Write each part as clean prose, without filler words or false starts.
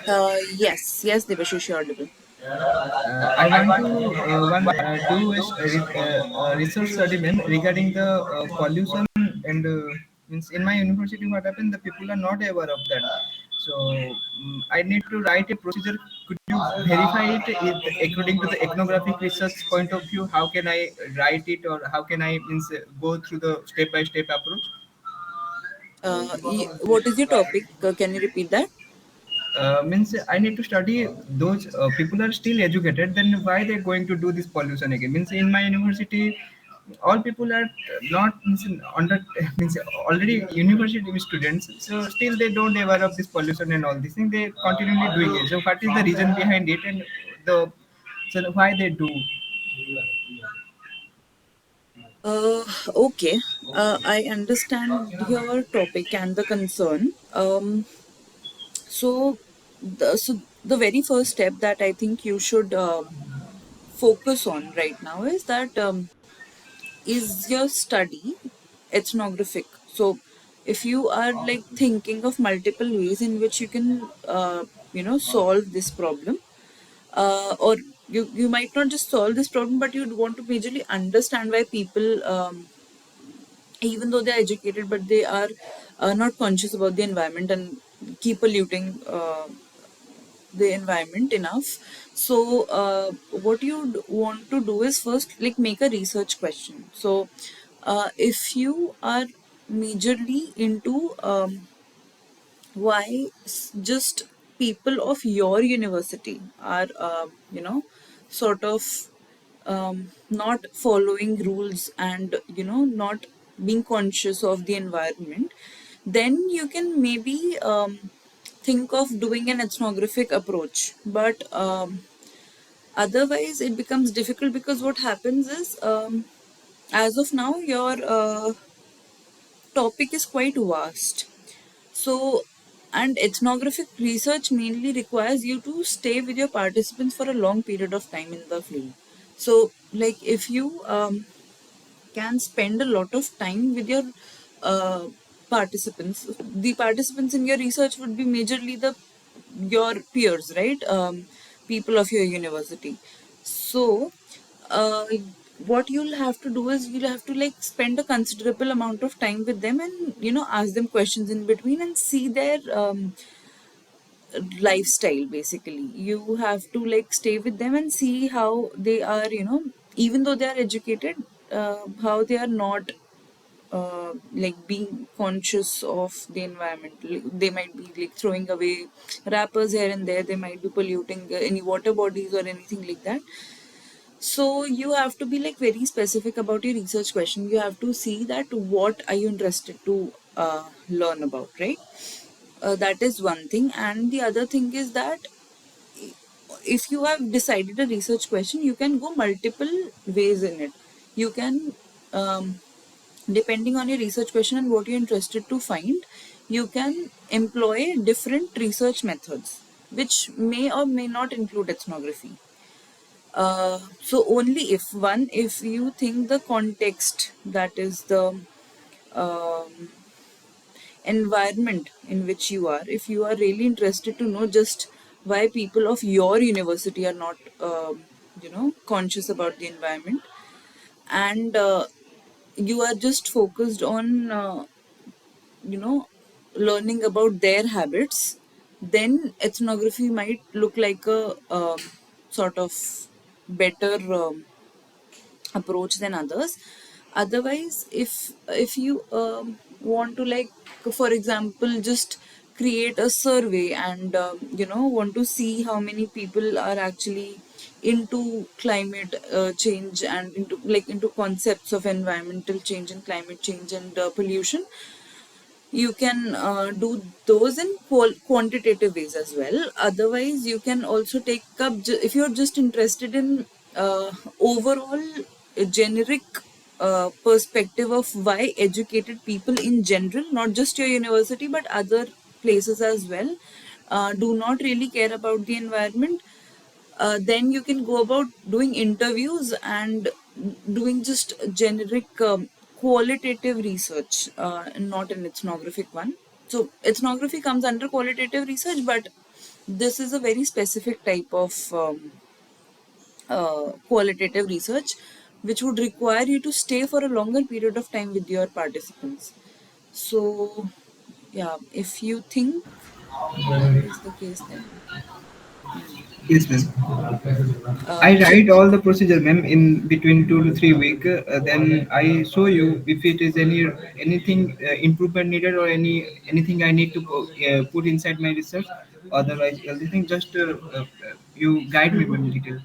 Yes, Devashish, you're audible. I want to do a research study, ma'am, regarding the pollution and means in my university. What happened? The people are not aware of that. So I need to write a procedure. Could you verify it according to the ethnographic research point of view? How can I write it, or how can I means go through the step by step approach? What is your topic? Can you repeat that? Means I need to study those people are still educated. Then why they going to do this pollution again? Means in my university, all people are not means under means already university students. So still they don't aware of this pollution and all these things. They continually doing it. So what is the reason behind it, and the so why they do? Okay, I understand your topic and the concern. So the very first step that I think you should focus on right now is that is your study ethnographic. So if you are like thinking of multiple ways in which you can solve this problem, or you might not just solve this problem, but you'd want to majorly understand why people, even though they're educated, but they are not conscious about the environment and keep polluting the environment enough. So what you'd want to do is first like make a research question. So if you are majorly into why just people of your university are sort of not following rules and not being conscious of the environment, then you can maybe think of doing an ethnographic approach. But otherwise it becomes difficult, because what happens is, as of now your topic is quite vast. So, and ethnographic research mainly requires you to stay with your participants for a long period of time in the field. So, like if you can spend a lot of time with your uh, participants, the participants in your research would be majorly the your peers, right? People of your university. So, uh, what you'll have to do is you'll have to like spend a considerable amount of time with them, and ask them questions in between and see their lifestyle. Basically, you have to like stay with them and see how they are, even though they are educated, how they are not like being conscious of the environment. They might be like throwing away wrappers here and there, they might be polluting any water bodies or anything like that. So you have to be like very specific about your research question. You have to see that what are you interested to learn about, right? That is one thing. And the other thing is that if you have decided a research question, you can go multiple ways in it. You can, depending on your research question and what you're interested to find, you can employ different research methods, which may or may not include ethnography. So only if you think the context, that is the um, environment in which you are, if you are really interested to know just why people of your university are not conscious about the environment, and you are just focused on you know learning about their habits, then ethnography might look like a sort of better approach than others. Otherwise, if you want to like, for example, just create a survey and want to see how many people are actually into climate change and into concepts of environmental change and climate change and pollution, you can do those in quantitative ways as well. Otherwise, you can also take up, if you're just interested in overall generic perspective of why educated people in general, not just your university but other places as well, do not really care about the environment. Then you can go about doing interviews and doing just generic qualitative research, not an ethnographic one. So ethnography comes under qualitative research, but This is a very specific type of qualitative research, which would require you to stay for a longer period of time with your participants. So, yeah, if you think that is the case, then Yes, ma'am. I so write all the procedure, ma'am, in between 2 to 3 week. Then I show you if it is anything improvement needed or anything I need to put inside my research. Otherwise, everything just you guide me, ma'am, little.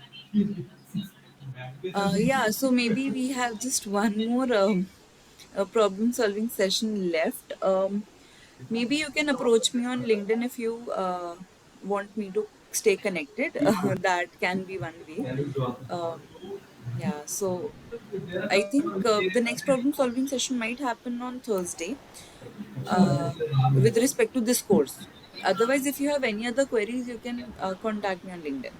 yeah, so maybe we have just one more problem solving session left. Maybe you can approach me on LinkedIn if you want me to stay connected. That can be one way. Um, yeah, so I think the next problem solving session might happen on Thursday uh, with respect to this course. Otherwise, if you have any other queries, you can contact me on LinkedIn.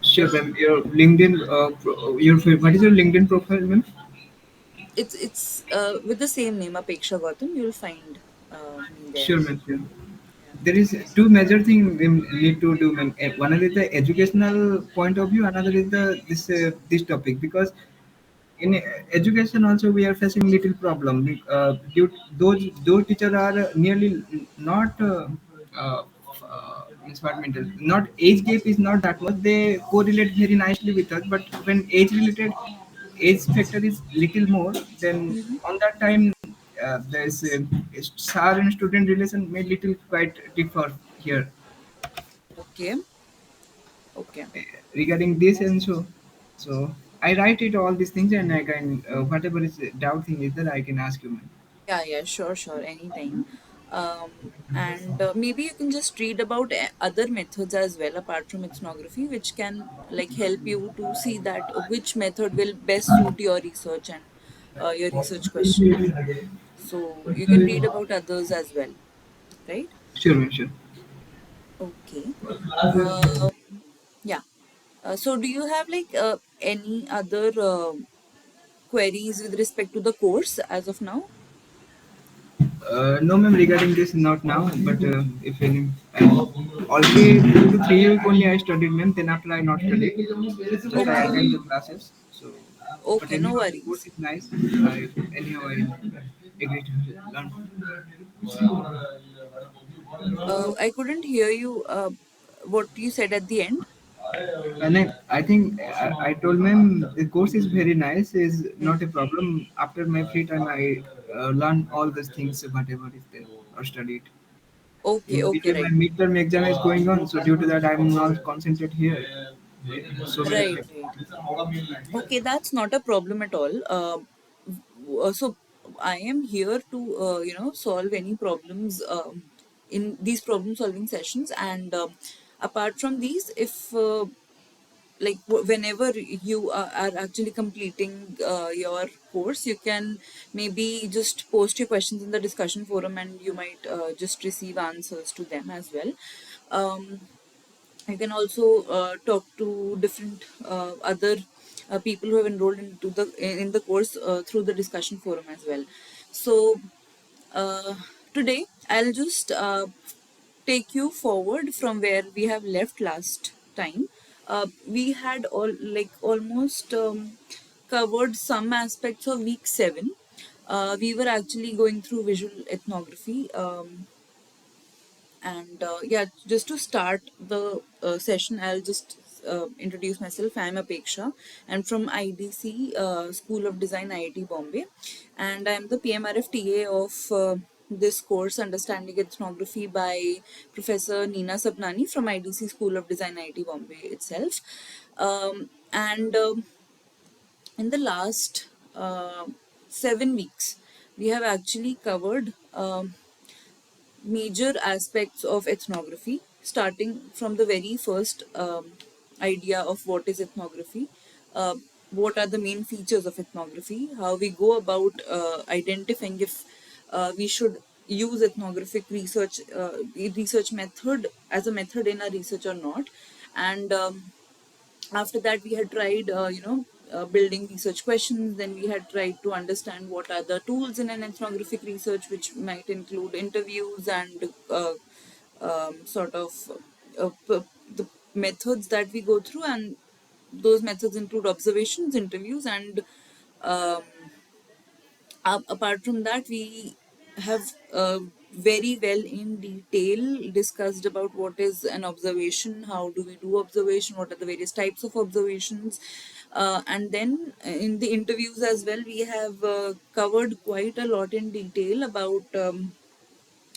Sure, ma'am. Your LinkedIn, what is your LinkedIn profile, ma'am? It's with the same name, Apeksha Gautam. You'll find me there. Sure, ma'am. Sure. Yeah. There is two major things we need to do, ma'am. One is the educational point of view, another is the this topic, because in education also we are facing little problem. Those teachers are nearly not uh, means what mean not age gap is not that much. They correlate very nicely with us, but when age factor is little more, then Hmm. on that time there's sir and student relation may little quite differ here Okay. Okay. regarding this. And so I write it all these things, and I can whatever is doubt thing is that I can ask you, man. Yeah, yeah, sure, sure, anytime. And maybe you can just read about other methods as well apart from ethnography, which can like help you to see that which method will best suit your research and your research questions. So you can read about others as well, right? Sure, man, sure. Okay. Um, yeah. So do you have like any other queries with respect to the course as of now? No, ma'am, regarding this, not now, but if any, already 2 to 3 weeks only I studied, ma'am. Then after I not studied, just I Okay. attend the classes. So, but Okay, no anyhow, the course worries. is nice. Anyhow, I agree to learn. I couldn't hear you. What you said at the end. And I think I told him the course is very nice. Is Hmm. not a problem. After my free time, I learn all these things, whatever is there or studied. Okay, In okay, between, my right, midterm exam is going on, so due to that, I'm not concentrate here. So many right, things. right. Okay, that's not a problem at all. So I am here to solve any problems in these problem solving sessions, and apart from these, if whenever you are actually completing your course, you can maybe just post your questions in the discussion forum, and you might just receive answers to them as well. um, you can also talk to different other people who have enrolled into the course through the discussion forum as well. So uh, today I'll just take you forward from where we have left last time. We had almost covered some aspects of week 7. We were actually going through visual ethnography. And yeah, just to start the session, I'll just introduce myself. I'm Apeksha. I'm from IDC School of Design, IIT Bombay, and I'm the PMRF TA of this course, Understanding Ethnography, by Professor Neena Sabnani from IDC School of Design, IIT Bombay itself. And In the last 7 weeks, we have actually covered major aspects of ethnography, starting from the very first idea of what is ethnography, uh, what are the main features of ethnography, how we go about identifying if we should use ethnographic research method as a method in our research or not. And after that, we had tried building research questions. Then we had tried to understand what are the tools in an ethnographic research, which might include interviews and sort of the methods that we go through, and those methods include observations, interviews, and um, apart from that, we have very well in detail discussed about what is an observation, how do we do observation, what are the various types of observations, and then in the interviews as well, we have covered quite a lot in detail about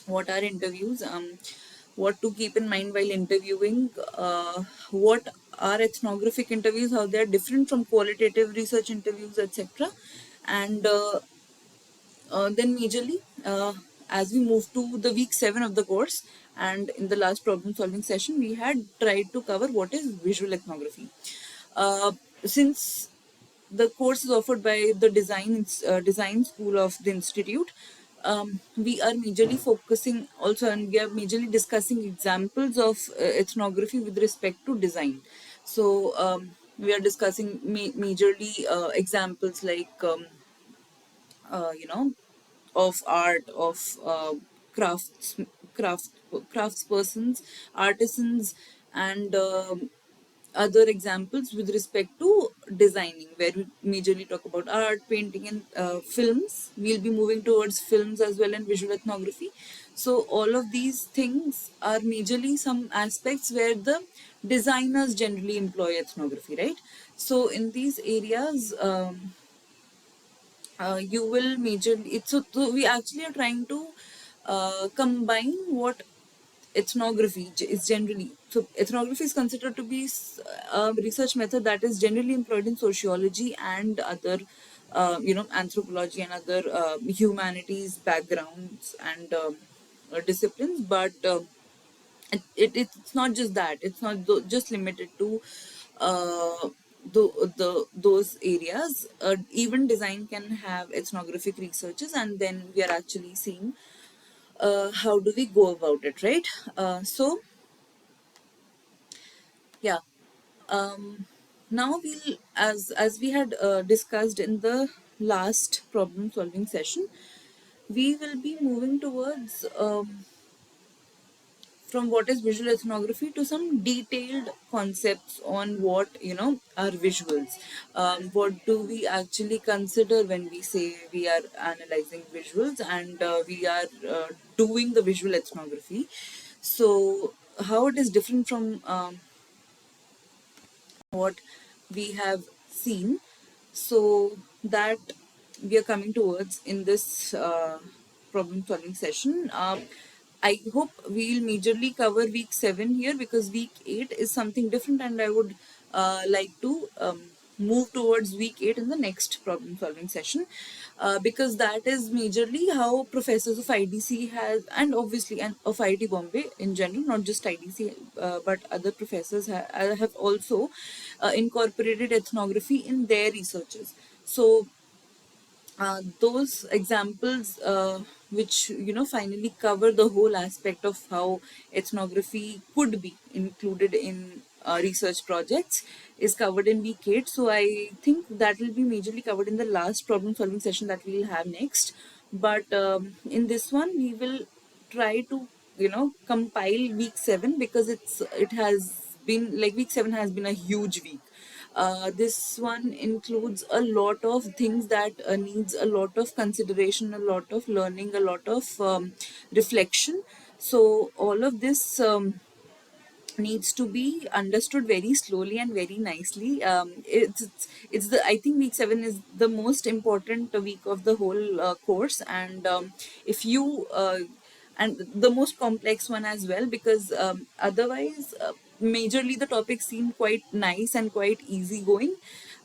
what are interviews, what to keep in mind while interviewing, what are ethnographic interviews, how they are different from qualitative research interviews, etc. And then majorly, as we move to the week 7 of the course, and in the last problem solving session, we had tried to cover what is visual ethnography. Since the course is offered by the design school of the institute, we are majorly focusing also, and we are majorly discussing examples of ethnography with respect to design. So we are discussing majorly examples like you know, of art, of crafts, crafts, craftspersons, artisans, and other examples with respect to designing, where we majorly talk about art, painting, and films. We'll be moving towards films as well and visual ethnography. So all of these things are majorly some aspects where the designers generally employ ethnography, right? So in these areas, you will majorly so we actually are trying to combine what is generally. So ethnography is considered to be a research method that is generally employed in sociology and other anthropology and other humanities backgrounds and disciplines, but it's not just that. It's not just limited to those areas. Even design can have ethnographic researches, and then we are actually seeing how do we go about it, right? So yeah, now we'll, as we had discussed in the last problem solving session, we will be moving towards from what is visual ethnography to some detailed concepts on what are visuals. What do we actually consider when we say we are analyzing visuals and we are doing the visual ethnography? So how it is different from what we have seen, so that we are coming towards in this problem solving session. I hope we'll majorly cover week 7 here, because week 8 is something different, and I would like to move towards week 8 in the next problem solving session, because that is majorly how professors of IDC has, and obviously and of IIT Bombay in general, not just IDC, but other professors have also incorporated ethnography in their researches. So those examples, which finally cover the whole aspect of how ethnography could be included in research projects, is covered in week 8. So I think that will be majorly covered in the last problem solving session that we'll have next. But in this one, we will try to compile week 7, because it has been like week 7 has been a huge week. This one includes a lot of things that needs a lot of consideration, a lot of learning, a lot of reflection. So all of this needs to be understood very slowly and very nicely. It's the, I think week 7 is the most important week of the whole course, and if you and the most complex one as well, because otherwise majorly the topics seem quite nice and quite easygoing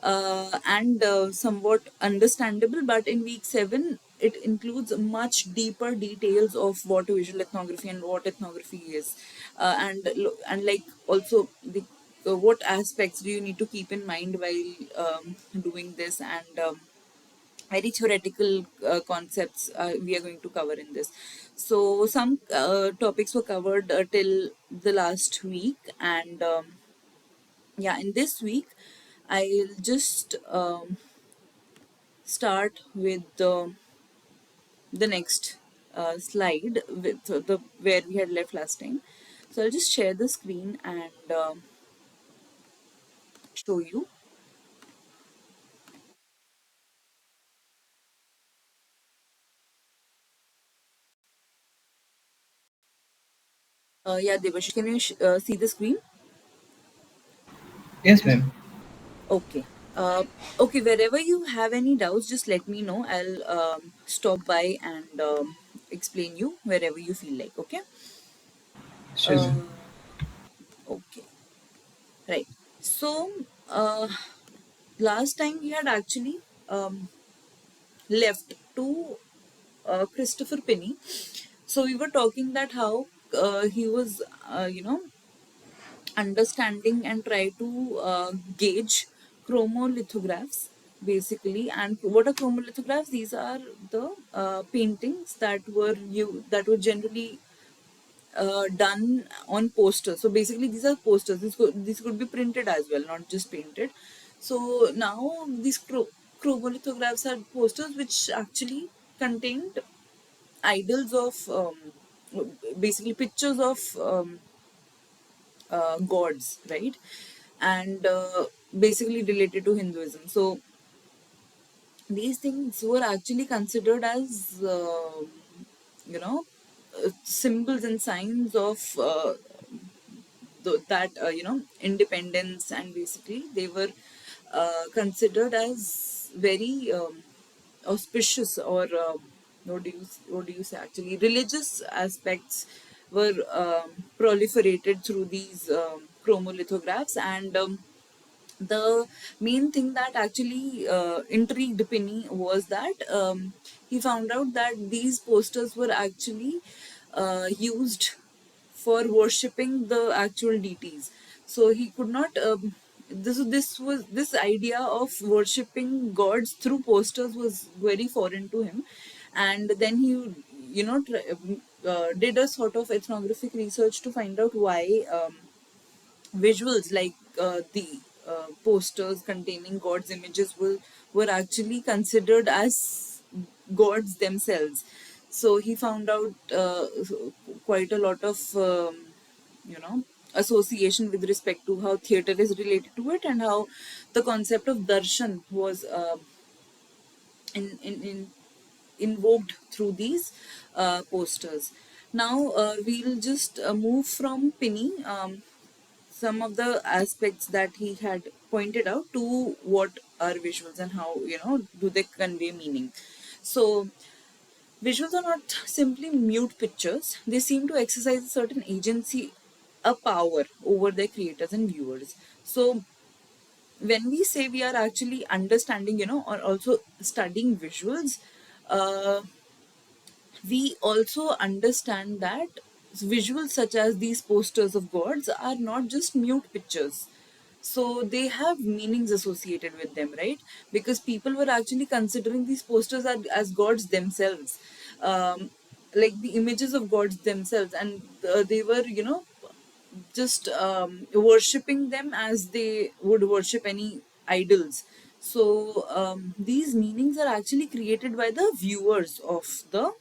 and somewhat understandable, but in week 7 it includes much deeper details of what visual ethnography and what ethnography is, and like also the what aspects do you need to keep in mind while doing this, and very theoretical concepts we are going to cover in this. So some topics were covered till the last week, and yeah, in this week I'll just start with the next slide with the where we had left last time. So I'll just share the screen and show you. Yeah, Devashish, can you see the screen? Yes, ma'am. Okay. Okay, wherever you have any doubts, just let me know. I'll stop by and explain you wherever you feel like. Okay. Sure, Uh, ma'am. okay. Right. So, last time we had actually left to Christopher Penny. So we were talking that how he was, understanding and try to gauge chromolithographs basically. And what are chromolithographs? These are the paintings that were generally done on posters. So basically, these are posters. These could be printed as well, not just painted. So now these chromolithographs are posters which actually contained idols of basically pictures of gods, right? And basically related to Hinduism. So these things were actually considered as, symbols and signs of that independence, and basically they were considered as very auspicious, or what do you say, actually religious aspects were proliferated through these chromolithographs. And the main thing that actually intrigued Penny was that he found out that these posters were actually used for worshipping the actual deities. So he could not. This idea of worshipping gods through posters was very foreign to him, and then he, did a sort of ethnographic research to find out why. Visuals like the posters containing gods images were actually considered as gods themselves. So he found out quite a lot of association with respect to how theater is related to it, and how the concept of darshan was in invoked through these posters. Now we'll just move from Penny, some of the aspects that he had pointed out, to what are visuals and how do they convey meaning. So visuals are not simply mute pictures, they seem to exercise a certain agency, a power over their creators and viewers. So when we say we are actually understanding, or also studying visuals, uh, we also understand that visuals such as these posters of gods are not just mute pictures. So they have meanings associated with them, right? Because people were actually considering these posters as gods themselves, like the images of gods themselves, and they were, just worshipping them as they would worship any idols. So these meanings are actually created by the viewers of the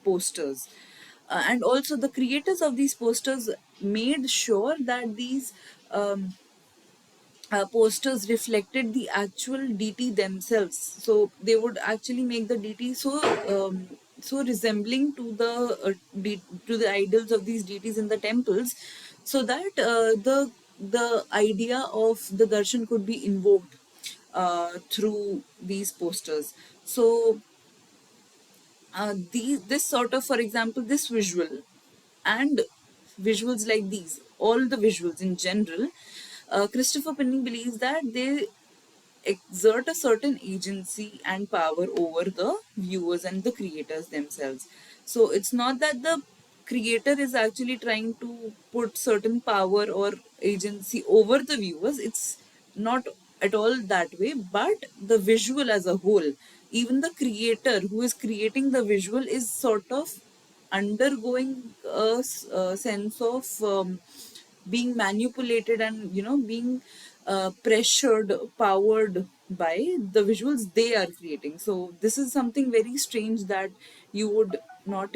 posters. And also, the creators of these posters made sure that these posters reflected the actual deity themselves. So they would actually make the deity so resembling to to the idols of these deities in the temples, so that the idea of the darshan could be invoked through these posters. So this sort of, for example, this visual and visuals like these, all the visuals in general, Christopher Penny believes that they exert a certain agency and power over the viewers and the creators themselves. So it's not that the creator is actually trying to put certain power or agency over the viewers. It's not at all that way, but the visual as a whole, even the creator who is creating the visual is sort of undergoing a sense of being manipulated and being pressured, powered by the visuals they are creating. So this is something very strange that you would not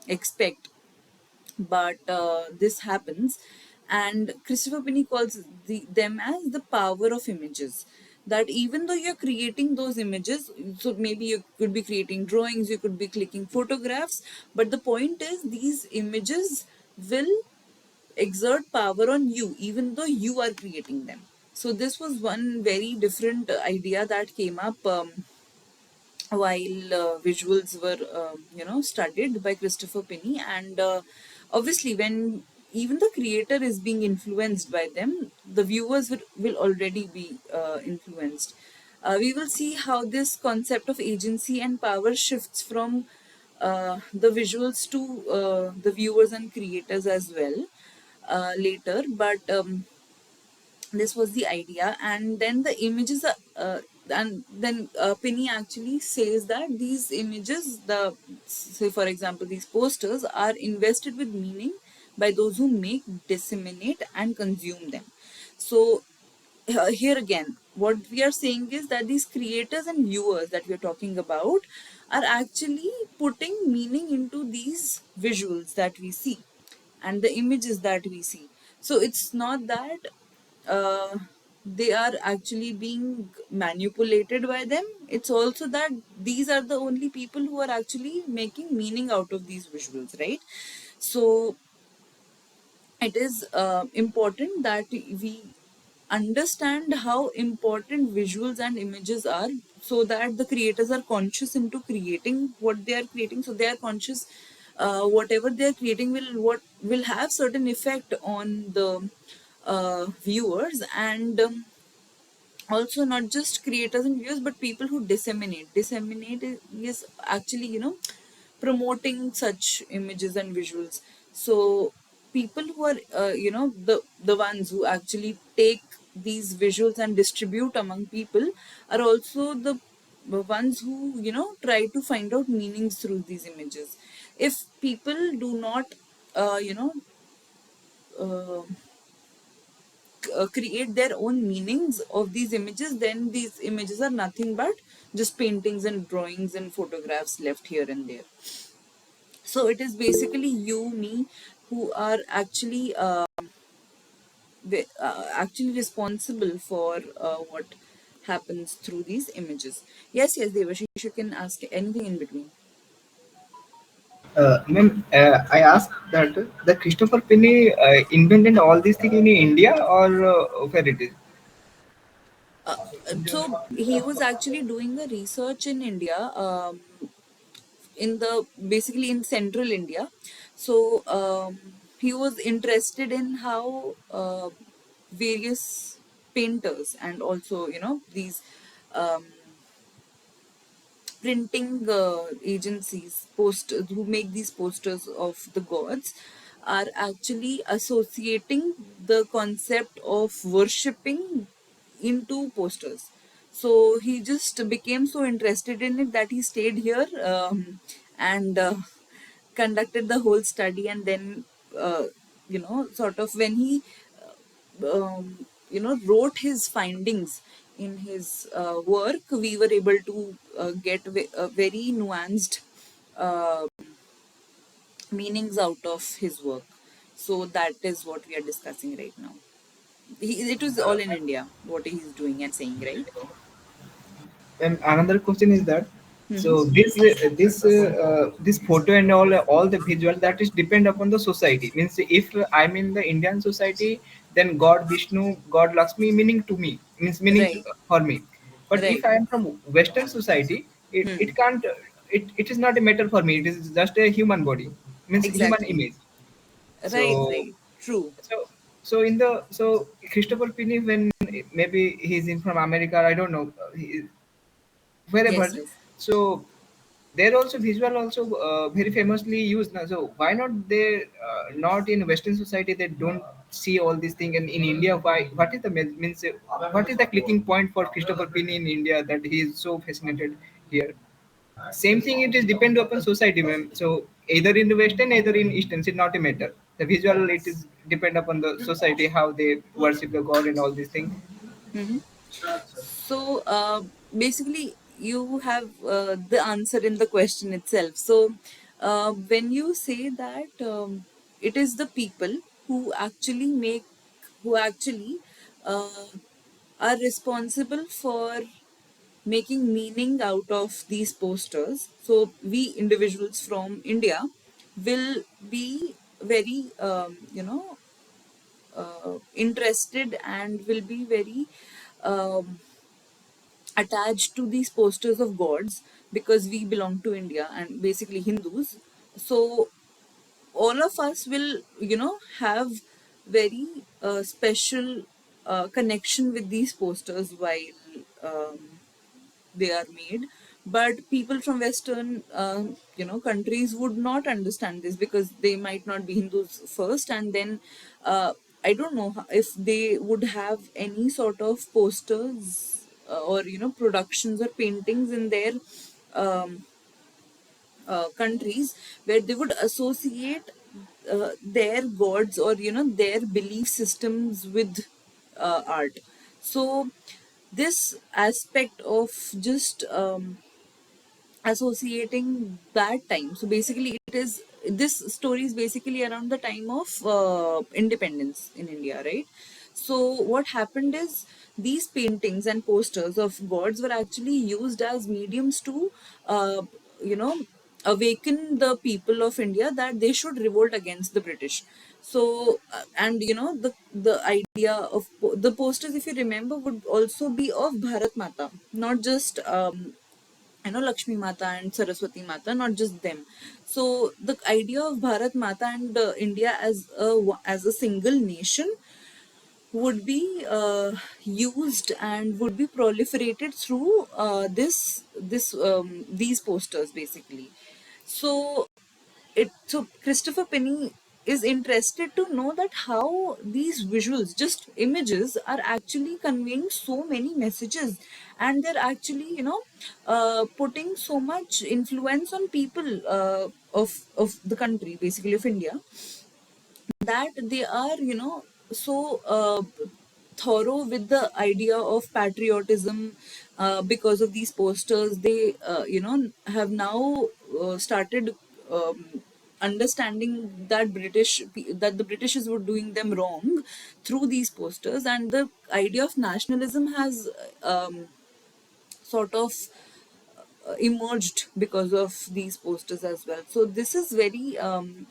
expect, but this happens. And Christopher Penny calls them as the power of images, that even though you're creating those images, so maybe you could be creating drawings, you could be clicking photographs, but the point is these images will exert power on you even though you are creating them. So this was one very different idea that came up while visuals were studied by Christopher Penny. And obviously when even the creator is being influenced by them, the viewers will already be influenced. We will see how this concept of agency and power shifts from the visuals to the viewers and creators as well later. But this was the idea. And then the images are, and then Penny actually says that these images, the say for example these posters, are invested with meaning by those who make, disseminate and consume them. So here again what we are saying is that these creators and viewers that we are talking about are actually putting meaning into these visuals that we see and the images that we see. So it's not that uh, they are actually being manipulated by them. It's also that these are the only people who are actually making meaning out of these visuals, right? So it is important that we understand how important visuals and images are, so that the creators are conscious into creating what they are creating. So they are conscious whatever they are creating will have certain effect on the viewers. And also not just creators and viewers, but people who disseminate is actually promoting such images and visuals. So people who are the ones who actually take these visuals and distribute among people are also the ones who try to find out meanings through these images. If people do not uh, you know uh, create their own meanings of these images, then these images are nothing but just paintings and drawings and photographs left here and there. So it is basically you, me, who are actually responsible for what happens through these images. Yes, yes, Devashish, you can ask anything in between. Ma'am, I asked that the Christopher Penny invented all these things in India or where it is? Uh, so he was actually doing a research in India, in the basically in central India. So he was interested in how various painters and also these um, printing agencies post who make these posters of the gods are actually associating the concept of worshipping into posters. So he just became so interested in it that he stayed here and conducted the whole study. And then sort of when he wrote his findings in his work, we were able to get very nuanced uh, meanings out of his work. So that is what we are discussing right now. It was all in India what he's doing and saying, right? And another question is that Mm-hmm. so this photo and all the visual that is depend upon the society. Means if I'm in the Indian society, then God Vishnu, God Lakshmi meaning to me means meaning to, Right, for me. But if right. I am from Western society, it Hmm. can't it is not a matter for me. It is just a human body means human Exactly. image. Right, So right. True. so in the so Christopher Penny when maybe he's in from America, I don't know. Wherever. Yes, yes. So they're also visual also very famously used now. So why not they not in Western society they don't see all these things, and in India why what is the means what is the clicking point for Christopher Penny in India that he is so fascinated here? Same thing it is depend upon society, ma'am. So either in the Western, either in Eastern, it's not a matter. The visual it is depend upon the society how they worship the god and all these things. Mm-hmm. So basically, you have the answer in the question itself. So when you say that it is the people who actually make, who actually uh, are responsible for making meaning out of these posters. So we individuals from India will be very, interested and will be very um, attached to these posters of gods because we belong to India and basically Hindus. So all of us will, have very special connection with these posters while um, they are made. But people from Western countries would not understand this because they might not be Hindus first, and then I don't know if they would have any sort of posters or productions or paintings in their um, countries where they would associate their gods or their belief systems with art. So this aspect of just associating that time, so basically it is, this story is basically around the time of independence in India, right? So what happened is these paintings and posters of gods were actually used as mediums to uh, you know awaken the people of India that they should revolt against the British. So and the idea of the posters, if you remember, would also be of Bharat Mata, not just Lakshmi Mata and Saraswati Mata, not just them. So the idea of Bharat Mata and India as a single nation would be used and would be proliferated through this these posters basically. So Christopher Penny is interested to know that how these visuals, just images, are actually conveying so many messages, and they're actually putting so much influence on people of the country, basically of India, that they are so thorough with the idea of patriotism. Because of these posters, they have now started um, understanding that that the Britishers were doing them wrong through these posters, and the idea of nationalism has sort of emerged because of these posters as well. So this is very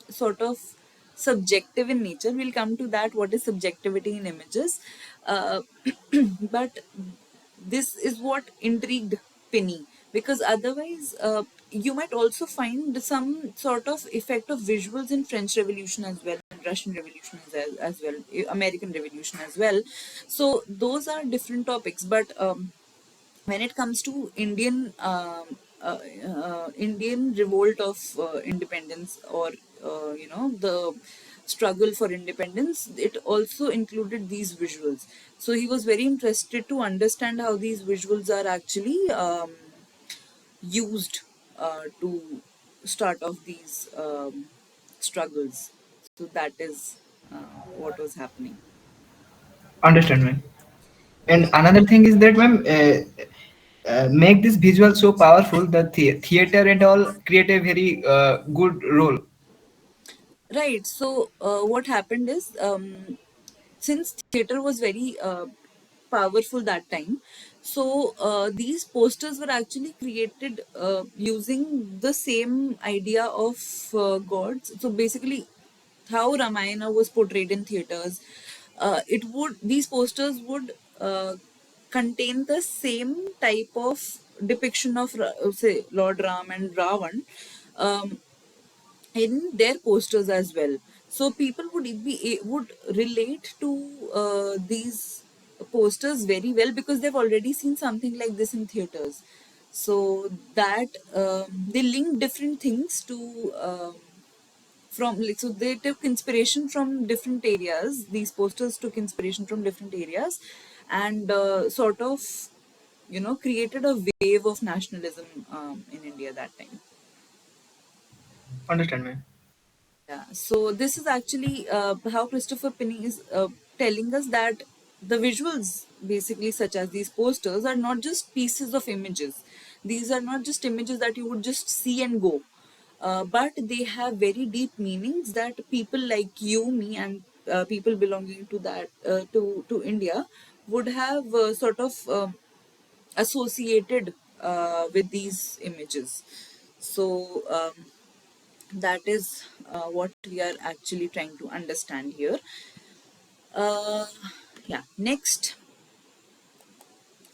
sort of subjective in nature. We'll come to that, what is subjectivity in images. Uh, but this is what intrigued Penny, because otherwise you might also find some sort of effect of visuals in French Revolution as well, and Russian Revolution as well, American Revolution as well. So those are different topics, but when it comes to Indian revolt of independence, or the struggle for independence, it also included these visuals. So he was very interested to understand how these visuals are actually used to start off these struggles. So that is what was happening. Understand, ma'am. And another thing is that, ma'am, make this visual so powerful that theater and all create a very good role. Right. So what happened is, since theater was very powerful that time, so these posters were actually created using the same idea of gods. So basically, how Ramayana was portrayed in theaters, it would these posters would contain the same type of depiction of say Lord Ram and Ravan. Um, in their posters as well. So people would relate to these posters very well because they've already seen something like this in theaters. So that they link different things to from like, so they took inspiration from different areas. These posters took inspiration from different areas, and sort of created a wave of nationalism in India that time. Understand, ma'am. Yeah, so this is actually how Christopher Penny is telling us that the visuals, basically, such as these posters, are not just pieces of images. These are not just images that you would just see and go, but they have very deep meanings that people like you, me, and people belonging to that to India would have sort of associated with these images. So that is what we are actually trying to understand here. Uh, yeah. Next,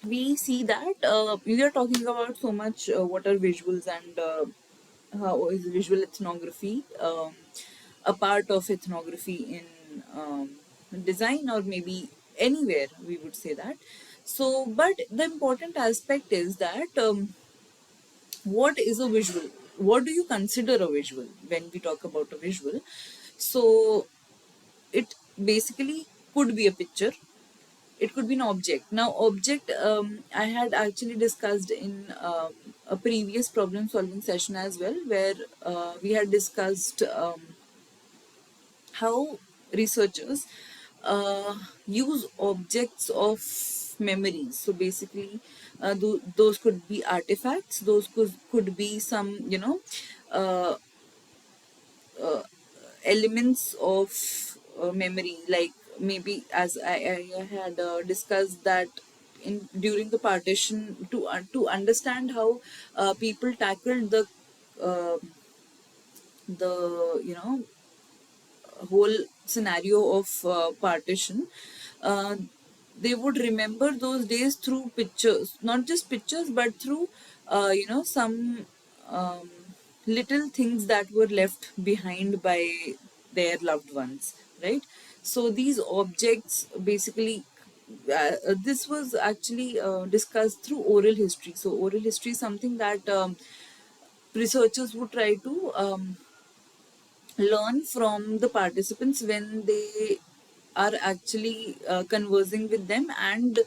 we see that we are talking about so much what are visuals and how is visual ethnography a part of ethnography in design, or maybe anywhere we would say that. So, but the important aspect is that what is a visual? What do you consider a visual when we talk about a visual? So, it basically could be a picture, it could be an object. Now object, I had actually discussed in a previous problem solving session as well, where we had discussed how researchers use objects of memories. So basically those could be artifacts, those could be some, uh, elements of memory, like maybe as I had discussed that in during the partition, to understand how people tackled uh, the whole scenario of partition. uh, they would remember those days through pictures, not just pictures, but through some um, little things that were left behind by their loved ones, right? So these objects basically, this was actually discussed through oral history. So oral history is something that researchers would try to learn from the participants when they are actually conversing with them, and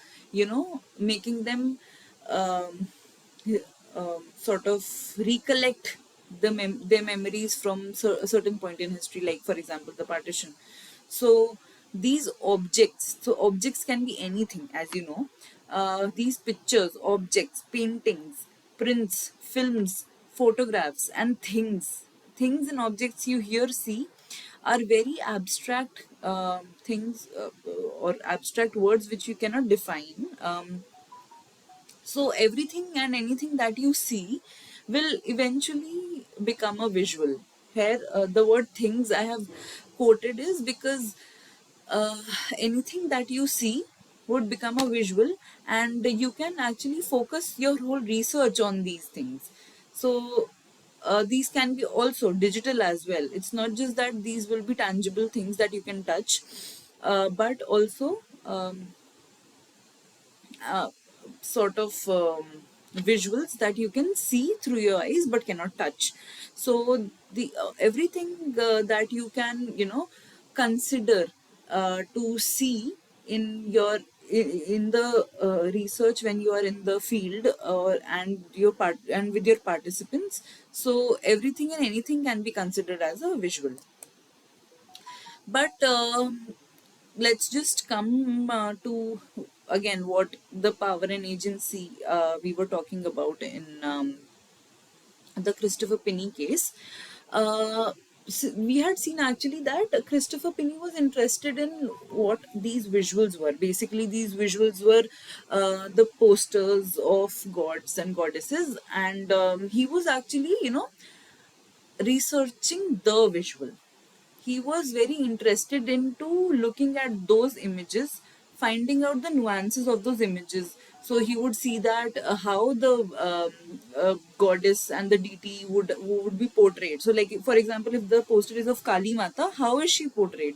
making them um, sort of recollect their memories from a certain point in history, like for example the partition. So these objects, so objects can be anything, as you know. These pictures, objects, paintings, prints, films, photographs, and things and objects you here see are very abstract things, or abstract words which you cannot define. So everything and anything that you see will eventually become a visual. Here, the word things I have quoted is because uh, anything that you see would become a visual, and you can actually focus your whole research on these things. So these can be also digital as well. It's not just that these will be tangible things that you can touch, but also uh, sort of visuals that you can see through your eyes but cannot touch. So the everything that you can consider to see in your in the research when you are in the field, and your part and with your participants, so everything and anything can be considered as a visual. But let's just come to again what the power and agency we were talking about in the Christopher Penny case. We had seen actually that Christopher Penny was interested in what these visuals were. Basically, these visuals were the posters of gods and goddesses, and he was actually, researching the visual. He was very interested into looking at those images, finding out the nuances of those images. So he would see that how the goddess and the deity would be portrayed. So like for example, if the poster is of Kali Mata, how is she portrayed?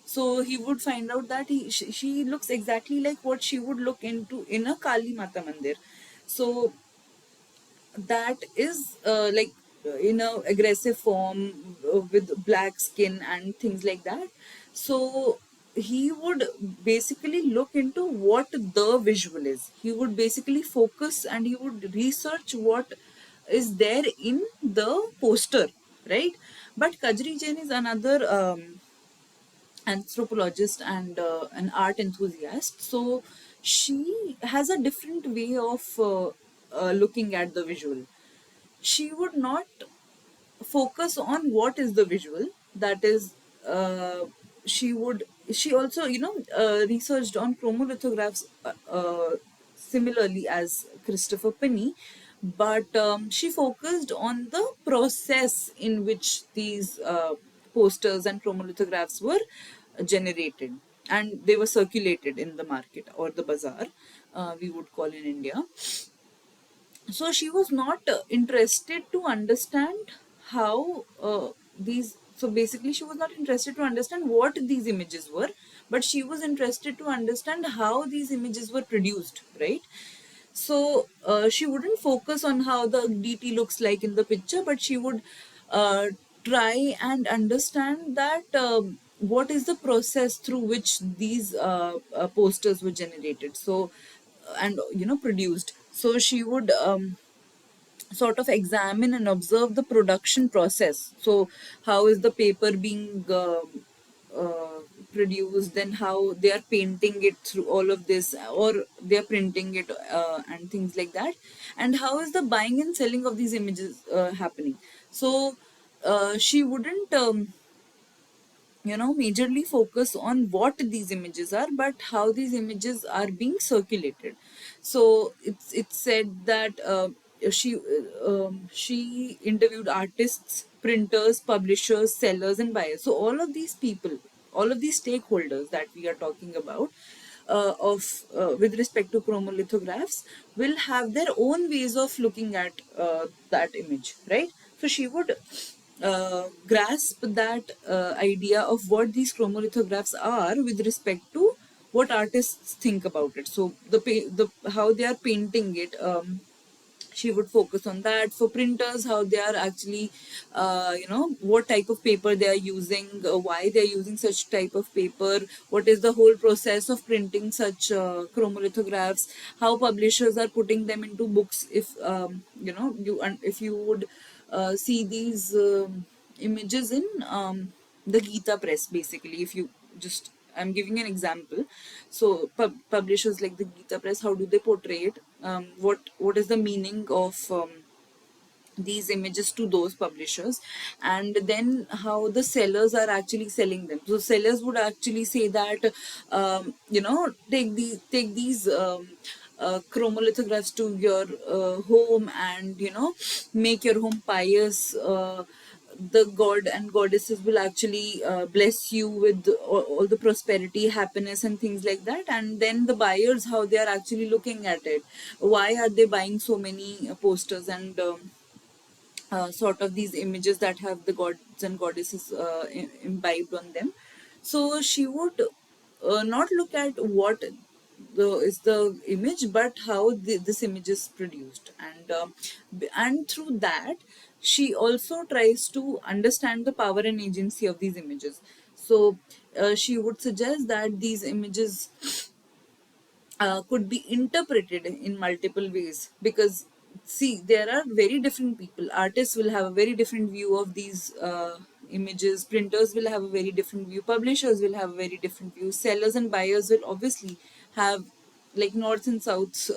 So he would find out that she looks exactly like what she would look into in a Kali Mata mandir. So that is like in a aggressive form, with black skin and things like that. So he would basically look into what the visual is. He would basically focus and he would research what is there in the poster, right? But Kajri Jain is another anthropologist and an art enthusiast. So she has a different way of looking at the visual. She would not focus on what is the visual. That is, she would, she also, researched on chromolithographs, similarly as Christopher Penny, but she focused on the process in which these posters and chromolithographs were generated, and they were circulated in the market or the bazaar, we would call in India. So she was not interested to understand how these, so basically she was not interested to understand what these images were, but she was interested to understand how these images were produced, right? So she wouldn't focus on how the DT looks like in the picture, but she would uh, try and understand that what is the process through which these posters were generated, so and produced. So she would sort of examine and observe the production process. So, how is the paper being uh, produced, then how they are painting it through all of this, or they are printing it, and things like that, and how is the buying and selling of these images happening. So, she wouldn't. Majorly focus on what these images are, but how these images are being circulated. So it's said that she interviewed artists, printers, publishers, sellers, and buyers. So all of these people, all of these stakeholders that we are talking about, of with respect to chromolithographs, will have their own ways of looking at that image, right? So she would grasp that idea of what these chromolithographs are with respect to what artists think about it. So the how they are painting it. She would focus on that. For printers, how they are actually, what type of paper they are using, why they are using such type of paper, what is the whole process of printing such chromolithographs, how publishers are putting them into books. If if you would see these images in the Gita press, basically, if you just, I'm giving an example. So publishers like the Gita press, how do they portray it? What is the meaning of these images to those publishers, and then how the sellers are actually selling them. So sellers would actually say that, take these chromolithographs to your home, and make your home pious. The god and goddesses will actually bless you with all the prosperity, happiness, and things like that. And then the buyers, how they are actually looking at it, why are they buying so many posters and sort of these images that have the gods and goddesses imbibed on them. So she would not look at what is the image, but how this image is produced, and through that she also tries to understand the power and agency of these images. So she would suggest that these images could be interpreted in multiple ways, because see, there are very different people. Artists will have a very different view of these images, printers will have a very different view, publishers will have a very different view, sellers and buyers will obviously have like north and south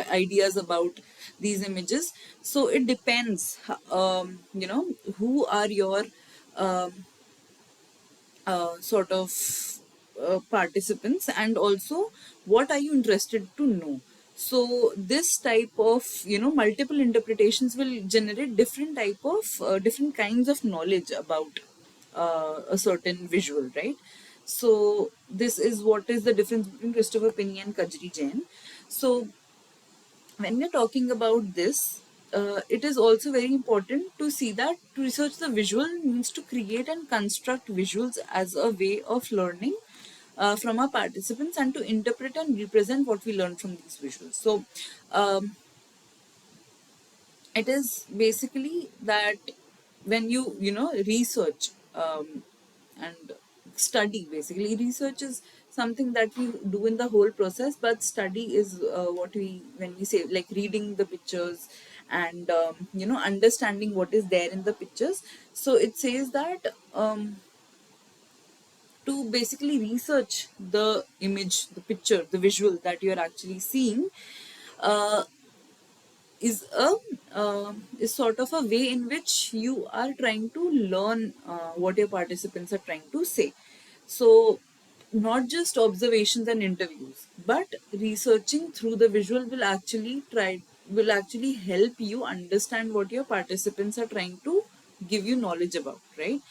ideas about these images. So it depends, who are your um, sort of participants, and also what are you interested to know. So this type of multiple interpretations will generate different type of different kinds of knowledge about a certain visual, right? So this is what is the difference between Christopher Penny and Kajri Jain. So when we're talking about this, it is also very important to see that to research the visual means to create and construct visuals as a way of learning from our participants, and to interpret and represent what we learn from these visuals. So um, it is basically that when you research and study, basically research is something that we do in the whole process, but study is what we, when we say like reading the pictures and understanding what is there in the pictures. So it says that to basically research the image, the picture, the visual that you are actually seeing, uh, is a is sort of a way in which you are trying to learn what your participants are trying to say. So not just observations and interviews, but researching through the visual will actually help you understand what your participants are trying to give you knowledge about, right?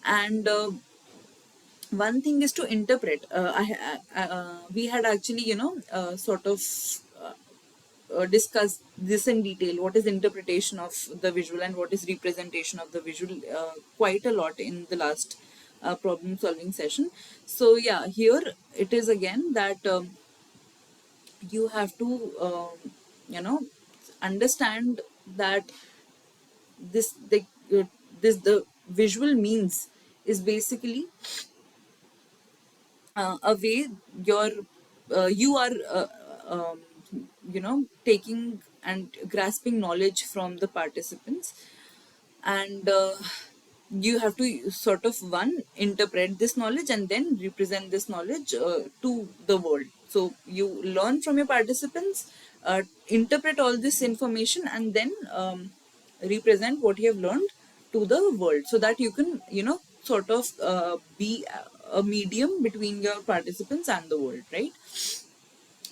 And one thing is to interpret. We had actually, sort of discuss this in detail, what is interpretation of the visual and what is representation of the visual, quite a lot in the last problem solving session. So yeah, here it is again that you have to you know understand that this the the visual means is basically a way you are um, taking and grasping knowledge from the participants, and you have to sort of one interpret this knowledge and then represent this knowledge to the world. So you learn from your participants, interpret all this information, and then represent what you have learned to the world, so that you can sort of be a medium between your participants and the world, right?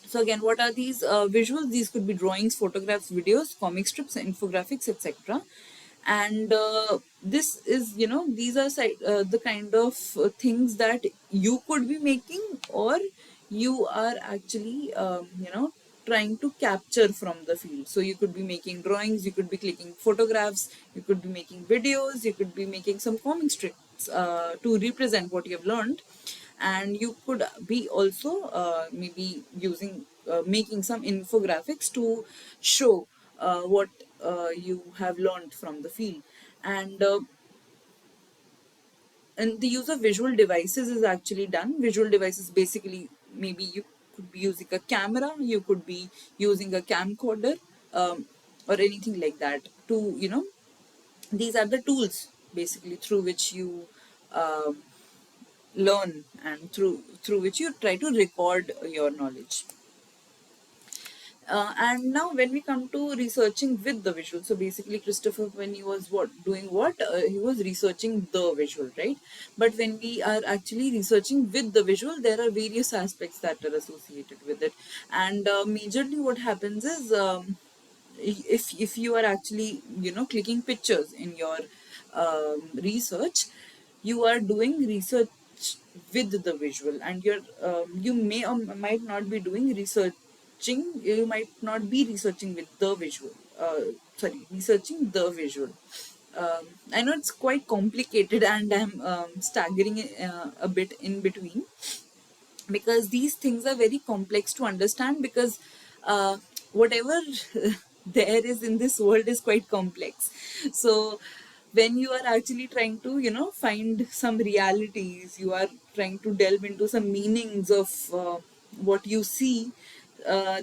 So again, what are these visuals? These could be drawings, photographs, videos, comic strips, infographics, etc. And this is, these are the kind of things that you could be making, or you are actually, trying to capture from the field. So you could be making drawings, you could be clicking photographs, you could be making videos, you could be making some comic strips to represent what you have learned, and you could be also maybe using making some infographics to show what you have learned from the field. And the use of visual devices is actually done. Visual devices, basically, maybe you could be using a camera, you could be using a camcorder, or anything like that to, these are the tools basically through which you um, learn, and through which you try to record your knowledge. And now when we come to researching with the visual, so basically Christopher, when he was he was researching the visual, right? But when we are actually researching with the visual, there are various aspects that are associated with it. And majorly what happens is, if you are actually clicking pictures in your research, you are doing research with the visual, and you may or might not be doing researching, you might not be researching with the visual, sorry, researching the visual. I know it's quite complicated, and I'm staggering a bit in between, because these things are very complex to understand, because whatever there is in this world is quite complex. So when you are actually trying to find some realities, you are trying to delve into some meanings of what you see,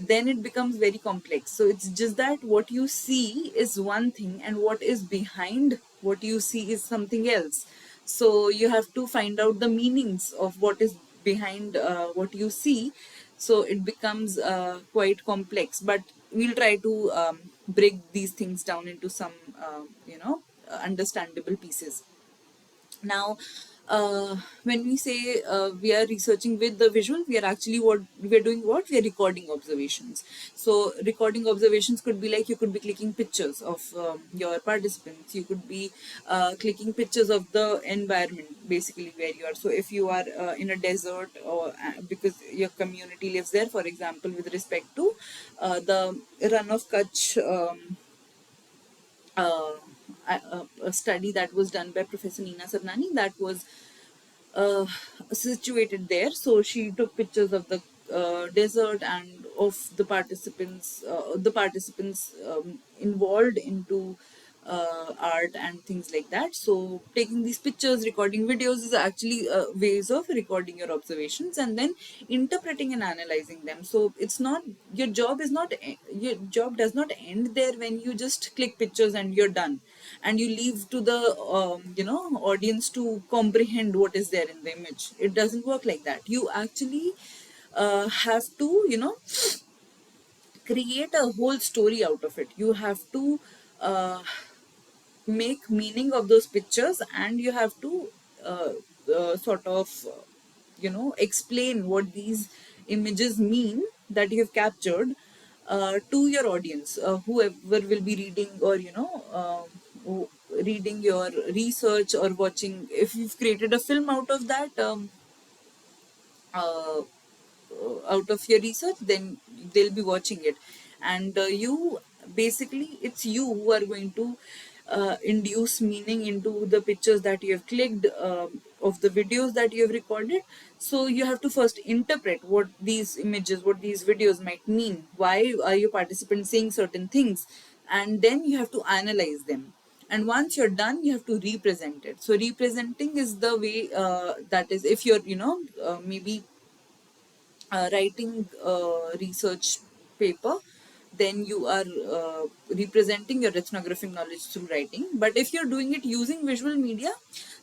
then it becomes very complex. So it's just that what you see is one thing, and what is behind what you see is something else. So you have to find out the meanings of what is behind what you see. So it becomes quite complex, but we'll try to break these things down into some understandable pieces. Now, when we say we are researching with the visual, we are actually what we are doing. What we are recording observations. So recording observations could be like, you could be clicking pictures of your participants. You could be clicking pictures of the environment, basically where you are. So if you are in a desert, or because your community lives there, for example, with respect to the run of Kutch. Uh, a study that was done by Professor Nina Sarnani, that was uh, situated there. So she took pictures of the desert and of the participants involved into art and things like that. So taking these pictures, recording videos is actually ways of recording your observations and then interpreting and analyzing them. So it's not, your job does not end there when you just click pictures and you're done, and you leave to the audience to comprehend what is there in the image. It doesn't work like that. You actually have to create a whole story out of it. You have to uh, make meaning of those pictures, and you have to uh, sort of explain what these images mean that you have captured to your audience, whoever will be reading, or reading your research or watching. If you've created a film out of that, uh, out of your research, then they'll be watching it. And you basically, it's you who are going to induce meaning into the pictures that you have clicked, of the videos that you have recorded. So you have to first interpret what these images, what these videos might mean, why are your participants saying certain things, and then you have to analyze them. And once you're done, you have to represent it. So representing is the way, that is, if you're maybe writing a research paper, then you are representing your ethnographic knowledge through writing. But if you're doing it using visual media,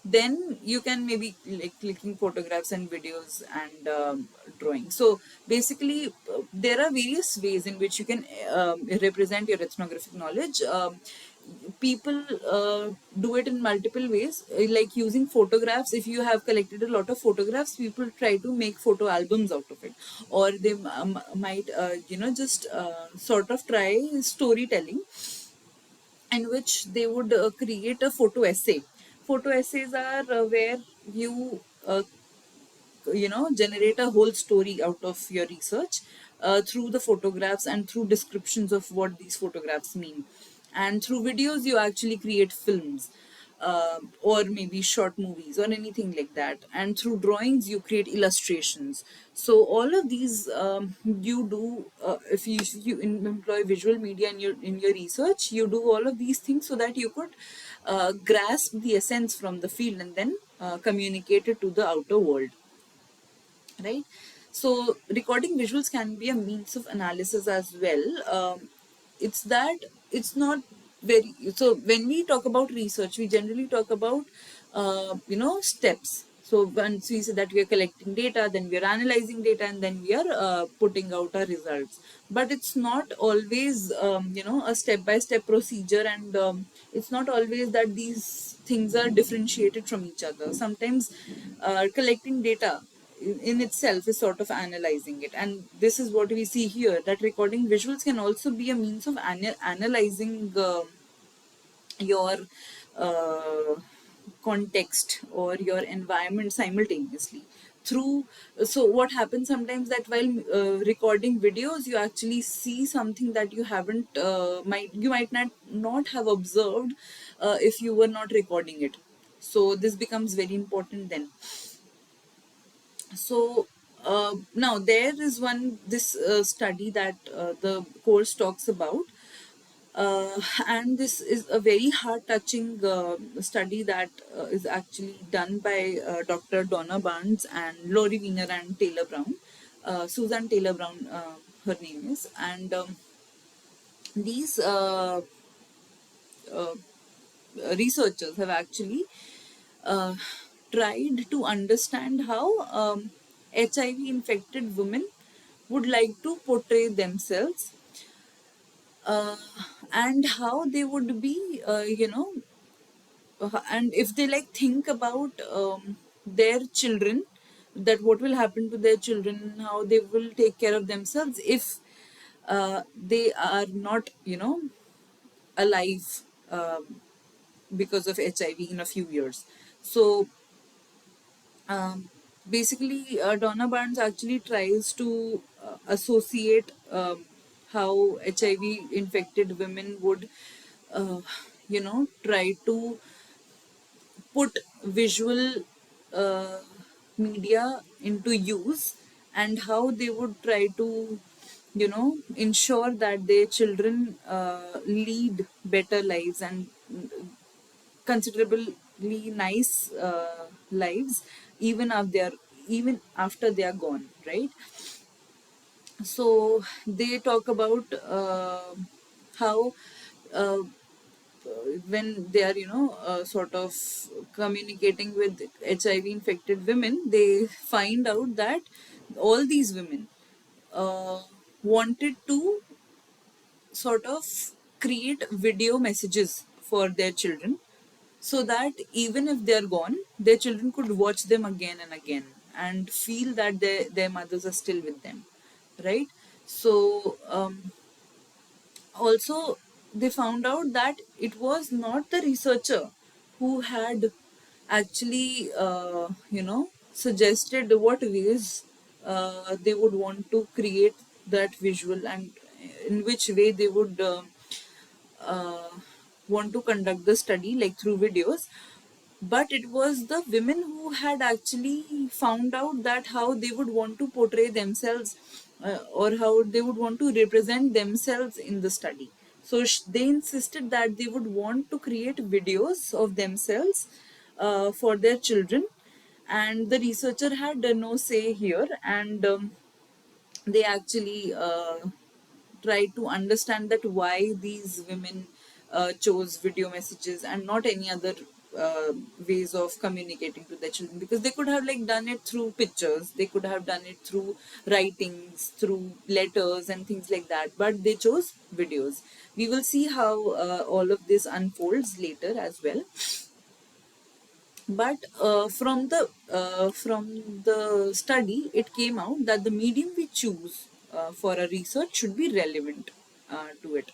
then you can maybe like clicking photographs and videos and drawing. So basically, there are various ways in which you can represent your ethnographic knowledge. People do it in multiple ways, like using photographs. If you have collected a lot of photographs, people try to make photo albums out of it, or they might just sort of try storytelling, in which they would create a photo essay. Photo essays are where you generate a whole story out of your research through the photographs and through descriptions of what these photographs mean. And through videos, you actually create films, or maybe short movies or anything like that. And through drawings, you create illustrations. So all of these, you do, if you employ visual media in your research, you do all of these things so that you could grasp the essence from the field and then communicate it to the outer world, right? So recording visuals can be a means of analysis as well. It's that it's not very, so when we talk about research, we generally talk about steps. So once we say that we are collecting data, then we are analyzing data, and then we are putting out our results. But it's not always a step by step procedure, and it's not always that these things are differentiated from each other. Sometimes collecting data in itself is sort of analyzing it. And this is what we see here, that recording visuals can also be a means of analyzing your uh, context or your environment simultaneously through. So what happens sometimes, that while recording videos, you actually see something that you haven't might not have observed if you were not recording it. So this becomes very important then. So now there is one this study that the course talks about, and this is a very heart touching study that is actually done by Dr. Donna Barnes and Lori Wiener and Taylor Brown, Susan Taylor Brown, her name is. And these uh, researchers have actually uh, tried to understand how HIV infected women would like to portray themselves, uh, and how they would be, and if they like think about their children, that what will happen to their children, how they will take care of themselves if they are not, alive, because of HIV in a few years. So basically, Donna Barnes actually tries to associate how HIV infected women would, try to put visual uh, media into use, and how they would try to, ensure that their children lead better lives and considerably nice lives, even after they are gone, right? So they talk about how uh, when they are, sort of communicating with HIV infected women, they find out that all these women wanted to sort of create video messages for their children, so that even if they're gone, their children could watch them again and again and feel that their mothers are still with them, right? So also they found out that it was not the researcher who had actually suggested what ways they would want to create that visual, and in which way they would uh, want to conduct the study, like through videos. But it was the women who had actually found out that how they would want to portray themselves, or how they would want to represent themselves in the study. So they insisted that they would want to create videos of themselves for their children, and the researcher had no say here. And they actually tried to understand that why these women chose video messages and not any other ways of communicating to their children, because they could have like done it through pictures, they could have done it through writings, through letters and things like that, but they chose videos. We will see how all of this unfolds later as well. But from the study, it came out that the medium we choose for a research should be relevant to it.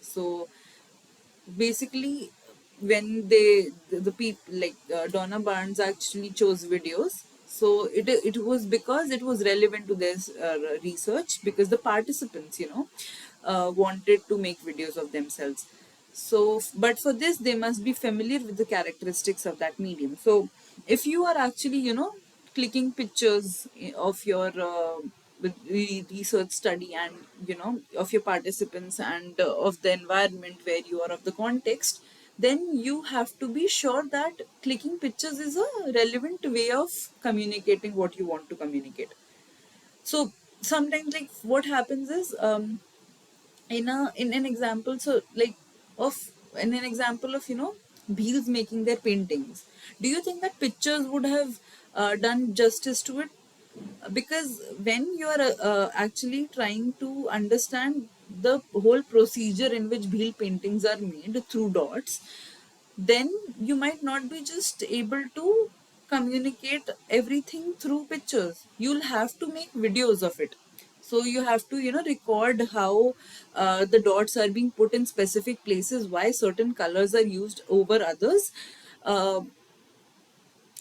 So basically, when the people like Donna Barnes actually chose videos, so it was because it was relevant to their research, because the participants, wanted to make videos of themselves. So, but for this, they must be familiar with the characteristics of that medium. So, if you are actually, clicking pictures of your research study, and of your participants, and of the environment where you are, of the context, then you have to be sure that clicking pictures is a relevant way of communicating what you want to communicate. So sometimes, like, what happens is, in an example, so like of in an example of Beals making their paintings, do you think that pictures would have done justice to it? Because when you are actually trying to understand the whole procedure in which Beal paintings are made through dots, then you might not be just able to communicate everything through pictures. You'll have to make videos of it. So you have to record how the dots are being put in specific places, why certain colors are used over others. uh,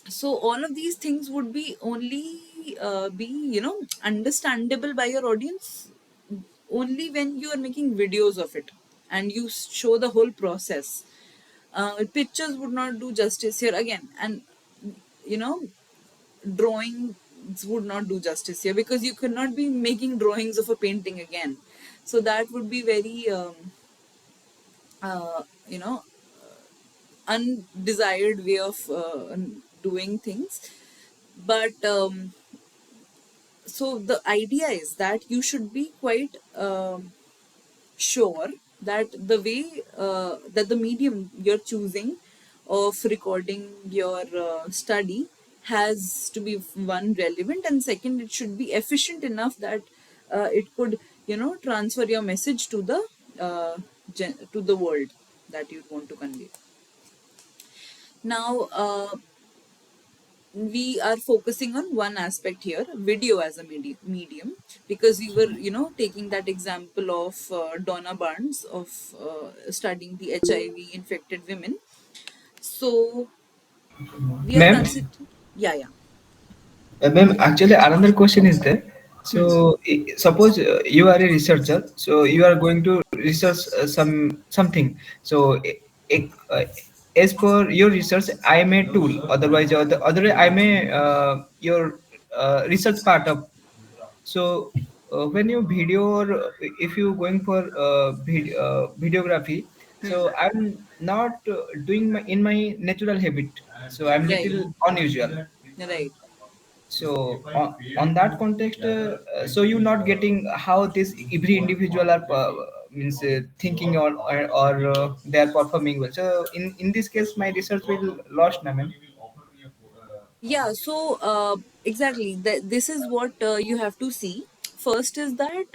so all of these things would be only be understandable by your audience only when you are making videos of it and you show the whole process. Pictures would not do justice here again, and you know drawings would not do justice here, because you could not be making drawings of a painting again. So that would be very you know undesired way of doing things. But so the idea is that you should be quite sure that the way that the medium you're choosing of recording your study has to be, one, relevant, and second, it should be efficient enough that it could transfer your message to the to the world that you want to convey. Now we are focusing on one aspect here, video as a medium, because we were taking that example of Donna Barnes of studying the HIV infected women. So we are Ma'am, considering, yeah, yeah. ma'am, actually, another question is there. Hmm. So, suppose you are a researcher, so you are going to research something. So, as per your research, I am a tool. Otherwise, other I am a your research part of. So, when you video or if you going for videography, Hmm. so I'm not doing my in my natural habit. So I'm Right, little unusual. right. So on that context, so you're not getting how this every individual are means thinking or they are performing well. So in this case, my research will lost, na ma'am. Yeah, so exactly, this is what you have to see. First is that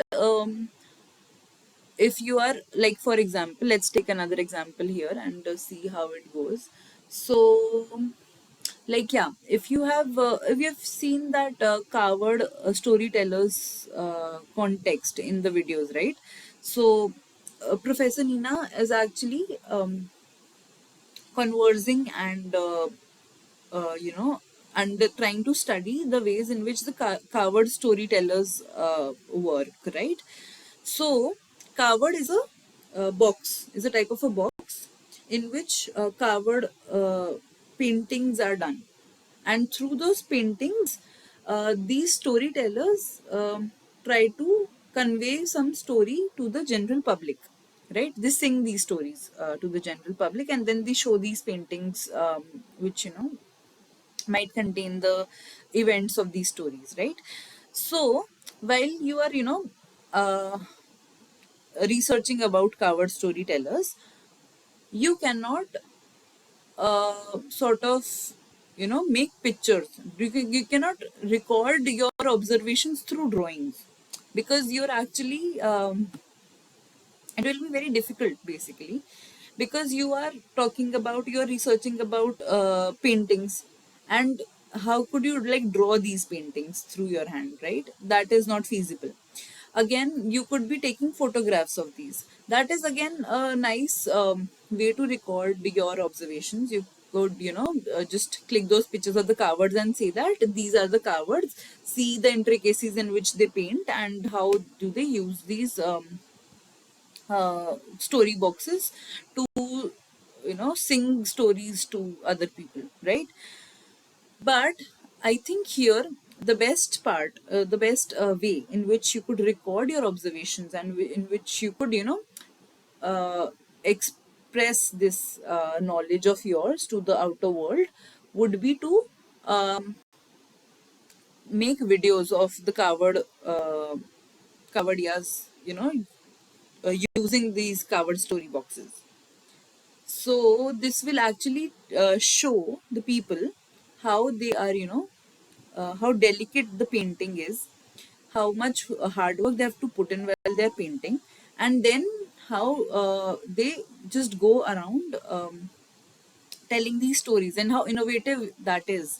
if you are like, for example, let's take another example here and see how it goes. So like, yeah, if you have seen that covered storytellers context in the videos, right? So Professor Nina is actually conversing and and trying to study the ways in which the covered storytellers work, right? So covered is a box, is a type of a box in which covered paintings are done, and through those paintings these storytellers try to convey some story to the general public, right? They sing these stories to the general public, and then they show these paintings, which might contain the events of these stories, right? So while you are uh, researching about covered storytellers, you cannot sort of make pictures. You cannot record your observations through drawings, because you're actually it will be very difficult, basically, because you are researching about paintings, and how could you like draw these paintings through your hand, right? That is not feasible. Again, you could be taking photographs of these. That is again a nice way to record your observations. You could just click those pictures of the cowards and say that these are the cowards, see the intricacies in which they paint, and how do they use these story boxes to sing stories to other people, right? But I think here the best part, the best way in which you could record your observations, and in which you could express this knowledge of yours to the outer world, would be to make videos of the covered years, using these covered story boxes. So this will actually show the people how they are, how delicate the painting is, how much hard work they have to put in while they're painting, and then how they just go around telling these stories, and how innovative that is.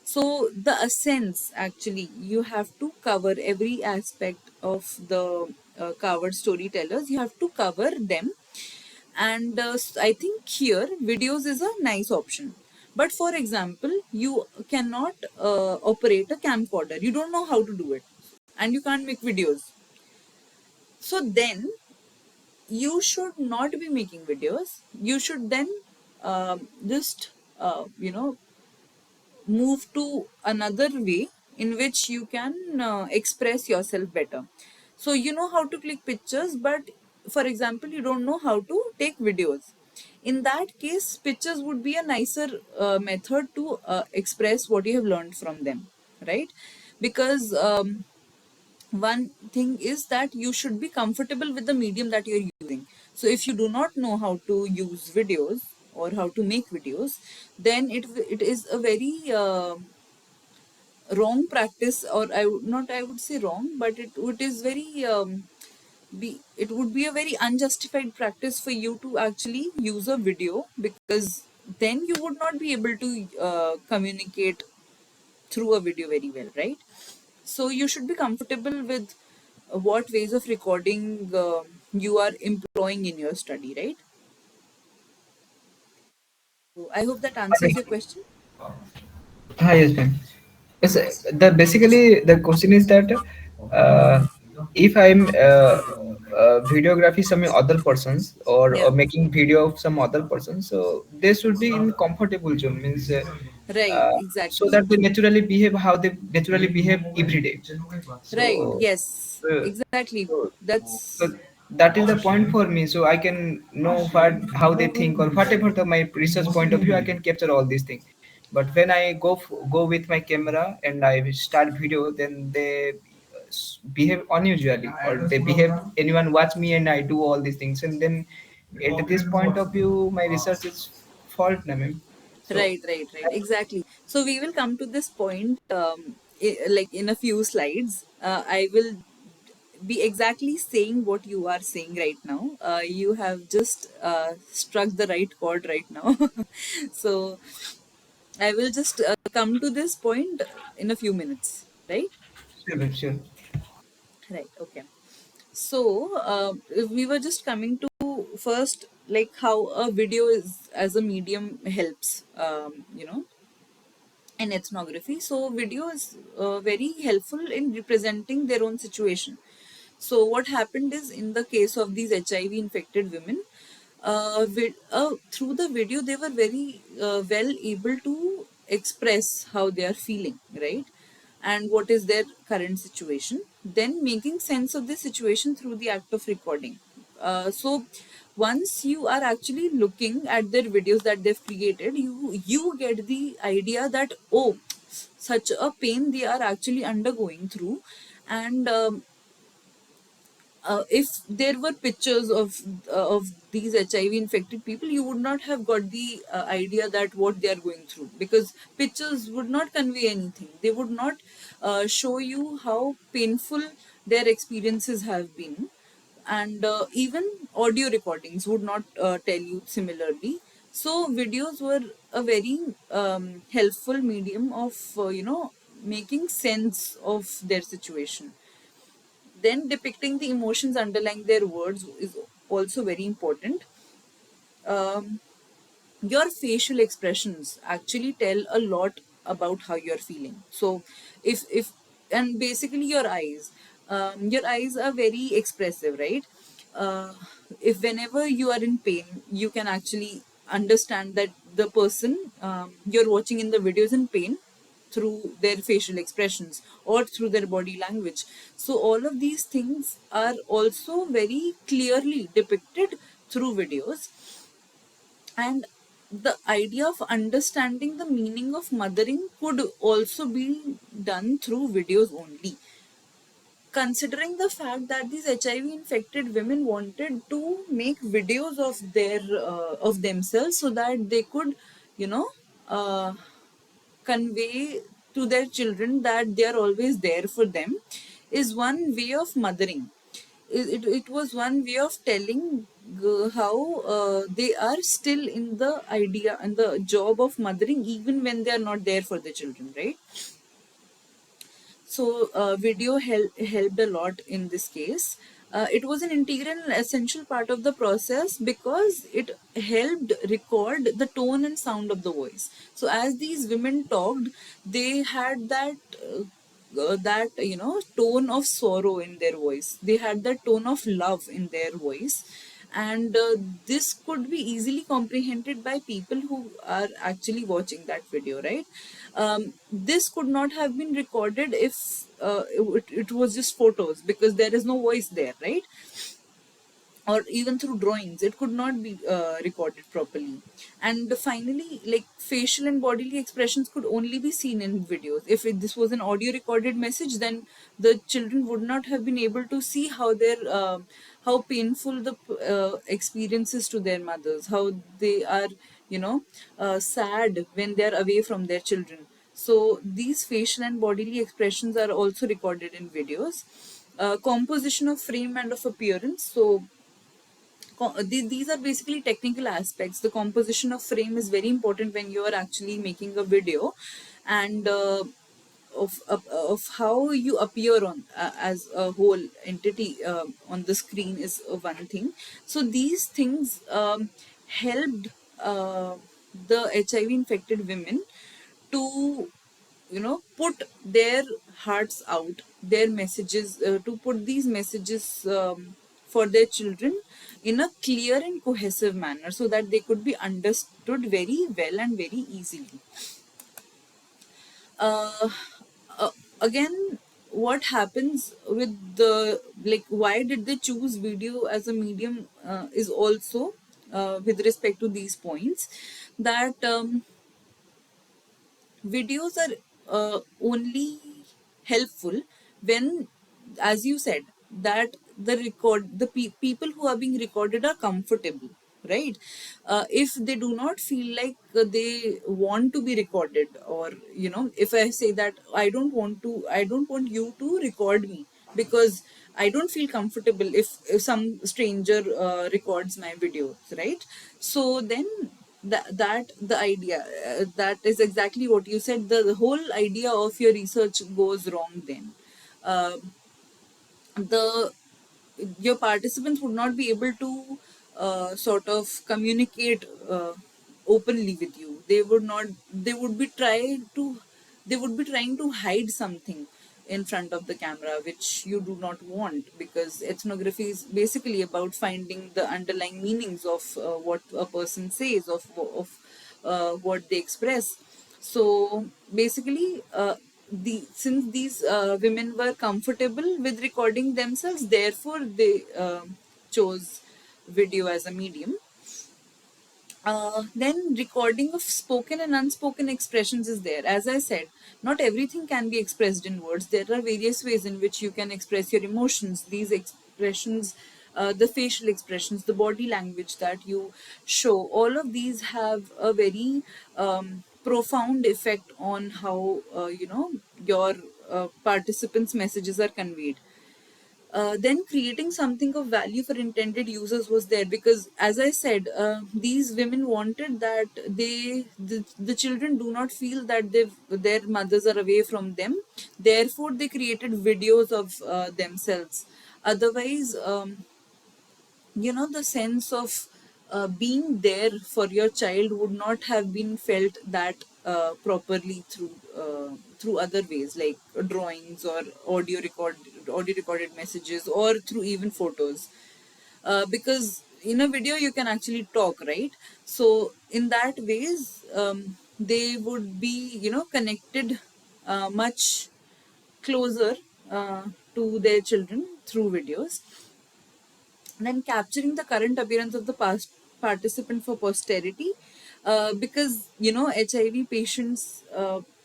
So the essence, actually, you have to cover every aspect of the covered storytellers. You have to cover them, and I think here videos is a nice option. But for example, you cannot operate a camcorder. You don't know how to do it, and you can't make videos. So then you should not be making videos. You should then just move to another way in which you can express yourself better. So you know how to click pictures, but for example, you don't know how to take videos. In that case, pictures would be a nicer method to express what you have learned from them, right? Because one thing is that you should be comfortable with the medium that you're using. So if you do not know how to use videos or how to make videos, then it is a very wrong practice, or I would say wrong, but it is very it would be a very unjustified practice for you to actually use a video, because then you would not be able to communicate through a video very well, right? So you should be comfortable with what ways of recording you are employing in your study, right? So I hope that answers your question. Hi, yes, ma'am. Yes, the basically the question is that if I'm videography some other persons, or Yeah, making video of some other person, so they should be in comfortable zone, means right, so exactly. that they naturally behave how they naturally behave every day. Right, So, yes, uh, exactly. so That's that is the point for me. So I can know how they think, or whatever my research point of view, I can capture all these things. But when I go with my camera and I start video, then they behave unusually, or they behave anyone watch me and I do all these things, and then at this point of view, my research is fault, na ma'am. So right, right, right. Exactly. So we will come to this point like in a few slides. I will be exactly saying what you are saying right now. You have just struck the right chord right now. So I will just come to this point in a few minutes, right? Sure, sure. Right, okay. So we were just coming to first, like how a video is as a medium helps, in ethnography. So video is very helpful in representing their own situation. So what happened is, in the case of these HIV infected women, through the video they were very well able to express how they are feeling, right? And what is their current situation, then making sense of the situation through the act of recording. So once you are actually looking at their videos that they've created, you get the idea that, oh, such a pain they are actually undergoing through. And if there were pictures of these HIV infected people, you would not have got the idea that what they are going through, because pictures would not convey anything. They would not show you how painful their experiences have been, and even audio recordings would not tell you similarly. So videos were a very helpful medium of making sense of their situation. Then depicting the emotions underlying their words is also very important. Um, your facial expressions actually tell a lot about how you're feeling. So if and basically your eyes are very expressive, right? uh, if whenever you are in pain, you can actually understand that the person you're watching in the video is in pain through their facial expressions or through their body language. So all of these things are also very clearly depicted through videos. And the idea of understanding the meaning of mothering could also be done through videos only. Considering the fact that these HIV infected women wanted to make videos of themselves so that they could, you know, uh, convey to their children that they are always there for them, is one way of mothering. It was one way of telling how they are still in the idea and the job of mothering even when they are not there for the children, right? So video helped a lot in this case. It was an integral and essential part of the process because it helped record the tone and sound of the voice. So as these women talked, they had that tone of sorrow in their voice. They had that tone of love in their voice, and this could be easily comprehended by people who are actually watching that video, right? This could not have been recorded if it was just photos, because there is no voice there, right? Or even through drawings, it could not be recorded properly. And finally, like, facial and bodily expressions could only be seen in videos. If this was an audio recorded message, then the children would not have been able to see how painful the experiences to their mothers, how they are, sad when they are away from their children. So these facial and bodily expressions are also recorded in videos. Composition of frame and of appearance. So these are basically technical aspects. The composition of frame is very important when you are actually making a video, and of how you appear on as a whole entity on the screen is one thing. So these things helped the HIV infected women to put their hearts out, their messages, to put these messages for their children in a clear and cohesive manner, so that they could be understood very well and very easily. uh, Again, what happens with the, like, why did they choose video as a medium, is also with respect to these points, that videos are only helpful when, as you said, that the people who are being recorded are comfortable, right? If they do not feel like they want to be recorded, or if I say that I don't want you to record me because I don't feel comfortable if some stranger records my videos, right? So then that the idea, that is exactly what you said. The whole idea of your research goes wrong then. Uh, the your participants would not be able to sort of communicate openly with you. They would not. They would be trying to. They would be trying to hide something in front of the camera, which you do not want, because ethnography is basically about finding the underlying meanings of what a person says, of what they express. So basically, since these women were comfortable with recording themselves, therefore they chose video as a medium. Then recording of spoken and unspoken expressions is there. As I said, not everything can be expressed in words. There are various ways in which you can express your emotions. These expressions, the facial expressions, the body language that you show, all of these have a very profound effect on how your participants' messages are conveyed. Then creating something of value for intended users was there, because as I said, these women wanted that the children do not feel that their mothers are away from them. Therefore they created videos of themselves. Otherwise, the sense of being there for your child would not have been felt that properly through other ways, like drawings or audio recorded messages, or through even photos. Because in a video you can actually talk, right? So in that ways, they would be connected much closer to their children through videos. Then capturing the current appearance of the past participant for posterity, because HIV patients,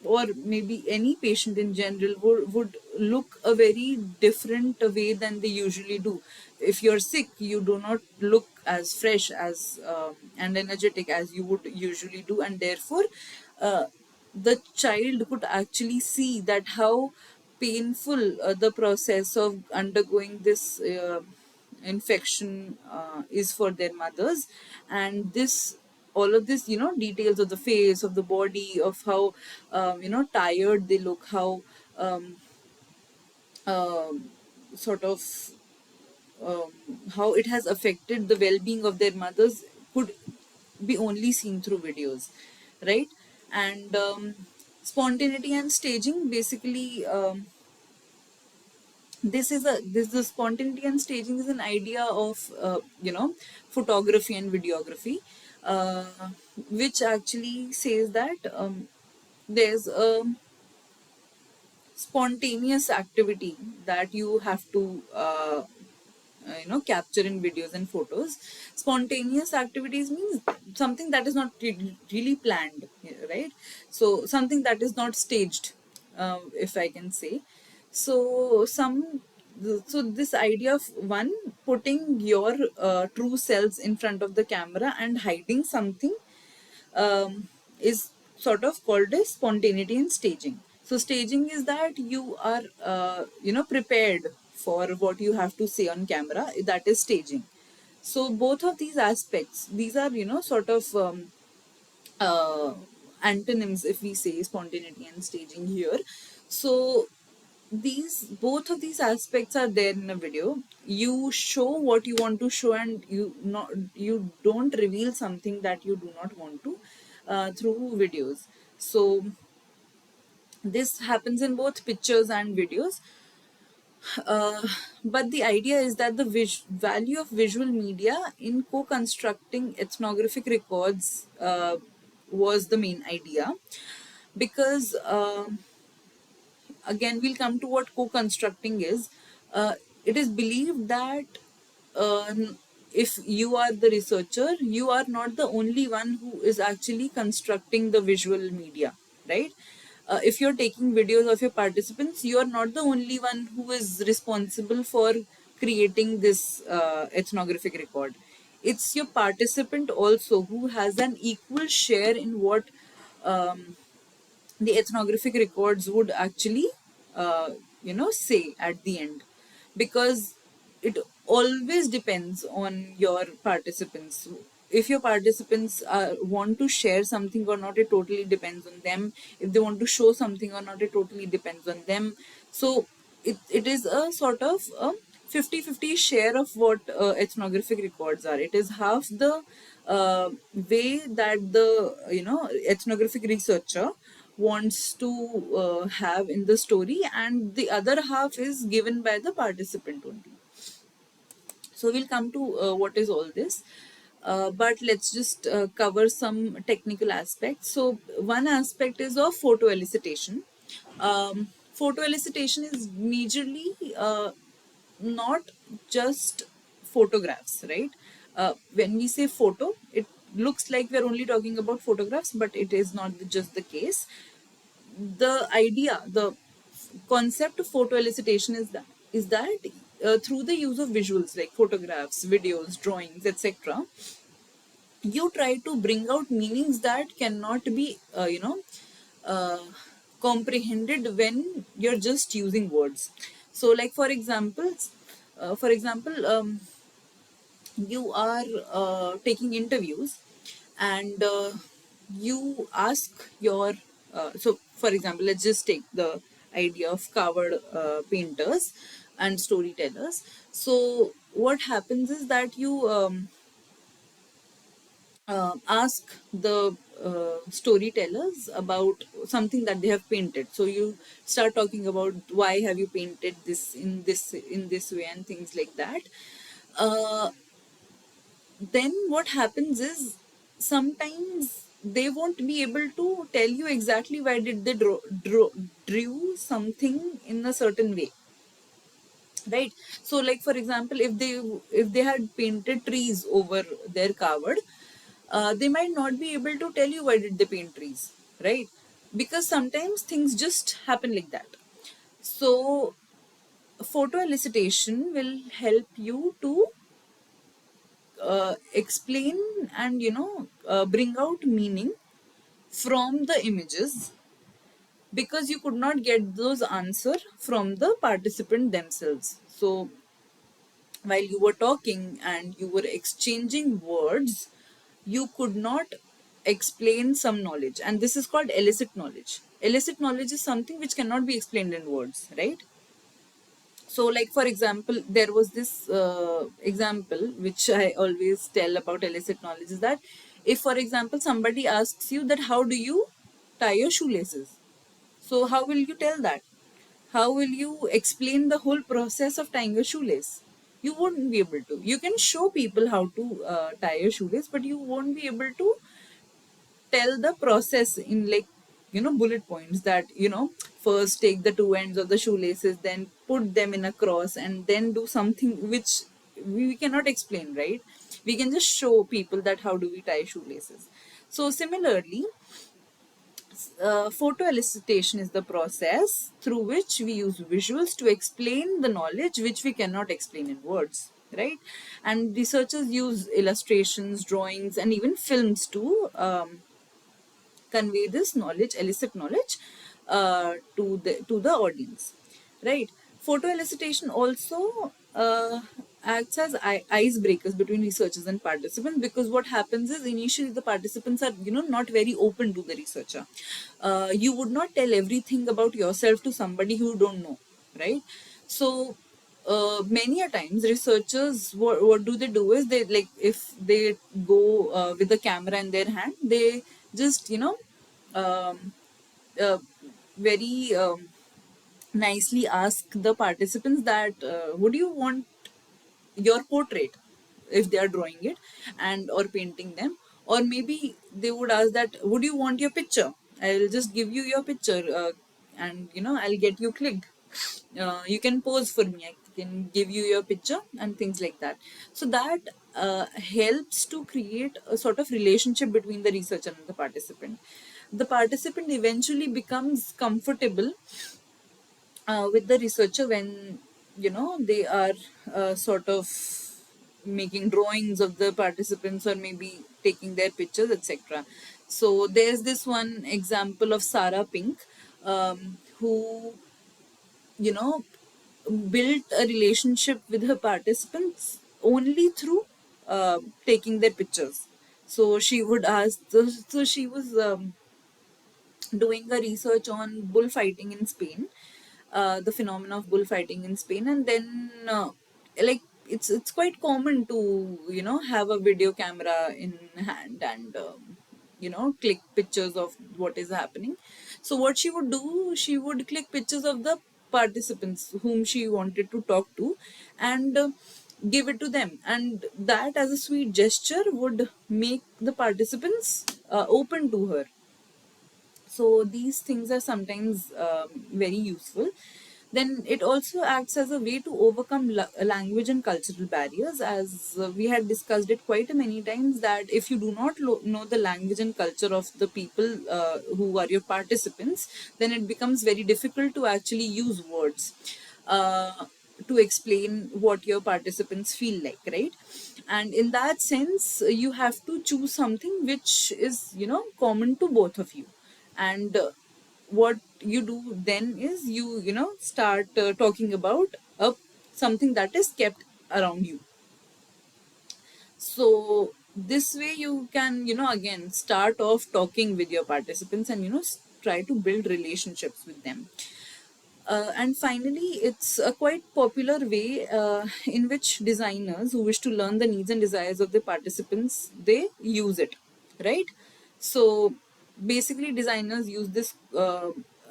or maybe any patient in general, would look a very different way than they usually do. If you're sick, you do not look as fresh as and energetic as you would usually do, and therefore the child could actually see that how painful the process of undergoing this infection is for their mothers. And this all of this, details of the face, of the body, of how tired they look, how um, sort of um, how it has affected the well-being of their mothers, could be only seen through videos, right? And spontaneity and staging, basically, this the spontaneity and staging is an idea of photography and videography, uh, which actually says that there's a spontaneous activity that you have to capture in videos and photos. Spontaneous activities means something that is not really planned, right? So something that is not staged, if I can say. So this idea of one, putting your true selves in front of the camera and hiding something, is sort of called as spontaneity and staging. So staging is that you are prepared for what you have to say on camera. That is staging. So both of these aspects, these are sort of uh, antonyms, if we say spontaneity and staging here. So these both of these aspects are there in a video. You show what you want to show, and you don't reveal something that you do not want to through videos. So this happens in both pictures and videos. But the idea is that the value of visual media in co-constructing ethnographic records was the main idea, because again we'll come to what co-constructing is. It is believed that if you are the researcher, you are not the only one who is actually constructing the visual media, right? If you're taking videos of your participants, you are not the only one who is responsible for creating this ethnographic record. It's your participant also who has an equal share in what the ethnographic records would actually say at the end. because it always depends on your participants. If your participants want to share something or not, it totally depends on them. If they want to show something or not, it totally depends on them. So it is a sort of a 50-50 share of what ethnographic records are. It is half the way that the ethnographic researcher wants to have in the story, and the other half is given by the participant only. So we'll come to what is all this. But let's just cover some technical aspects. So one aspect is of photo elicitation. Photo elicitation is majorly not just photographs, right? When we say photo, it looks like we're only talking about photographs, but it is not just the case. The idea, the concept of photo elicitation is that through the use of visuals like photographs, videos, drawings, etc., you try to bring out meanings that cannot be, uh, comprehended when you're just using words. So, like for example, you are taking interviews, and you ask your so for example, let's just take the idea of covered painters and storytellers. So what happens is that you ask the storytellers about something that they have painted. So you start talking about why have you painted this in this way and things like that. uh, then what happens is sometimes they won't be able to tell you exactly why did they drew something in a certain way, right? So like for example, if they had painted trees over their cupboard, they might not be able to tell you why did they paint trees, right? Because sometimes things just happen like that. So photo elicitation will help you to explain and bring out meaning from the images, because you could not get those answer from the participant themselves. So while you were talking and you were exchanging words, you could not explain some knowledge, and this is called illicit knowledge. Illicit knowledge is something which cannot be explained in words, right? So like for example, there was this example which I always tell about illicit knowledge, is that if for example somebody asks you that how do you tie your shoelaces, so how will you tell that? How will you explain the whole process of tying a shoelace? You won't be able to. You can show people how to tie a shoelace, but you won't be able to tell the process in like bullet points, that first take the two ends of the shoelaces, then put them in a cross, and then do something which we cannot explain, right? We can just show people that how do we tie shoelaces. So similarly, photo elicitation is the process through which we use visuals to explain the knowledge which we cannot explain in words, right? And researchers use illustrations, drawings, and even films to convey this knowledge, elicit knowledge, to the audience, right? Photo elicitation also acts as icebreakers between researchers and participants, because what happens is initially the participants are not very open to the researcher. You would not tell everything about yourself to somebody who you don't know, right? So many a times researchers, what do they do is, they like if they go with the camera in their hand, they just um, uh, very nicely ask the participants that would you want your portrait, if they are drawing it and or painting them, or maybe they would ask that would you want your picture, I'll just give you your picture, and I'll get you clicked, you can pose for me, I can give you your picture, and things like that. So that helps to create a sort of relationship between the researcher and the participant. The participant eventually becomes comfortable with the researcher when they are sort of making drawings of the participants, or maybe taking their pictures, etc. So there's this one example of Sarah Pink, who you know built a relationship with her participants only through taking their pictures. So she would ask, so she was doing a research on bullfighting in Spain, the phenomena of bullfighting in Spain, and then like it's quite common to have a video camera in hand and click pictures of what is happening. So what she would do, she would click pictures of the participants whom she wanted to talk to, and give it to them, and that as a sweet gesture would make the participants open to her. So these things are sometimes very useful. Then it also acts as a way to overcome language and cultural barriers, as we had discussed it quite a many times, that if you do not know the language and culture of the people who are your participants, then it becomes very difficult to actually use words to explain what your participants feel like, right? And in that sense, you have to choose something which is common to both of you. And what you do then is you start talking about something that is kept around you. So this way you can again start off talking with your participants, and try to build relationships with them. And finally, it's a quite popular way in which designers who wish to learn the needs and desires of the participants, they use it, right? So basically, designers use this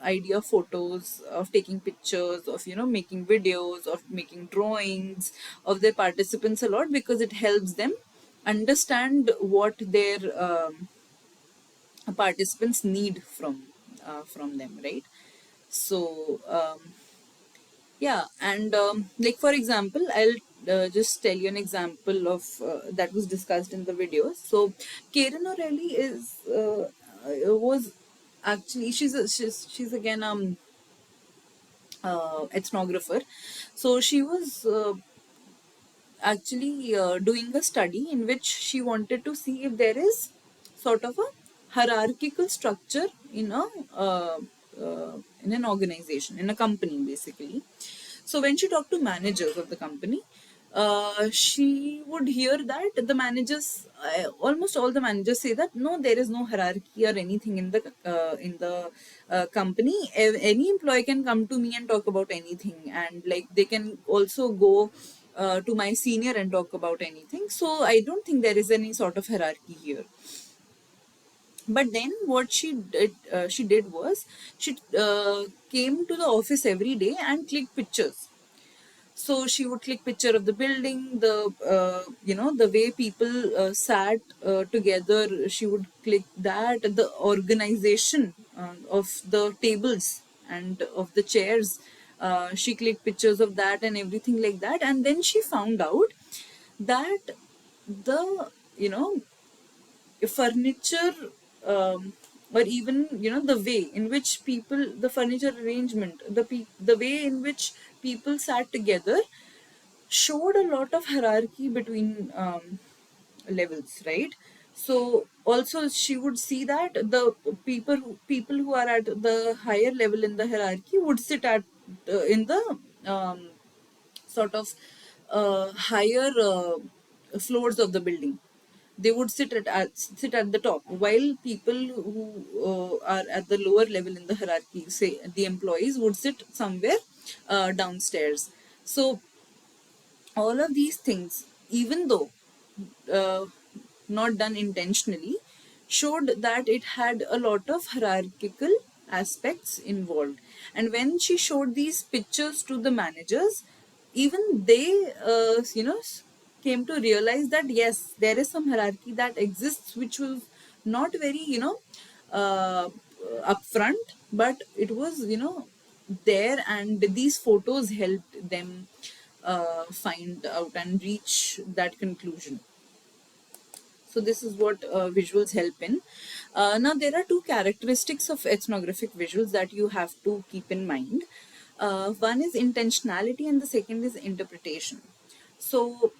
idea of photos, of taking pictures, of making videos, of making drawings of their participants a lot, because it helps them understand what their participants need from them, right? So yeah, and like for example, I'll just tell you an example of that was discussed in the videos. So Karen O'Reilly is was actually, she's again ethnographer. So she was actually doing a study in which she wanted to see if there is sort of a hierarchical structure uh, in an organization, in a company, basically. So when she talked to managers of the company, she would hear that the managers, almost all the managers, say that no, there is no hierarchy or anything in the company. Any employee can come to me and talk about anything, and like they can also go to my senior and talk about anything. So I don't think there is any sort of hierarchy here. But then what she did was she came to the office every day and clicked pictures. So she would click picture of the building, the the way people sat together. She would click that, the organization of the tables and of the chairs. She clicked pictures of that and everything like that, and then she found out that the furniture, or even the way in which people, the furniture arrangement, the way in which people sat together showed a lot of hierarchy between levels, right? So also she would see that the people who are at the higher level in the hierarchy would sit at in the sort of higher floors of the building. They would sit at the top, while people who are at the lower level in the hierarchy, say the employees, would sit somewhere downstairs. So all of these things, even though uh, not done intentionally, showed that it had a lot of hierarchical aspects involved. And when she showed these pictures to the managers, even they, came to realize that yes, there is some hierarchy that exists, which was not very, uh, upfront, but it was, there, and these photos helped them find out and reach that conclusion. So this is what visuals help in. Now there are two characteristics of ethnographic visuals that you have to keep in mind. One is intentionality and the second is interpretation. So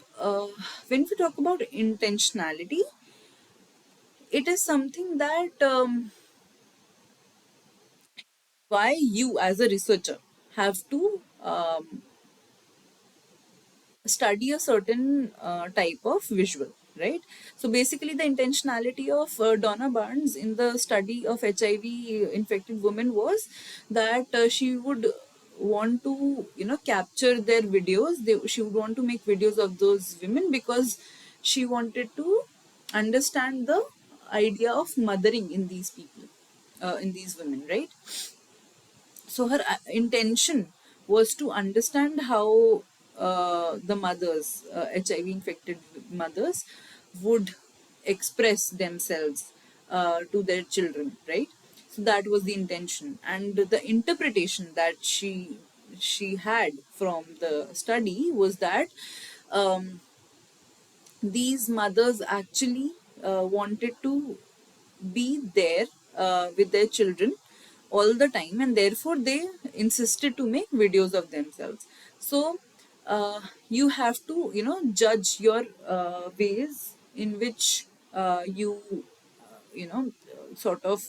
when we talk about intentionality, it is something that why you as a researcher have to study a certain type of visual, right? So basically, the intentionality of Donna Barnes in the study of HIV infected women was that she would want to, capture their videos. She would want to make videos of those women because she wanted to understand the idea of mothering in these people, in these women, right? So her intention was to understand how the mothers, HIV infected mothers, would express themselves to their children, right? So that was the intention, and the interpretation that she had from the study was that um, these mothers actually wanted to be there with their children all the time, and therefore they insisted to make videos of themselves. So you have to, judge your ways in which sort of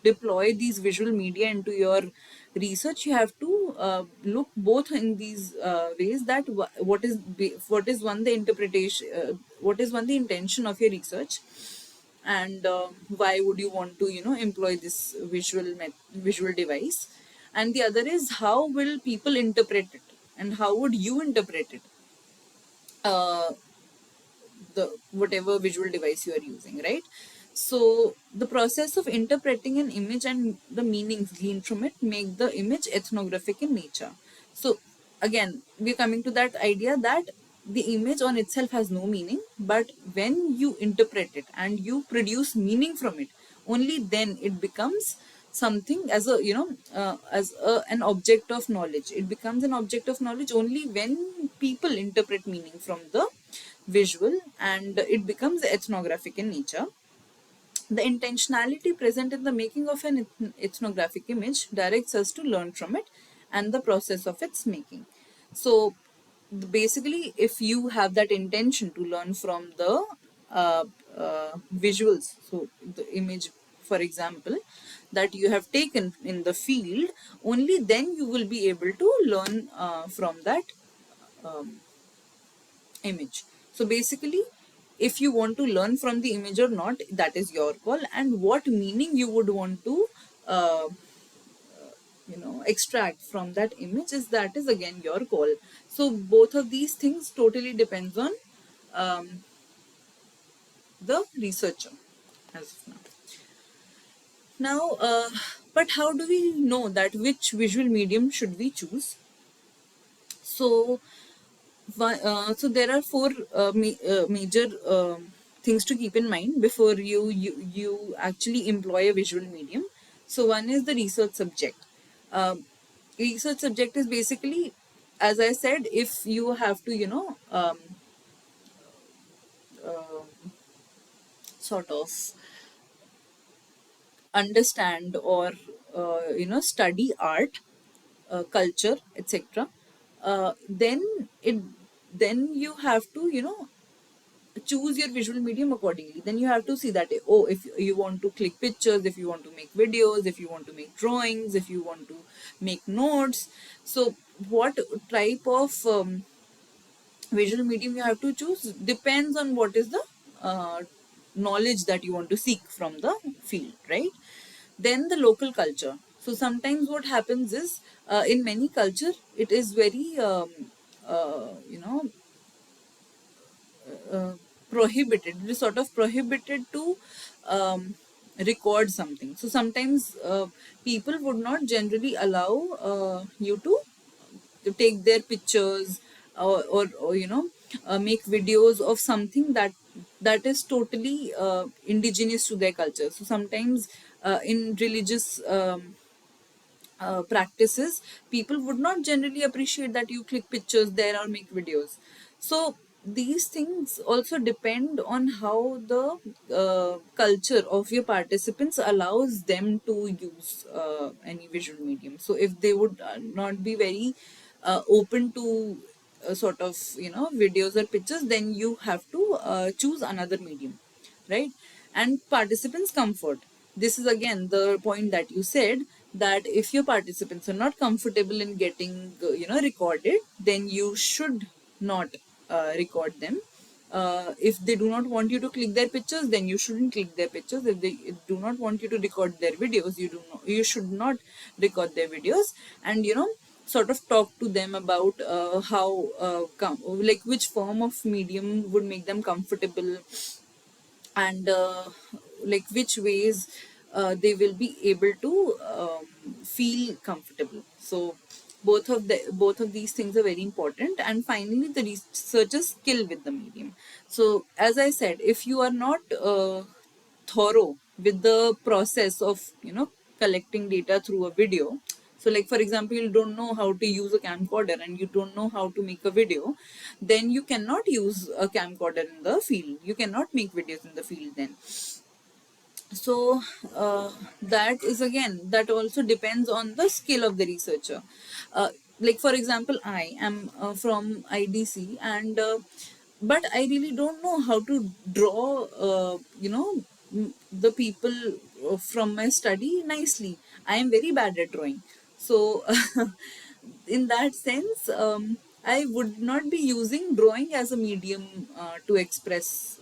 deploy these visual media into your research. You have to look both in these ways, that what is one the interpretation, what is one the intention of your research, and why would you want to, employ this visual device, and the other is how will people interpret it, and how would you interpret it, uh, the whatever visual device you are using, right? So the process of interpreting an image and the meanings gleaned from it make the image ethnographic in nature. So again, we're coming to that idea that the image on itself has no meaning, but when you interpret it and you produce meaning from it, only then it becomes something as a, an object of knowledge. It becomes an object of knowledge only when people interpret meaning from the visual, and it becomes ethnographic in nature. The intentionality present in the making of an ethnographic image directs us to learn from it and the process of its making. So basically, if you have that intention to learn from the visuals, so the image, for example, that you have taken in the field, only then you will be able to learn from that image. So basically, if you want to learn from the image or not, that is your call, and what meaning you would want to uh, extract from that image, is again your call. So both of these things totally depends on um, the researcher as of now. But how do we know that which visual medium should we choose? So so there are four major things to keep in mind before you actually employ a visual medium. So one is the research subject. Um, Research subject is basically, as I said, if you have to, uh, sort of understand or study art, culture, etc. Then it then you have to, choose your visual medium accordingly. Then you have to see that, oh, if you want to click pictures, if you want to make videos, if you want to make drawings, if you want to make notes, so what type of visual medium you have to choose depends on what is the knowledge that you want to seek from the field, right? Then the local culture. So sometimes what happens is, in many culture, it is very uh, you know prohibited. It is sort of prohibited to record something. So sometimes people would not generally allow you to take their pictures, or make videos of something that is totally indigenous to their culture. So sometimes in religious practices, people would not generally appreciate that you click pictures there or make videos. So these things also depend on how the culture of your participants allows them to use any visual medium. So if they would not be very open to sort of, videos or pictures, then you have to choose another medium, right? And participants comfort, this is again the point that you said, that if your participants are not comfortable in getting recorded, then you should not record them. If they do not want you to click their pictures, then you shouldn't click their pictures. If they do not want you to record their videos, you should not record their videos. And sort of talk to them about how like which form of medium would make them comfortable, and like which ways they will be able to feel comfortable. So both of these things are very important. And finally, the researcher's skill with the medium. So as I said, if you are not thorough with the process of collecting data through a video, so like for example, you don't know how to use a camcorder and you don't know how to make a video, then you cannot use a camcorder in the field, you cannot make videos in the field then. So that is, again, that also depends on the skill of the researcher. Like for example, I am from IDC, and but I really don't know how to draw the people from my study nicely. I am very bad at drawing. So in that sense, I would not be using drawing as a medium to express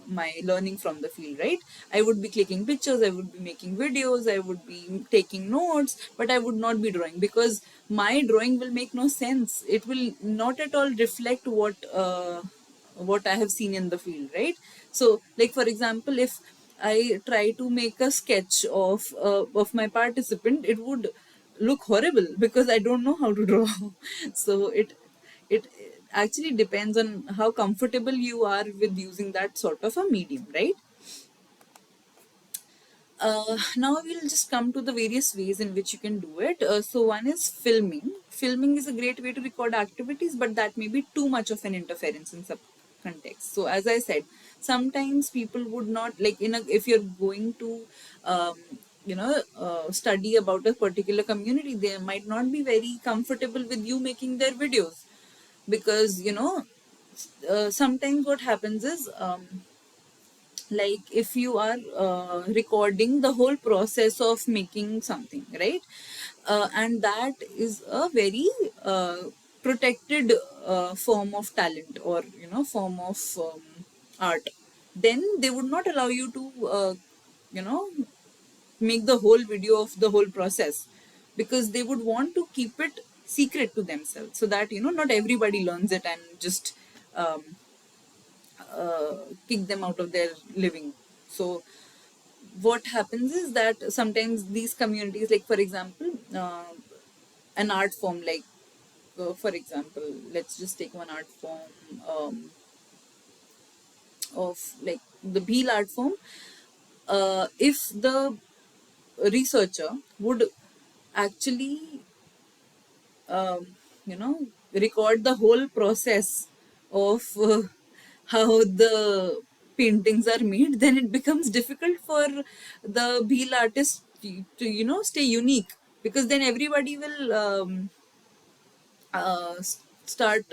my learning from the field, right? I would be clicking pictures, I would be making videos, I would be taking notes, but I would not be drawing, because my drawing will make no sense. It will not at all reflect what I have seen in the field, right? So, like for example, if I try to make a sketch of my participant, it would look horrible because I don't know how to draw. So it actually depends on how comfortable you are with using that sort of a medium, right? Now we'll just come to the various ways in which you can do it. So one is filming. Filming is a great way to record activities, but that may be too much of an interference in some context. So as I said, sometimes people would not like if you're going to study about a particular community, they might not be very comfortable with you making their videos, because sometimes what happens is, like if you are recording the whole process of making something, right? And that is a very protected form of talent, or form of art, then they would not allow you to you know make the whole video of the whole process, because they would want to keep it secret to themselves, so that not everybody learns it and just um, kick them out of their living. So what happens is that sometimes these communities, like for example, an art form, like for example, let's just take one art form of like the Bhil art form. If the researcher would actually record the whole process of how the paintings are made, then it becomes difficult for the Bhil artist to stay unique, because then everybody will start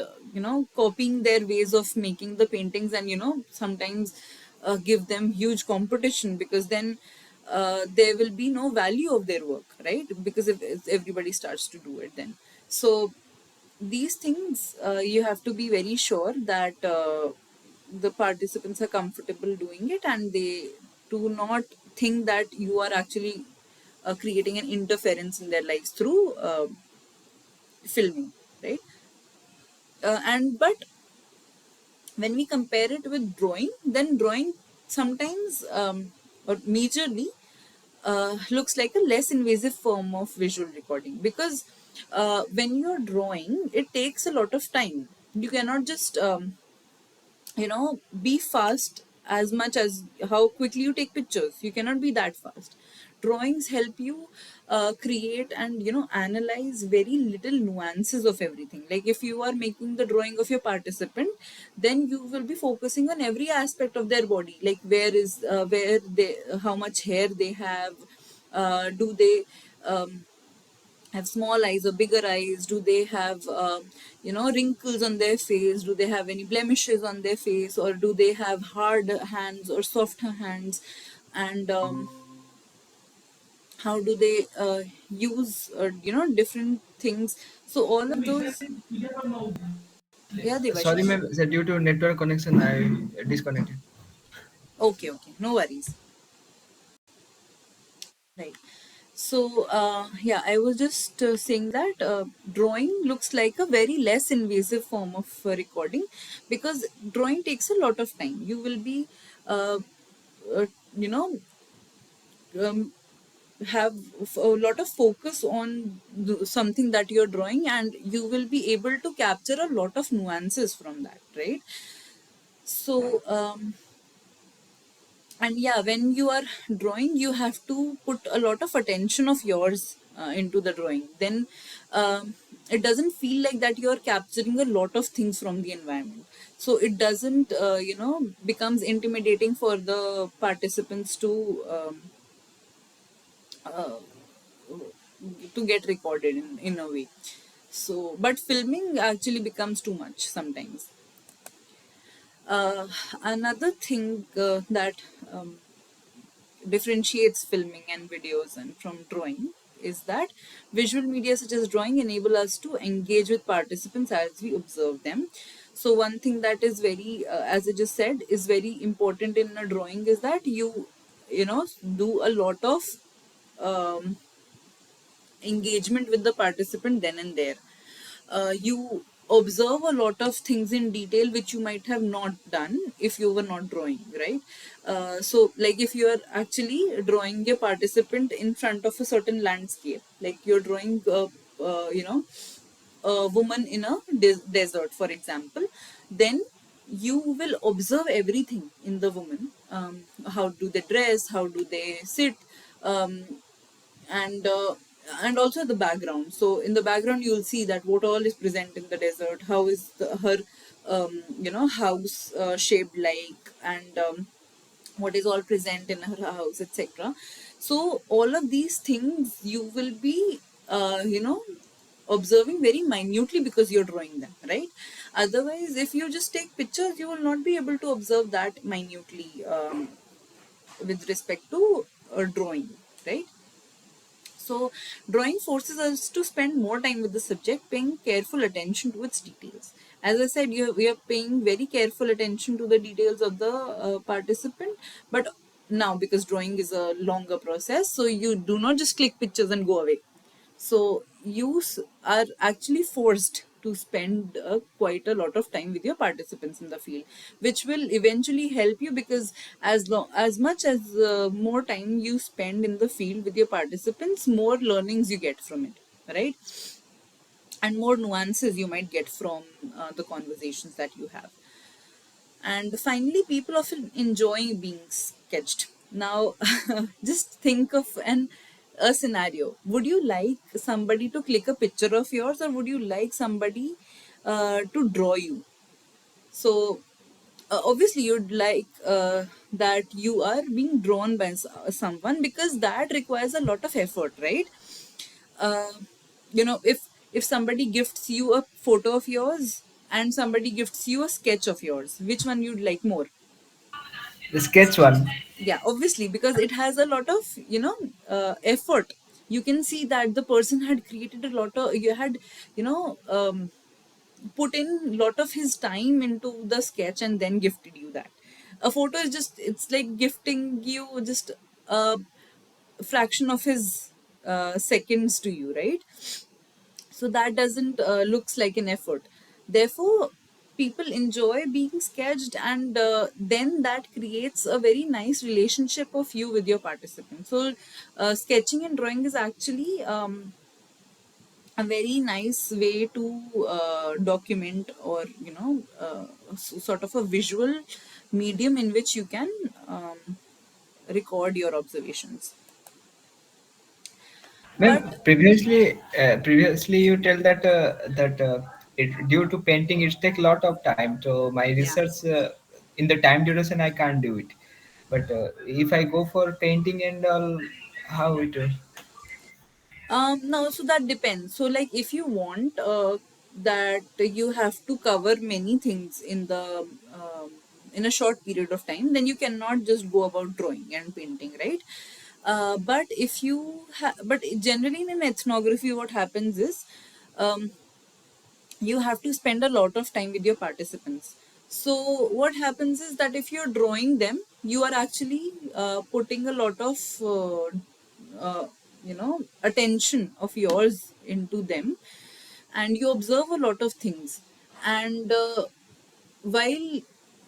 copying their ways of making the paintings, and sometimes give them huge competition, because then there will be no value of their work, right? Because if everybody starts to do it, then so these things, you have to be very sure that the participants are comfortable doing it, and they do not think that you are actually creating an interference in their lives through filming, right? And but when we compare it with drawing, then drawing sometimes, or majorly, looks like a less invasive form of visual recording, because when you're drawing, it takes a lot of time. You cannot just be fast as much as how quickly you take pictures. You cannot be that fast. Drawings help you create and analyze very little nuances of everything. Like if you are making the drawing of your participant, then you will be focusing on every aspect of their body, like where they, how much hair they have, do they have small eyes or bigger eyes, do they have wrinkles on their face, do they have any blemishes on their face, or do they have hard hands or soft hands, and how do they use different things. So all of those, Yeah, Sorry, Devashish. ma'am. Due to network connection, I disconnected. Okay, okay, no worries. Right. So, yeah, I was just saying that drawing looks like a very less invasive form of recording, because drawing takes a lot of time. You will be, uh, uh, you know, um, have a lot of focus on something that you're drawing, and you will be able to capture a lot of nuances from that, right? So, and yeah, when you are drawing, you have to put a lot of attention of yours into the drawing. Then it doesn't feel like that you're capturing a lot of things from the environment, so it doesn't becomes intimidating for the participants uh, to get recorded in a way. So but filming actually becomes too much sometimes. Another thing that um, differentiates filming and videos and from drawing is that visual media such as drawing enable us to engage with participants as we observe them. So one thing that is very as I just said is very important in a drawing is that you know do a lot of um, engagement with the participant then and there. You observe a lot of things in detail which you might have not done if you were not drawing, right? So like if you are actually drawing a participant in front of a certain landscape, like you're drawing a woman in a desert, for example, then you will observe everything in the woman. How do they dress, how do they sit, um, and also the background. So in the background you'll see that what all is present in the desert, how is her house shaped like, and what is all present in her house, etc. So all of these things you will be observing very minutely because you're drawing them, right? Otherwise if you just take pictures you will not be able to observe that minutely with respect to drawing, right? So, drawing forces us to spend more time with the subject, paying careful attention to its details. As I said, we are paying very careful attention to the details of the participant, but now because drawing is a longer process, so you do not just click pictures and go away. So are actually forced to spend quite a lot of time with your participants in the field, which will eventually help you, because as much as more time you spend in the field with your participants, more learnings you get from it, right? And more nuances you might get from the conversations that you have. And finally, people often enjoy being sketched. Now, just think of a scenario. Would you like somebody to click a picture of yours, or would you like somebody to draw you? So, obviously, you'd like that you are being drawn by someone, because that requires a lot of effort, right? uh, if somebody gifts you a photo of yours and somebody gifts you a sketch of yours, which one you'd like more? The sketch one. Yeah, obviously, because it has a lot of effort. You can see that the person had created a lot of, you had you know put in a lot of his time into the sketch and then gifted you that. A photo is just, it's like gifting you just a fraction of his seconds to you, right? So that doesn't looks like an effort. Therefore people enjoy being sketched, and then that creates a very nice relationship of you with your participants. So sketching and drawing is actually a very nice way to document, or sort of a visual medium in which you can record your observations. But Ma'am, previously you tell that it due to painting it take a lot of time. So my yeah. research in the time duration I can't do it. But if I go for painting and all, how it? No, so that depends. So, like, if you want that you have to cover many things in a short period of time, then you cannot just go about drawing and painting, right? But if you but generally in an ethnography, what happens is, um, you have to spend a lot of time with your participants. So what happens is that if you're drawing them, you are actually putting a lot of uh, attention of yours into them, and you observe a lot of things. And while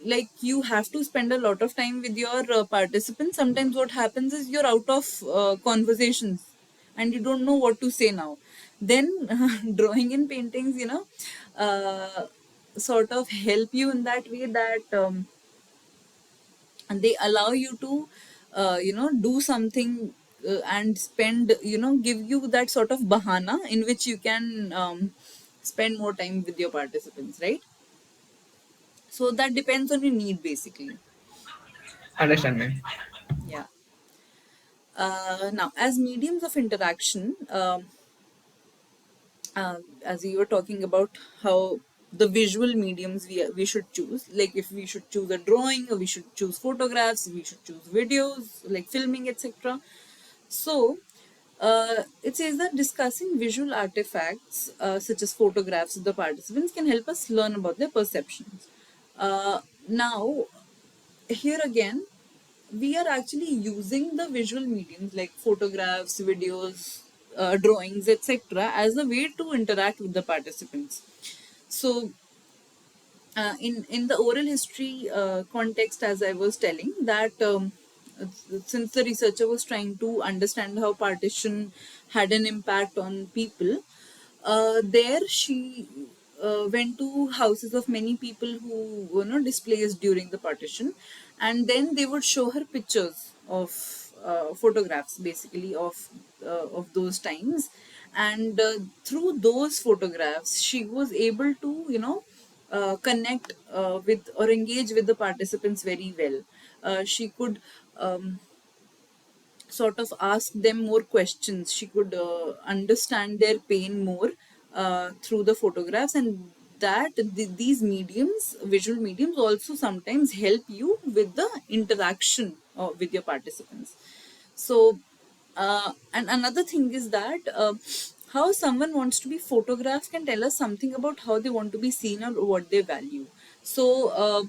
like you have to spend a lot of time with your participants, sometimes what happens is you're out of conversations and you don't know what to say now. Then drawing and paintings, sort of help you in that way, that and they allow you to do something, and spend, give you that sort of bahana in which you can spend more time with your participants, right? So that depends on your need, basically. Understand, ma'am. Yeah. Now, as mediums of interaction, as you were talking about how the visual mediums we should choose, like if we should choose a drawing, or we should choose photographs, we should choose videos like filming, etc. So, it says that discussing visual artifacts such as photographs of the participants can help us learn about their perceptions. Now, here again, we are actually using the visual mediums like photographs, videos, drawings, etc., as a way to interact with the participants. So, in the oral history context, as I was telling, that since the researcher was trying to understand how partition had an impact on people, there she went to houses of many people who were not displaced during the partition, and then they would show her pictures of photographs, basically of those times, and through those photographs, she was able to connect with or engage with the participants very well. She could sort of ask them more questions. She could understand their pain more through the photographs, and that these mediums, visual mediums, also sometimes help you with the interaction with your participants. So, and another thing is that how someone wants to be photographed can tell us something about how they want to be seen or what they value. So,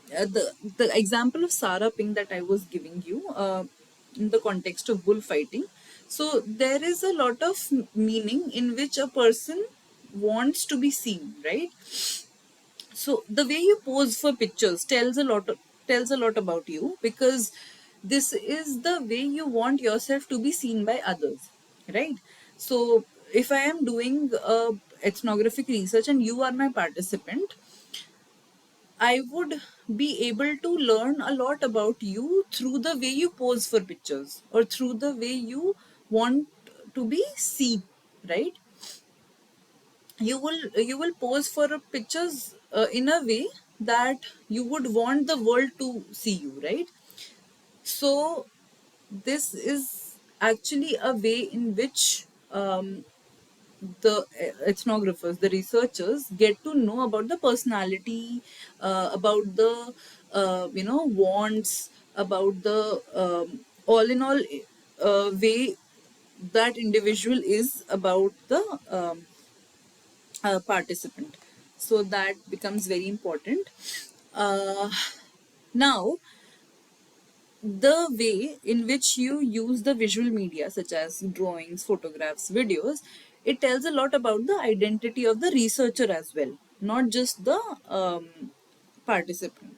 the example of Sarah Ping that I was giving you in the context of bullfighting. So there is a lot of meaning in which a person wants to be seen, right? So the way you pose for pictures tells a lot about you, because this is the way you want yourself to be seen by others, right? So if I am doing ethnographic research and you are my participant, I would be able to learn a lot about you through the way you pose for pictures, or through the way you want to be seen, right? You will pose for pictures in a way that you would want the world to see you, right? So this is actually a way in which the ethnographers, the researchers, get to know about the personality, about the wants, about the all in all way that individual is about the participant. So that becomes very important. Uh, Now, the way in which you use the visual media, such as drawings, photographs, videos, it tells a lot about the identity of the researcher as well, not just the participant.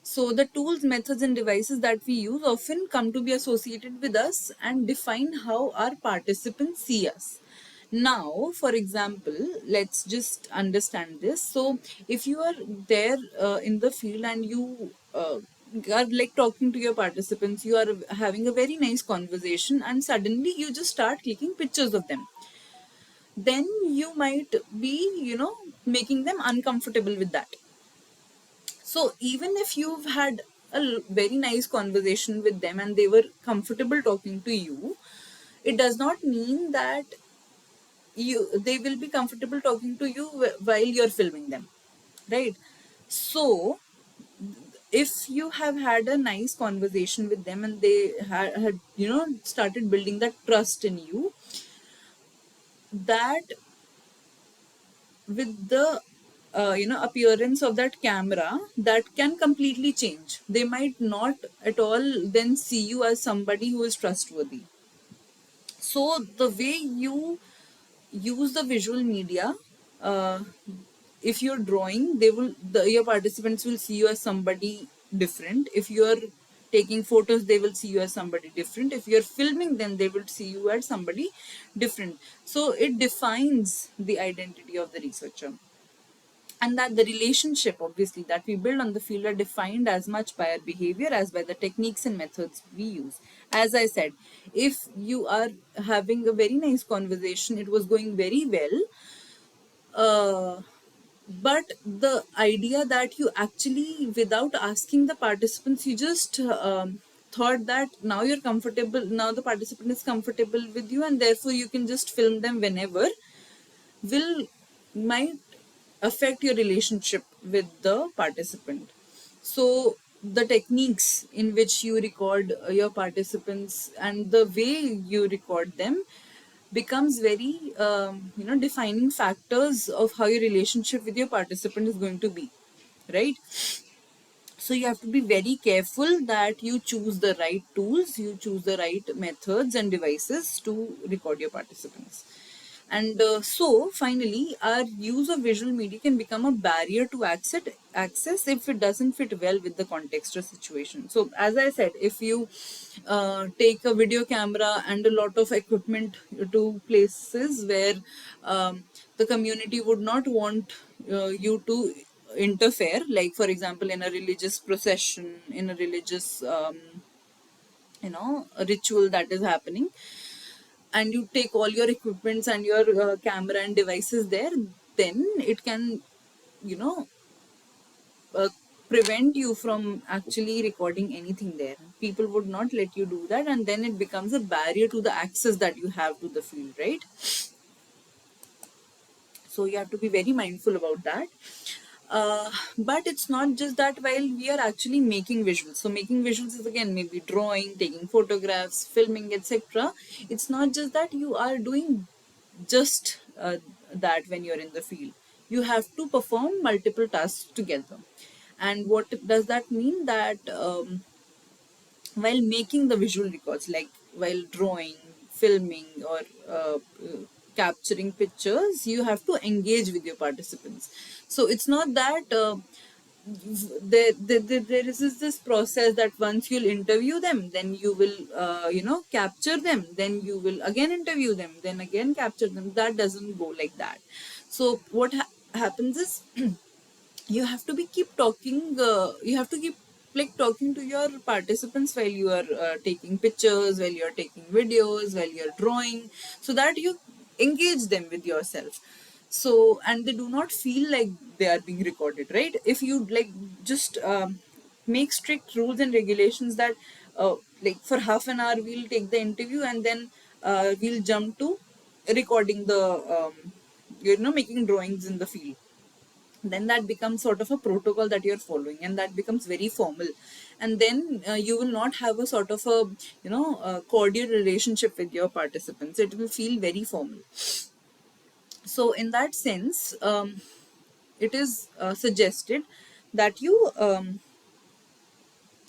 So the tools, methods, and devices that we use often come to be associated with us and define how our participants see us. Now, for example, let's just understand this. So, if you are there in the field and you are like talking to your participants, you are having a very nice conversation, and suddenly you just start clicking pictures of them, then you might be, making them uncomfortable with that. So even if you've had a very nice conversation with them and they were comfortable talking to you, it does not mean that they will be comfortable talking to you while you're filming them, right? So if you have had a nice conversation with them and they had started building that trust in you, that with the appearance of that camera, that can completely change. They might not at all then see you as somebody who is trustworthy. So the way you use the visual media, uh, if you're drawing, your participants will see you as somebody different. If you're taking photos, they will see you as somebody different. If you're filming them, they will see you as somebody different. So it defines the identity of the researcher. And that the relationship, obviously, that we build on the field are defined as much by our behavior as by the techniques and methods we use. As I said, if you are having a very nice conversation, it was going very well, but the idea that you actually, without asking the participants, you just thought that now you're comfortable, now the participant is comfortable with you, and therefore you can just film them whenever, will might affect your relationship with the participant. So the techniques in which you record your participants and the way you record them becomes very defining factors of how your relationship with your participant is going to be, right? So you have to be very careful that you choose the right tools, you choose the right methods and devices to record your participants. And so, finally, our use of visual media can become a barrier to access if it doesn't fit well with the context or situation. So, as I said, if you take a video camera and a lot of equipment to places where the community would not want you to interfere, like for example, in a religious procession, in a religious a ritual that is happening, and you take all your equipments and your camera and devices there, then it can, you know, uh, prevent you from actually recording anything there. People would not let you do that, and then it becomes a barrier to the access that you have to the field, right? So you have to be very mindful about that. But it's not just that while we are actually making visuals. So making visuals is again maybe drawing, taking photographs, filming, etc. It's not just that you are doing just that when you're in the field. You have to perform multiple tasks together. And what does that mean? That while making the visual records, like while drawing, filming, or capturing pictures, you have to engage with your participants. So it's not that there is this process that once you'll interview them, then you will capture them, then you will again interview them, then again capture them. That doesn't go like that. So what happens is you have to be keep talking, you have to keep like talking to your participants while you are taking pictures, while you are taking videos, while you are drawing, so that you engage them with yourself. So, and they do not feel like they are being recorded, right? If you like just make strict rules and regulations that like for half an hour we'll take the interview and then we'll jump to recording the making drawings in the field, then that becomes sort of a protocol that you're following, and that becomes very formal. And then you will not have a sort of a cordial relationship with your participants. It will feel very formal. So in that sense, it is suggested that you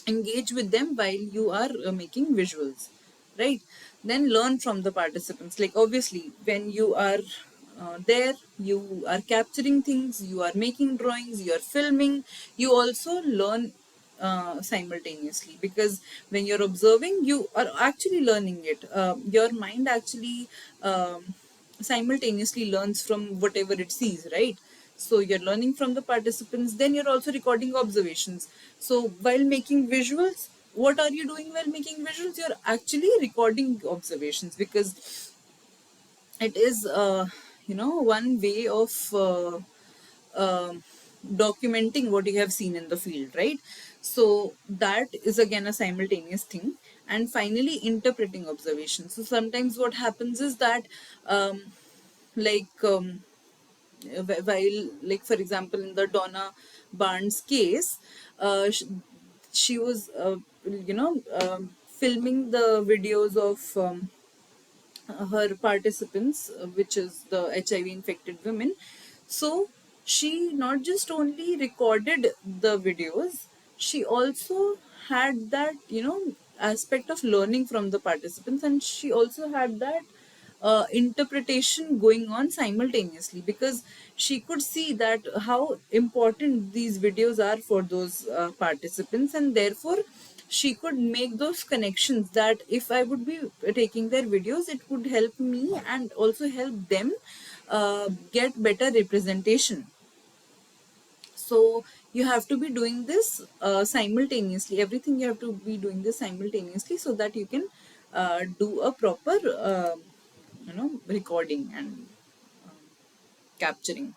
engage with them while you are making visuals, right? Then learn from the participants. Like obviously when you are there, you are capturing things, you are making drawings, you are filming, you also learn simultaneously, because when you're observing, you are actually learning it. Your mind actually simultaneously learns from whatever it sees, right? So you're learning from the participants, then you're also recording observations. So while making visuals, what are you doing while making visuals? You're actually recording observations, because it is one way of documenting what you have seen in the field, right? So that is again a simultaneous thing. And finally, interpreting observations. So sometimes what happens is that like while, like for example, in the Donna Barnes case, she was filming the videos of her participants, which is the HIV infected women. So she not just only recorded the videos, she also had that, aspect of learning from the participants, and she also had that interpretation going on simultaneously, because she could see that how important these videos are for those participants, and therefore she could make those connections that if I would be taking their videos, it would help me and also help them get better representation. So you have to be doing this simultaneously. Everything you have to be doing this simultaneously so that you can do a proper recording and capturing.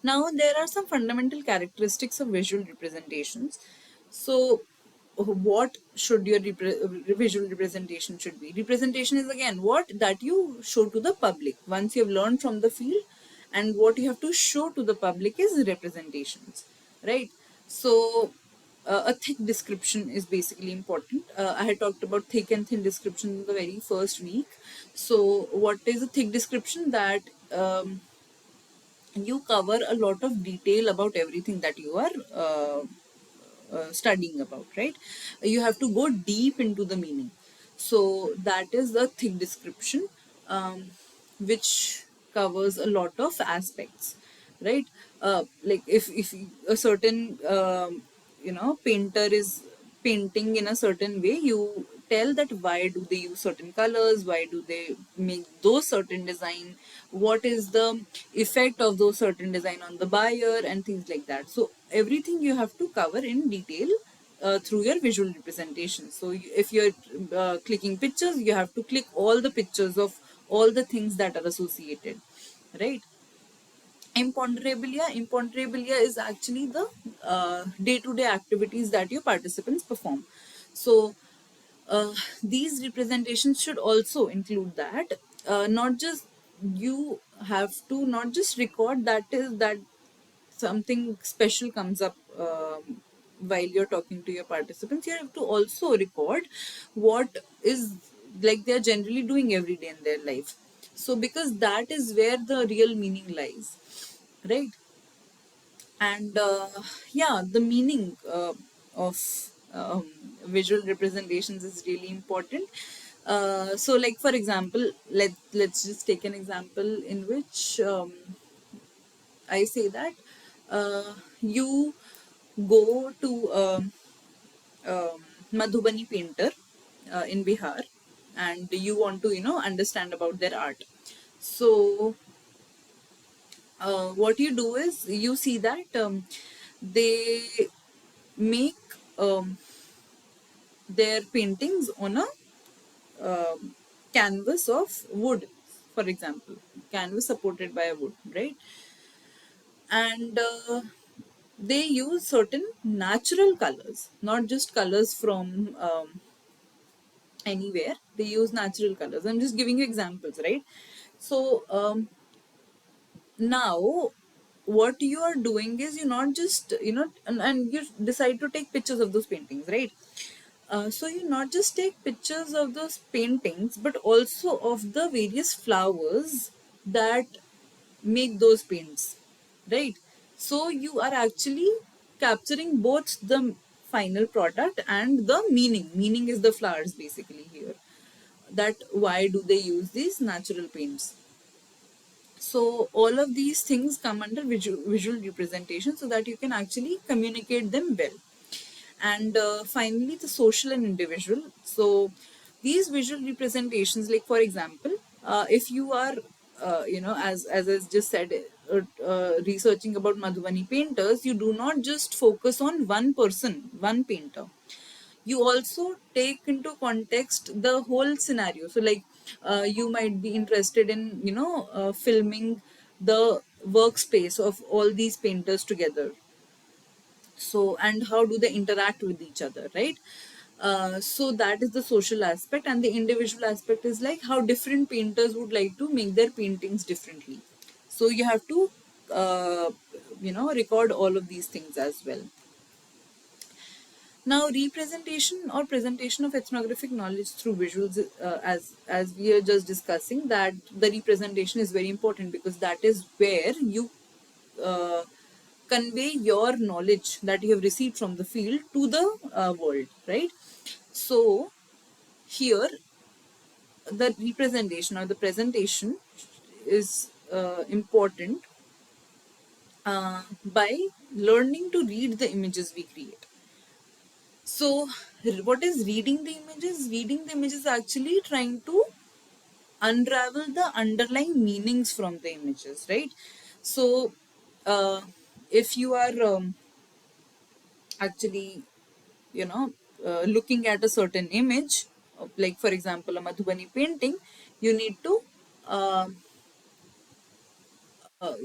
Now, there are some fundamental characteristics of visual representations. So, what should your visual representation should be? Representation is again what that you show to the public once you have learned from the field, and what you have to show to the public is representations, right? So, a thick description is basically important. I had talked about thick and thin description in the very first week. So, what is a thick description? That you cover a lot of detail about everything that you are studying about, right? You have to go deep into the meaning. So that is the thick description, which covers a lot of aspects, right? Like if a certain painter is painting in a certain way, you tell that why do they use certain colors, why do they make those certain design, what is the effect of those certain design on the buyer, and things like that. So everything you have to cover in detail through your visual representation. So if you're clicking pictures, you have to click all the pictures of all the things that are associated, right? Imponderabilia is actually the day-to-day activities that your participants perform. So these representations should also include that, not just you have to not just record that is that something special comes up while you're talking to your participants. You have to also record what is like they're generally doing every day in their life. So because that is where the real meaning lies, right? And yeah, the meaning of visual representations is really important. So like for example, let's just take an example in which I say that you go to Madhubani painter in Bihar, and you want to understand about their art. So what you do is you see that they make their paintings on a canvas of wood, for example, canvas supported by a wood, right? And they use certain natural colors, not just colors from anywhere. They use natural colors. I'm just giving you examples, right? So now what you are doing is you not just and you decide to take pictures of those paintings, right? So you not just take pictures of those paintings, but also of the various flowers that make those paints, right? So you are actually capturing both the final product and the meaning. Meaning is the flowers basically here. That why do they use these natural paints? So all of these things come under visual representation so that you can actually communicate them well. And finally, the social and individual. So these visual representations, like for example, if you are as I just said, researching about Madhubani painters, you do not just focus on one person, one painter. You also take into context the whole scenario. So like you might be interested in filming the workspace of all these painters together. So and how do they interact with each other, right? So that is the social aspect, and the individual aspect is like how different painters would like to make their paintings differently. So you have to record all of these things as well. Now, representation or presentation of ethnographic knowledge through visuals, as we are just discussing, that the representation is very important because that is where you uh, convey your knowledge that you have received from the field to the world, right? So here, the representation or the presentation is important by learning to read the images we create. So, what is reading the images? Reading the images is actually trying to unravel the underlying meanings from the images, right? So, uh, if you are actually, you know, looking at a certain image, like for example, a Madhubani painting, you need to uh,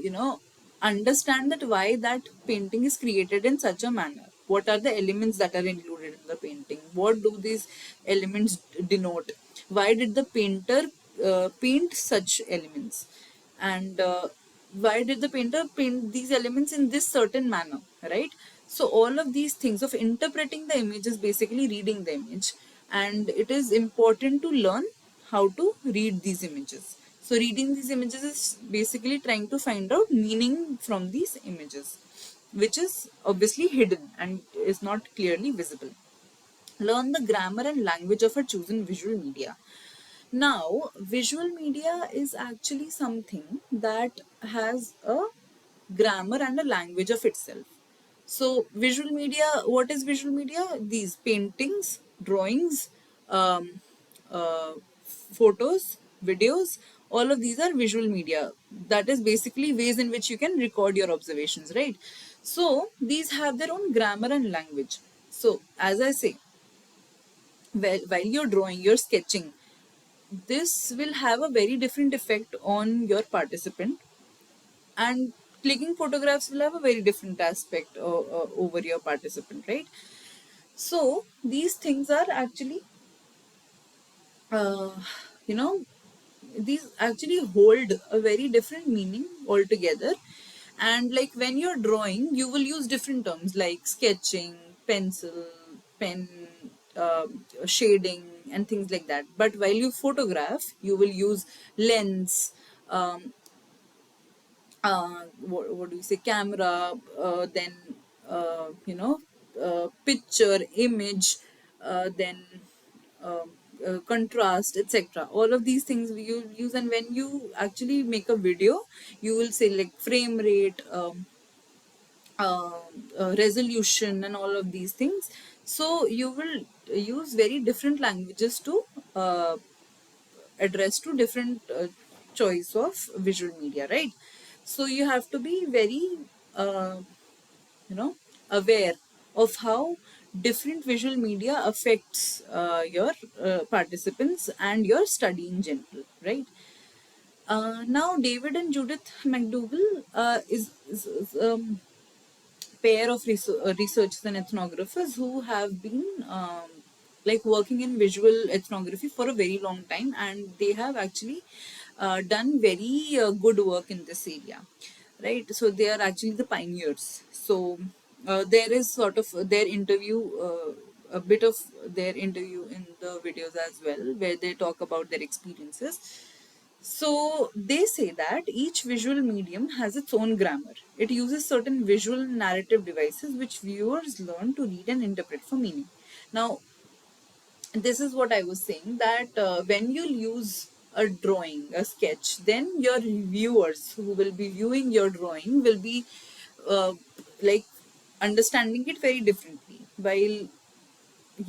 you know, understand that why that painting is created in such a manner. What are the elements that are included in the painting? What do these elements denote? Why did the painter paint such elements? And why did the painter paint these elements in this certain manner, right? So all of these things of interpreting the image is basically reading the image, and it is important to learn how to read these images. So reading these images is basically trying to find out meaning from these images, which is obviously hidden and is not clearly visible. Learn the grammar and language of a chosen visual media. Now, visual media is actually something that has a grammar and a language of itself. So, visual media, what is visual media? These paintings, drawings, um, uh, photos, videos, all of these are visual media. That is basically ways in which you can record your observations, right? So, these have their own grammar and language. So, as I say, while you're drawing, you're sketching, this will have a very different effect on your participant, and clicking photographs will have a very different aspect over your participant, right? So these things are actually uh, you know, these actually hold a very different meaning altogether. And like when you're drawing, you will use different terms like sketching, pencil, pen, shading, and things like that. But while you photograph, you will use lens, um, what do you say, camera, then picture, image, then um contrast, etc. All of these things we use. And when you actually make a video, you will say like frame rate, resolution, and all of these things. So you will use very different languages to uh, address to different choice of visual media, right? So you have to be very uh, you know aware of how different visual media affects your participants and your study in general, right? Now David and Judith McDougall is pair of researchers and ethnographers who have been like working in visual ethnography for a very long time, and they have actually done very good work in this area, right? So they are actually the pioneers. So there is sort of their interview, a bit of their interview in the videos as well, where they talk about their experiences. So they say that each visual medium has its own grammar. It uses certain visual narrative devices which viewers learn to read and interpret for meaning. Now, this is what I was saying, that when you use a drawing, a sketch, then your viewers who will be viewing your drawing will be uh, like understanding it very differently. While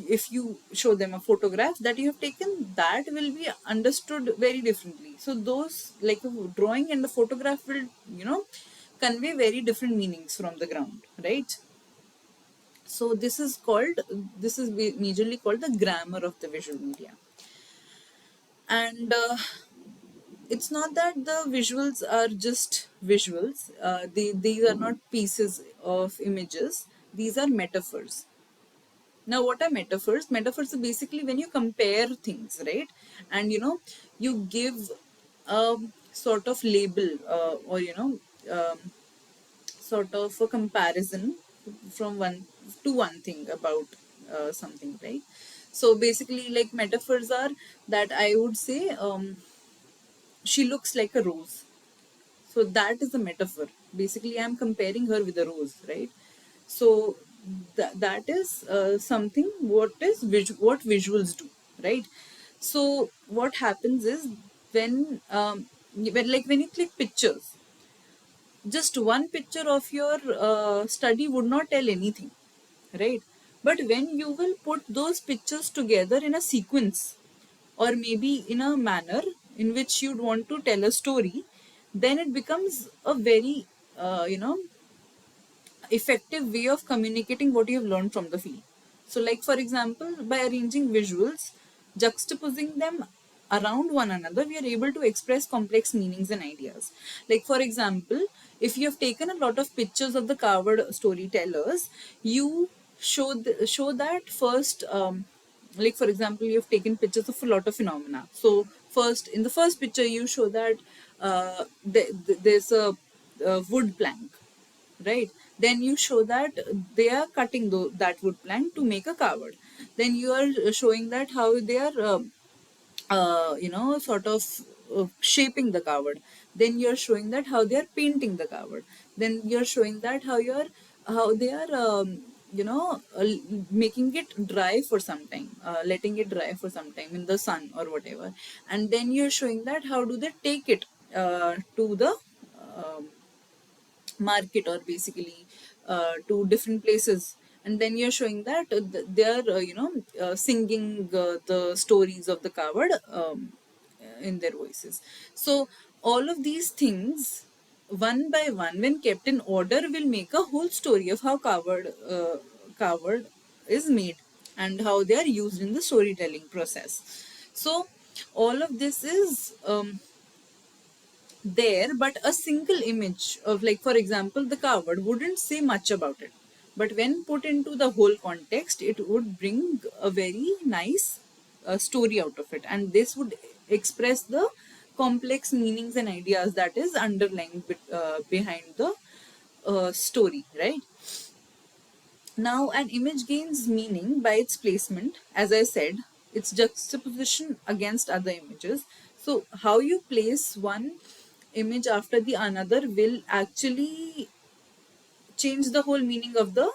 if you show them a photograph that you have taken, that will be understood very differently. So those, like a drawing and a photograph, will convey very different meanings from the ground, right? So this is majorly called the grammar of the visual media. And it's not that the visuals are just visuals. These are not pieces of images. These are metaphors. Now, what are metaphors? Metaphors are basically when you compare things, right? And you give a sort of label, or sort of a comparison from one to one thing about something, right? So basically, like metaphors are that I would say, she looks like a rose. So that is a metaphor. Basically, I'm comparing her with a rose, right? So that is something what is what visuals do, right? So what happens is when you click pictures, just one picture of your study would not tell anything, right? But when you will put those pictures together in a sequence, or maybe in a manner in which you'd want to tell a story, then it becomes a very effective way of communicating what you have learned from the field. So, like for example, by arranging visuals, juxtaposing them around one another, we are able to express complex meanings and ideas. Like for example, if you have taken a lot of pictures of the covered storytellers, you show that first. Like for example, you have taken pictures of a lot of phenomena. So first, in the first picture, you show that there's a wood plank, right? Then you show that they are cutting that wood plank to make a cupboard. Then you are showing that how they are sort of shaping the cupboard. Then you're showing that how they are painting the cupboard. Then you're showing that how they are making it dry for some time, letting it dry for some time in the sun or whatever. And then you're showing that how do they take it to the um market, or basically to different places. And then you're showing that they're singing the stories of the coward in their voices. So all of these things, one by one, when kept in order, will make a whole story of how coward is made and how they are used in the storytelling process. So all of this is there, but a single image of, like for example, the coward wouldn't say much about it, but when put into the whole context, it would bring a very nice story out of it, and this would express the complex meanings and ideas that is underlying behind the story, right? Now, an image gains meaning by its placement, as I said, its juxtaposition against other images. So, how you place one image after the another will actually change the whole meaning of the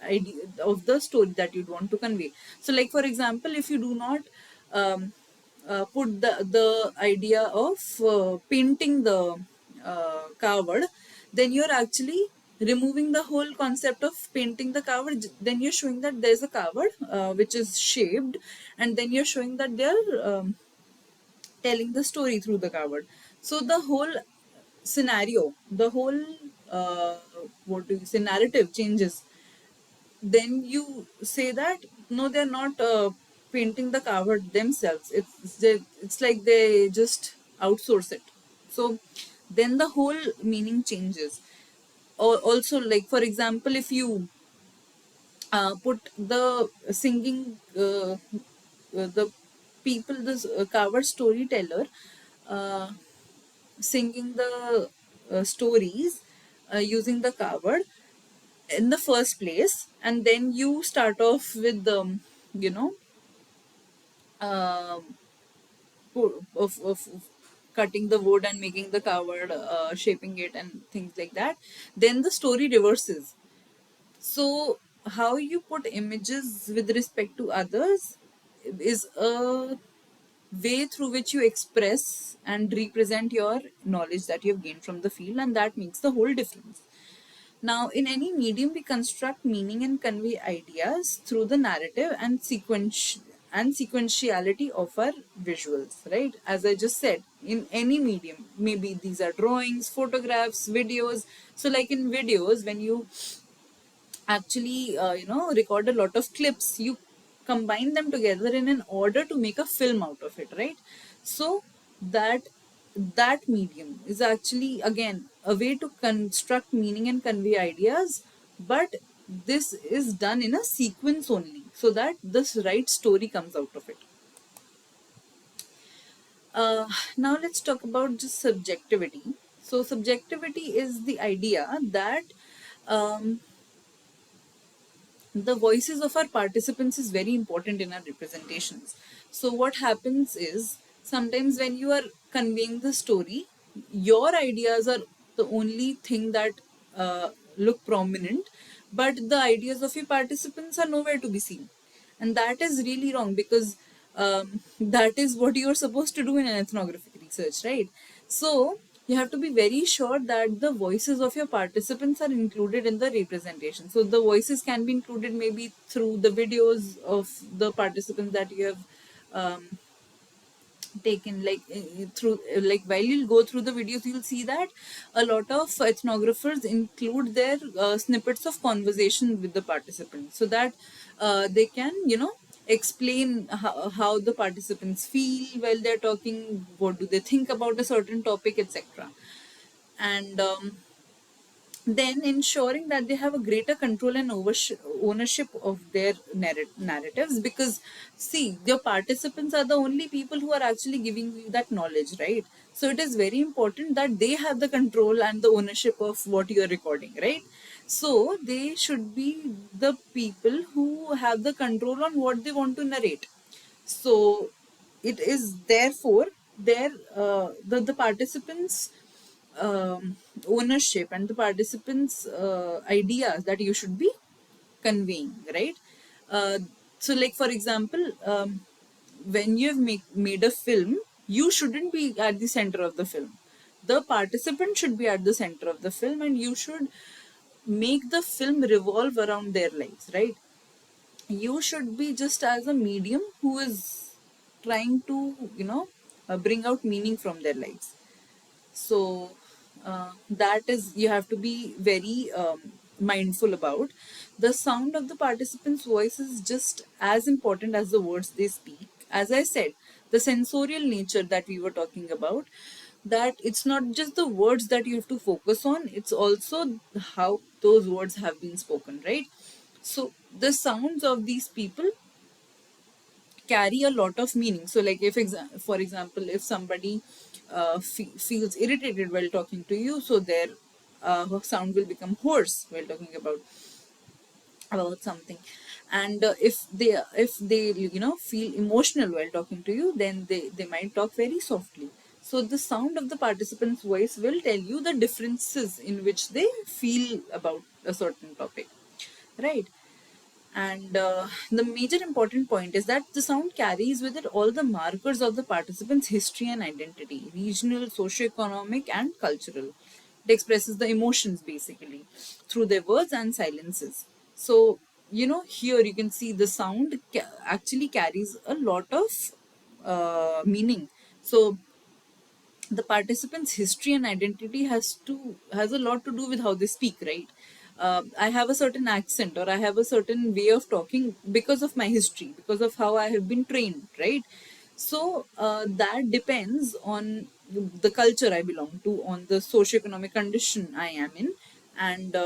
idea of the story that you'd want to convey. So, like for example, if you do not put the idea of painting the coward, then you're actually removing the whole concept of painting the coward. Then you're showing that there's a coward which is shaped, and then you're showing that they're telling the story through the coward. So the whole scenario, the whole what do you say, narrative changes. Then you say that no, they're not painting the coward themselves. It's like they just outsource it. So then the whole meaning changes. Or also, like for example, if you put the singing the people, this cover storyteller uh, singing the stories using the coward in the first place, and then you start off with the you know um of cutting the wood and making the coward, shaping it and things like that, then the story reverses. So, how you put images with respect to others is a way through which you express and represent your knowledge that you have gained from the field, and that makes the whole difference. Now, in any medium, we construct meaning and convey ideas through the narrative and sequentiality of our visuals, right? As I just said, in any medium, maybe these are drawings, photographs, videos. So, like in videos, when you actually record a lot of clips, you combine them together in an order to make a film out of it, right? So that that medium is actually again a way to construct meaning and convey ideas, but this is done in a sequence only so that this right story comes out of it. Now let's talk about just subjectivity. So subjectivity is the idea that um, the voices of our participants is very important in our representations. So what happens is, sometimes when you are conveying the story, your ideas are the only thing that look prominent, but the ideas of your participants are nowhere to be seen, and that is really wrong, because that is what you're supposed to do in an ethnographic research, right? So you have to be very sure that the voices of your participants are included in the representation. So the voices can be included maybe through the videos of the participants that you have taken, like through like while you'll go through the videos, you'll see that a lot of ethnographers include their snippets of conversation with the participants, so that they can, explain how the participants feel while they're talking, what do they think about a certain topic, etc. And then ensuring that they have a greater control and ownership of their narratives, because see, your participants are the only people who are actually giving you that knowledge, right? So it is very important that they have the control and the ownership of what you are recording, right? So they should be the people who have the control on what they want to narrate. So it is therefore their the participants ownership and the participants ideas that you should be conveying, right? So like for example, when you have made a film, you shouldn't be at the center of the film. The participant should be at the center of the film, and you should make the film revolve around their lives, right? You should be just as a medium who is trying to, bring out meaning from their lives. So that is, you have to be very mindful about. The sound of the participants voice is just as important as the words they speak. As I said, the sensorial nature that we were talking about, that it's not just the words that you have to focus on, it's also how those words have been spoken, right? So the sounds of these people carry a lot of meaning. So like if for example, if somebody feels irritated while talking to you, so their sound will become hoarse while talking about something. And if they feel emotional while talking to you, then they might talk very softly. So the sound of the participant's voice will tell you the differences in which they feel about a certain topic, right? And the major important point is that the sound carries with it all the markers of the participants' history and identity, regional, socio-economic, and cultural. It expresses the emotions basically through their words and silences. So, here you can see the sound actually carries a lot of meaning. So, the participants' history and identity has a lot to do with how they speak, right? I have a certain accent, or I have a certain way of talking because of my history, because of how I have been trained, right? So that depends on the culture I belong to, on the socioeconomic condition I am in, and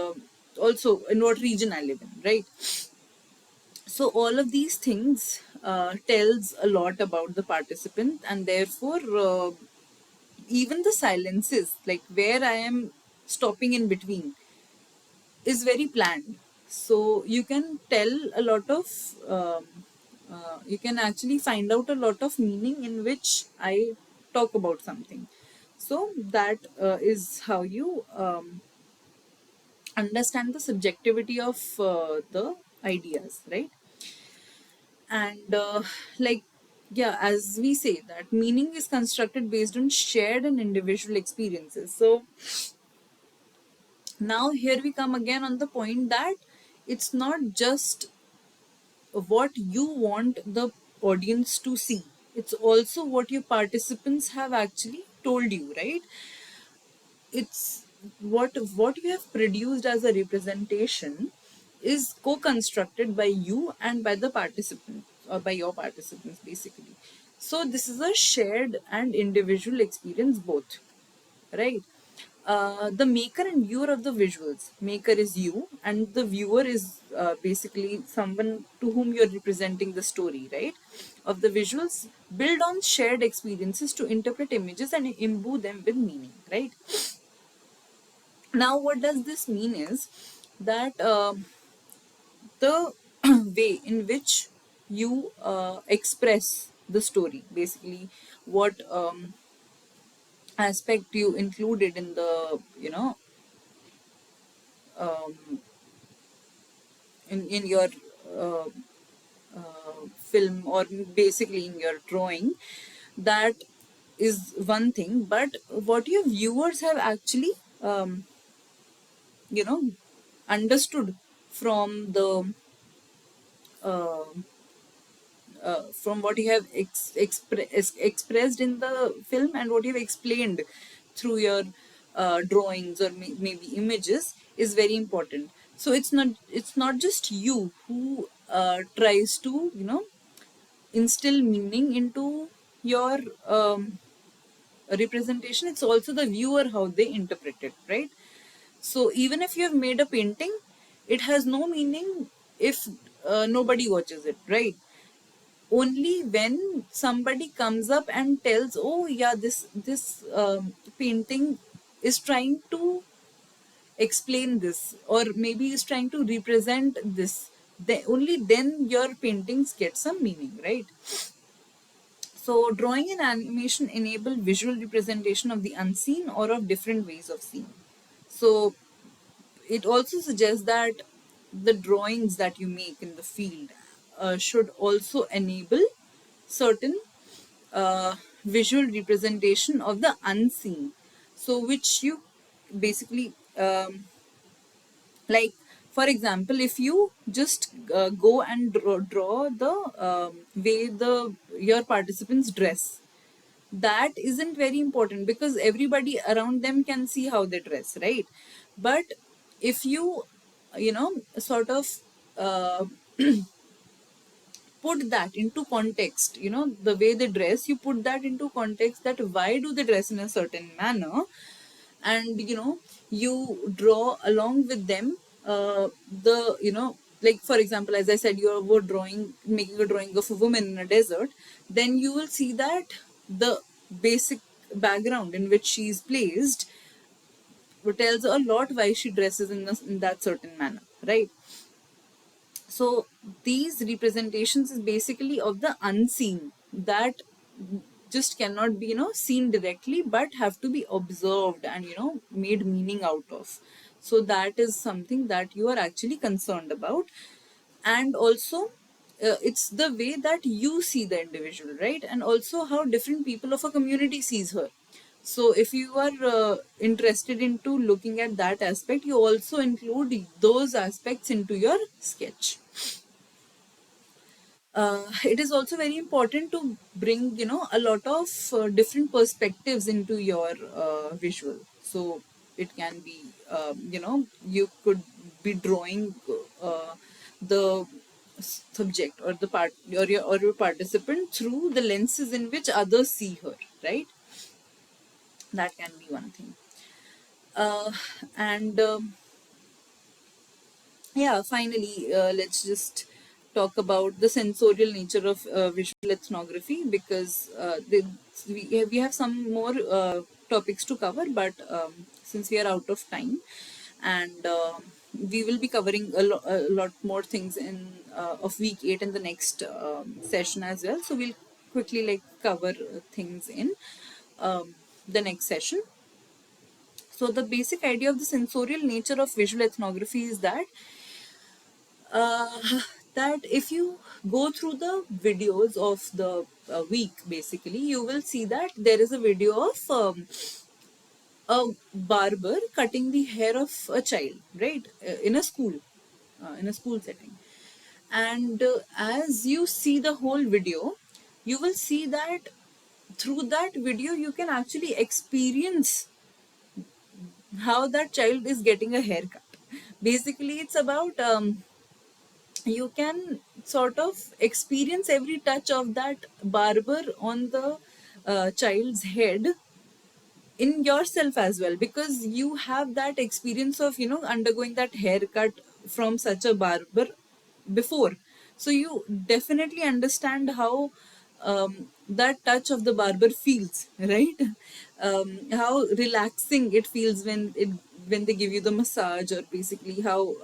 also in what region I live in, right? So all of these things tells a lot about the participant, and therefore even the silences, like where I am stopping in between, is very planned. So you can tell a lot of, you can actually find out a lot of meaning in which I talk about something. So that is how you understand the subjectivity of the ideas, right? And like, yeah, as we say that meaning is constructed based on shared and individual experiences. So now here we come again on the point that it's not just what you want the audience to see, it's also what your participants have actually told you, right? It's what you have produced as a representation is co-constructed by you and by the participant, or by your participants basically. So this is a shared and individual experience both, right? The maker and viewer of the visuals. Maker is you, and the viewer is basically someone to whom you're representing the story, right? Of the visuals, build on shared experiences to interpret images and imbue them with meaning, right? Now, what does this mean is that the way in which you express the story, basically what aspect you included in the um, in your uh, film, or basically in your drawing. That is one thing, but what your viewers have actually um, you know understood from the uh, from what you have expressed in the film, and what you have explained through your drawings, or maybe images, is very important. So it's not just you who tries to instill meaning into your representation. It's also the viewer how they interpret it, right? So even if you have made a painting, it has no meaning if nobody watches it, right? Only when somebody comes up and tells, oh yeah, this painting is trying to explain this, or maybe is trying to represent this, only then your paintings get some meaning, right? So drawing and animation enable visual representation of the unseen or of different ways of seeing. So it also suggests that the drawings that you make in the field should also enable certain visual representation of the unseen. So which you basically like, for example, if you just go and draw the way the your participants dress, that isn't very important because everybody around them can see how they dress, right? But if you sort of uh, put that into context, the way they dress, you put that into context, that why do they dress in a certain manner, and you draw along with them the like, for example, as I said, you were drawing making a drawing of a woman in a desert, then you will see that the basic background in which she is placed tells a lot why she dresses in that certain manner, right? So these representations is basically of the unseen, that just cannot be seen directly, but have to be observed and made meaning out of. So that is something that you are actually concerned about. And also it's the way that you see the individual, right? And also how different people of a community sees her. So if you are interested into looking at that aspect, you also include those aspects into your sketch. It is also very important to bring a lot of different perspectives into your visual. So it can be you could be drawing the subject, or the part, or your participant, through the lenses in which others see her, right? That can be one thing. And Yeah, finally, let's just talk about the sensorial nature of visual ethnography, because we have some more topics to cover, but since we are out of time, and we will be covering a lot more things in of week 8 in the next session as well. So we'll quickly like cover things in the next session. So the basic idea of the sensorial nature of visual ethnography is uh, that if you go through the videos of the week, basically, you will see that there is a video of a barber cutting the hair of a child, right, in a school setting. And as you see the whole video, you will see that through that video, you can actually experience how that child is getting a haircut. Basically, it's about you can sort of experience every touch of that barber on the child's head in yourself as well, because you have that experience of undergoing that haircut from such a barber before. So you definitely understand how that touch of the barber feels, right? How relaxing it feels when they give you the massage, or basically how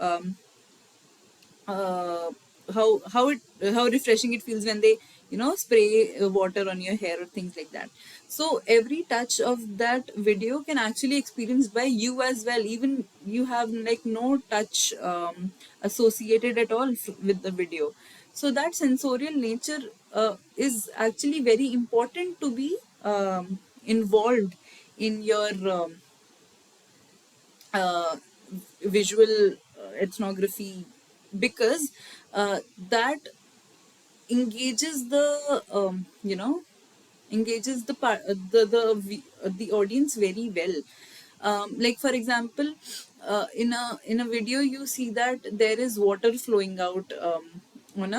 uh, how refreshing it feels when they spray water on your hair or things like that. So every touch of that video can actually experienced by you as well, even you have like no touch associated at all with the video. So that sensorial nature is actually very important to be involved in your uh, visual ethnography, because that engages the engages the audience very well. Like for example, in a video you see that there is water flowing out on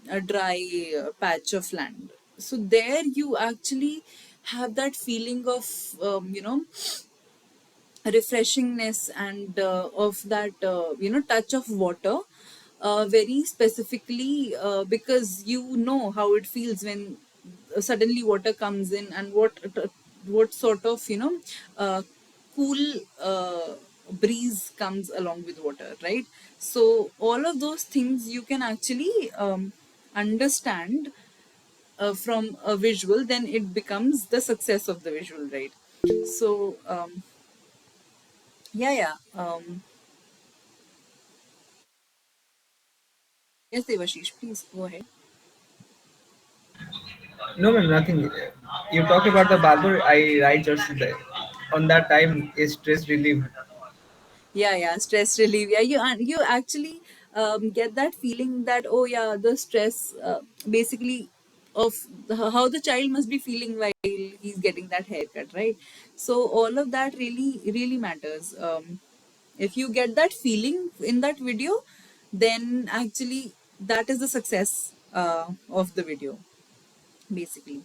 a dry patch of land. So there you actually have that feeling of refreshingness and of that touch of water, very specifically, because you know how it feels when suddenly water comes in, and what sort of cool breeze comes along with water, right? So all of those things you can actually understand from a visual, then it becomes the success of the visual, right? So yeah. Yes, Devashish, please go ahead. No, man, nothing. You talk about the barber. I write just that. On that time is stress relief. Yeah, stress relief. Yeah, you actually get that feeling that, oh yeah, the stress basically of how the child must be feeling while he's getting that haircut, right? So all of that really matters. If you get that feeling in that video, then actually that is the success of the video, basically.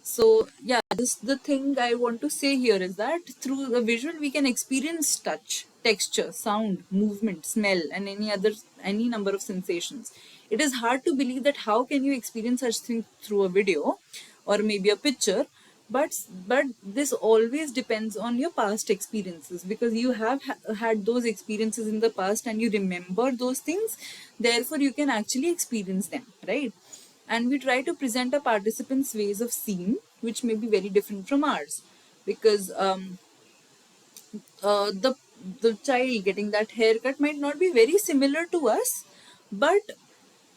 So yeah, this the thing I want to say here is that through the visual we can experience touch, texture, sound, movement, smell, and any number of sensations. It is hard to believe that how can you experience such things through a video or maybe a picture. But this always depends on your past experiences, because you have had those experiences in the past and you remember those things, therefore you can actually experience them, right? And we try to present a participant's ways of seeing, which may be very different from ours, because the child getting that haircut might not be very similar to us, but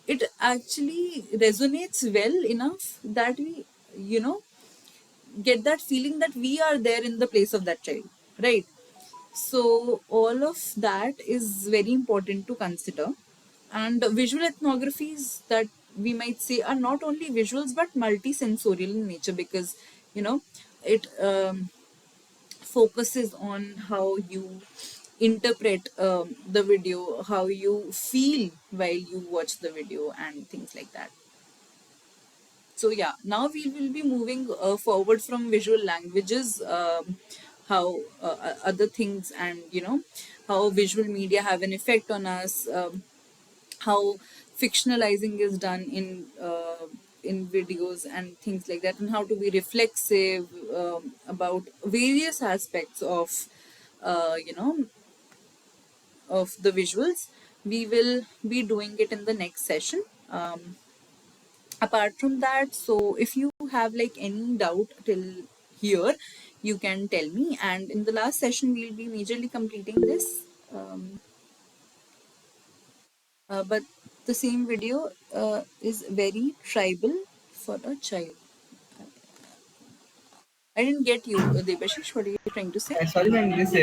it actually resonates well enough that we you know get that feeling that we are there in the place of that child, right? So all of that is very important to consider. And visual ethnographies that we might say are not only visuals but multisensorial in nature, because you know it focuses on how you interpret the video, how you feel while you watch the video, and things like that. So yeah, now we will be moving forward from visual languages, how other things, and how visual media have an effect on us, how fictionalizing is done in videos and things like that, and how to be reflexive about various aspects of uh, you know of the visuals. We will be doing it in the next session. Apart from that, so if you have like any doubt till here, you can tell me, and in the last session we'll be majorly completing this, but the same video is very tribal for a child. I didn't get you, Debashish, what are you trying to say? Sorry, man, this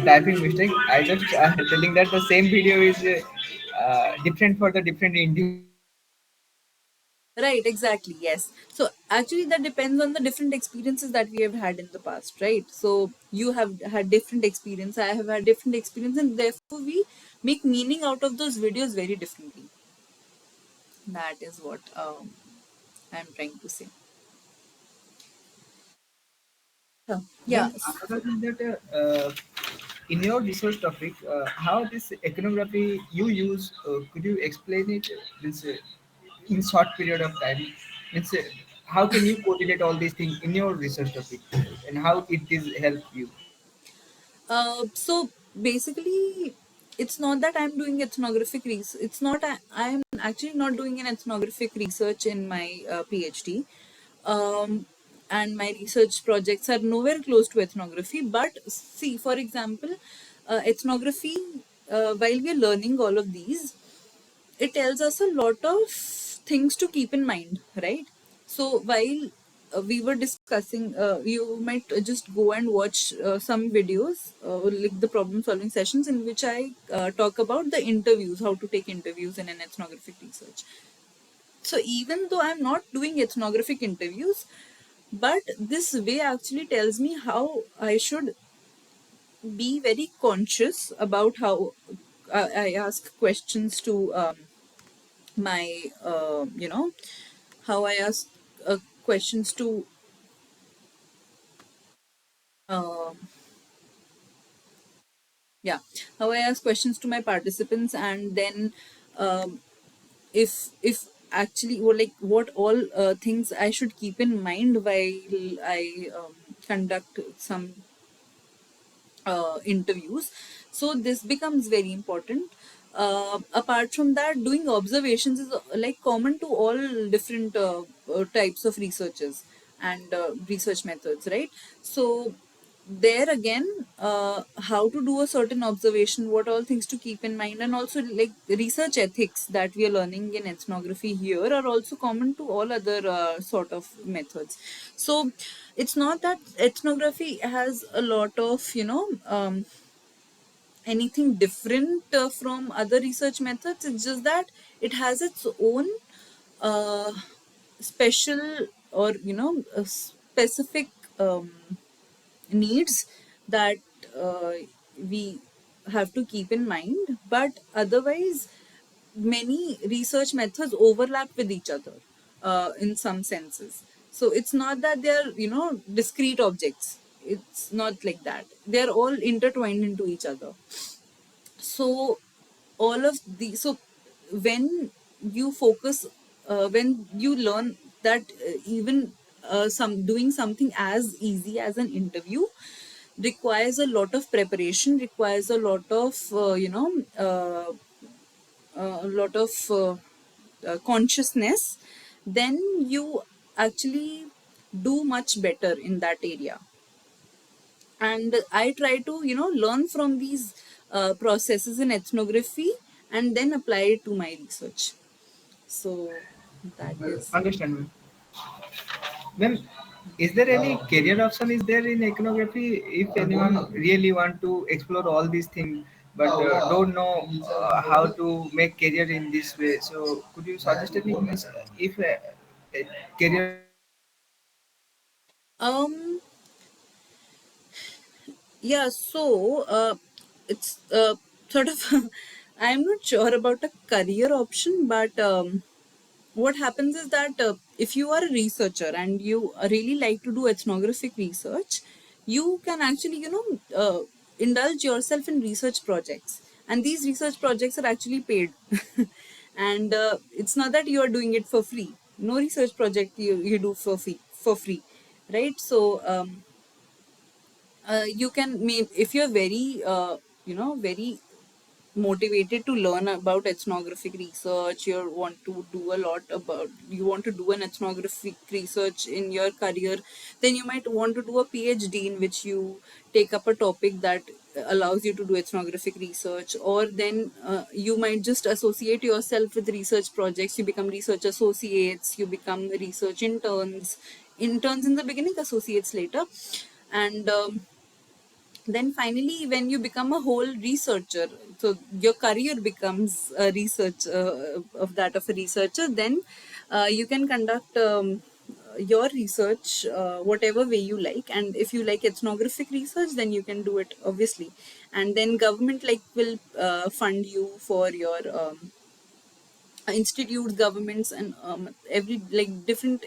typing mistake. I just telling that the same video is different for the different individuals. Right, exactly, yes. So actually that depends on the different experiences that we have had in the past, right? So you have had different experience, I have had different experience, and therefore we make meaning out of those videos very differently. That is what I'm trying to say. Yeah. Then another thing that in your research topic, how this iconography you use, could you explain it this, in short period of time? Means, how can you coordinate all these things in your research topic, and how it is help you? So basically, it's not that I'm doing ethnographic research. It's not, I'm actually not doing an ethnographic research in my PhD. Um, and my research projects are nowhere close to ethnography. But see, for example, ethnography, while we are learning all of these, it tells us a lot of things to keep in mind, right? So while we were discussing, you might just go and watch some videos, like the problem solving sessions, in which I talk about the interviews, how to take interviews in an ethnographic research. So even though I'm not doing ethnographic interviews, but this way actually tells me how I should be very conscious about how I ask questions to my how I ask questions to uh, yeah how I ask questions to my participants, and then um, if actually, or like what all things I should keep in mind while I conduct some interviews. So this becomes very important. Apart from that, doing observations is like common to all different types of researchers and research methods, right? So there again, how to do a certain observation, what all things to keep in mind, and also like research ethics that we are learning in ethnography here are also common to all other sort of methods. So it's not that ethnography has a lot of anything different from other research methods. It's just that it has its own uh, special, or specific needs that uh, we have to keep in mind. But otherwise, many research methods overlap with each other in some senses. So it's not that they're discrete objects. It's not like that. They're all intertwined into each other. So all of the so when you focus, when you learn that even some doing something as easy as an interview requires a lot of preparation, requires a lot of a lot of consciousness, then you actually do much better in that area. And I try to learn from these processes in ethnography and then apply it to my research. So that is. Understand, ma'am. Ma'am, is there any career option is there in ethnography if anyone really want to explore all these things but don't know how to make career in this way? So could you suggest any if career um yeah, so it's sort of I'm not sure about a career option, but what happens is that if you are a researcher and you really like to do ethnographic research, you can actually indulge yourself in research projects, and these research projects are actually paid. And it's not that you are doing it for free. No research project you do for free, right? So you can if you're very very motivated to learn about ethnographic research, you want to do an ethnographic research in your career, then you might want to do a PhD in which you take up a topic that allows you to do ethnographic research. Or then you might just associate yourself with research projects, you become research associates, you become research interns in the beginning, associates later. And then finally, when you become a whole researcher, so your career becomes a research of that of a researcher, then you can conduct your research whatever way you like. And if you like ethnographic research, then you can do it, obviously. And then government like will fund you for your institutes, governments, and every like different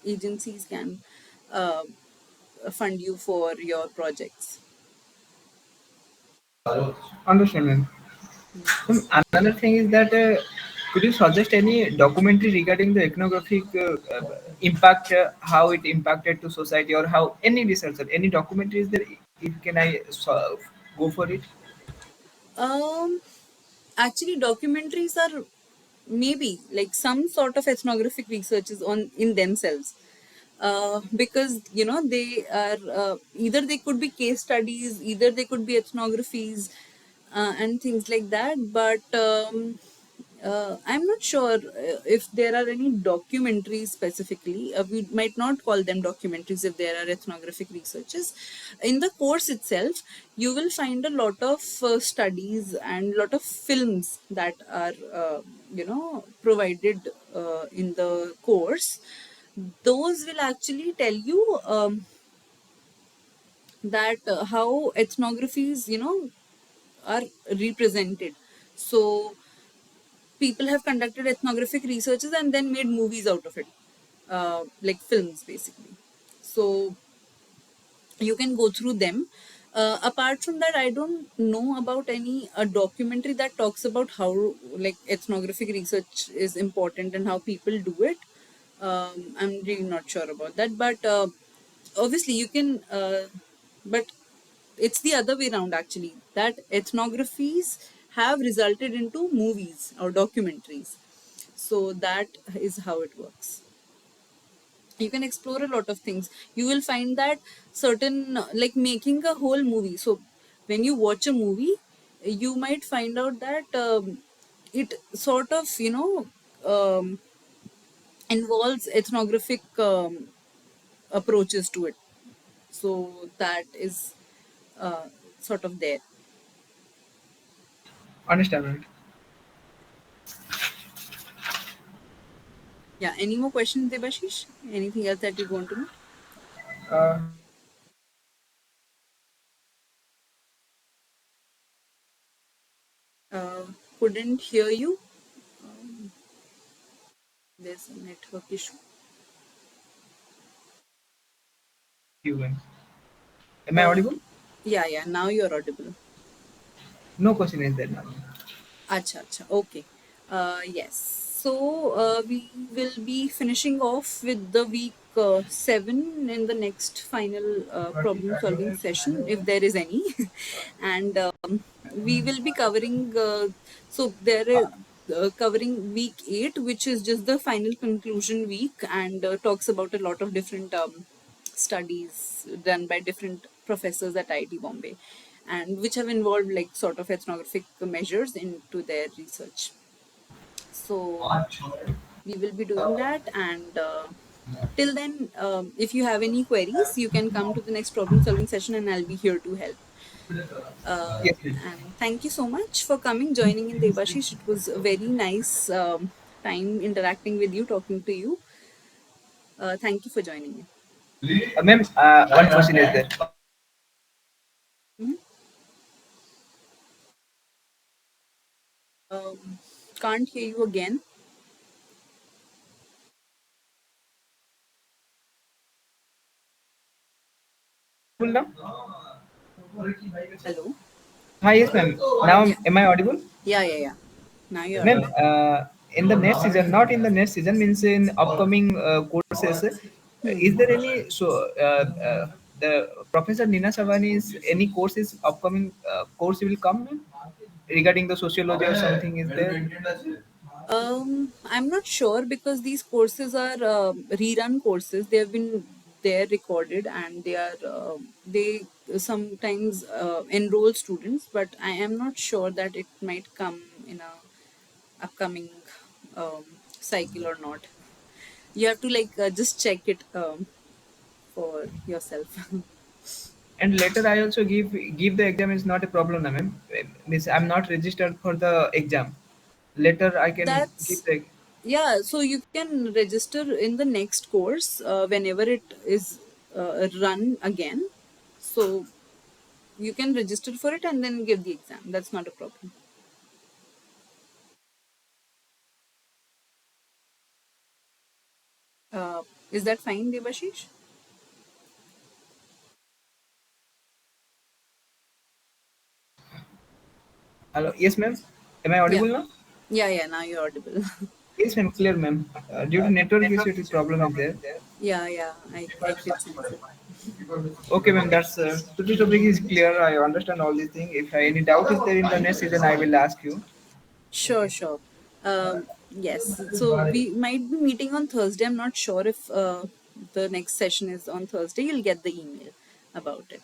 agencies can uh, fund you for your projects. understand, ma'am? Another thing is that could you suggest any documentary regarding the ethnographic impact, how it impacted to society, or how any researcher, any documentary is there? If can I go for it? Um, Actually, documentaries are maybe like some sort of ethnographic researches on in themselves. Because they are either they could be case studies, either they could be ethnographies, and things like that. But I'm not sure if there are any documentaries specifically. We might not call them documentaries if there are ethnographic researches. In the course itself, you will find a lot of studies and lot of films that are provided in the course. Those will actually tell you that how ethnographies are represented. So people have conducted ethnographic researches and then made movies out of it, like films basically. So you can go through them. Apart from that, I don't know about any documentary that talks about how like ethnographic research is important and how people do it. I'm really not sure about that, but obviously you can. But it's the other way around actually, that ethnographies have resulted into movies or documentaries. So that is how it works. You can explore a lot of things. You will find that certain like making a whole movie. So when you watch a movie, you might find out that it sort of involves ethnographic approaches to it. So that is uh, sort of there. Understand, ma'am. Yeah, any more questions, Debashish? Anything else that you want to know? Uh, uh, couldn't hear you. There's a network issue. you, ma'am. Am I uh, audible? yeah, now you're audible. No question is there, ma'am. Acha, acha. Okay. Yes. So we will be finishing off with the week 7 in the next final problem solving session, if there is any. And we will be covering, so there is covering week 8, which is just the final conclusion week, and talks about a lot of different studies done by different professors at IIT Bombay, and which have involved like sort of ethnographic measures into their research. So we will be doing that, and till then, if you have any queries, you can come to the next problem solving session, and I'll be here to help. Yes, ma'am. And thank you so much for coming, joining in, Debashish. It was a very nice time interacting with you, talking to you. Thank you for joining in. Ma'am, one question is there. Mhm. Um, can't hear you again. Audible now? Hello. Hi, yes, ma'am. Now, Yeah, am I audible? yeah. Now you're Ma'am, audible. in the next season, not in the next season, means in upcoming courses, Hmm. is there any, so the Professor Nina Savani's any courses upcoming course will come, ma'am? Regarding the sociology or something is there? I'm not sure because these courses are rerun courses. They have been there recorded, and they sometimes enroll students, but I am not sure that it might come in a upcoming cycle or not. You have to like just check it for yourself. And later I also give the exam is not a problem, na, ma'am. Means I'm not registered for the exam. Later I can give That's the. yeah. So you can register in the next course whenever it is run again. So you can register for it and then give the exam. That's not a problem. Is that fine, Devashish? Hello, yes, ma'am. Am I Yeah. audible now? Yeah. Now you're audible. Yes, ma'am. Clear, ma'am. Due to network issue, the problem is there. Yeah. I could sense it. Okay, ma'am. That's today's topic is clear. I understand all these things. If any doubt is there in the next season, I will ask you. Sure, sure. Yes. So we might be meeting on Thursday. I'm not sure if the next session is on Thursday. You'll get the email about it.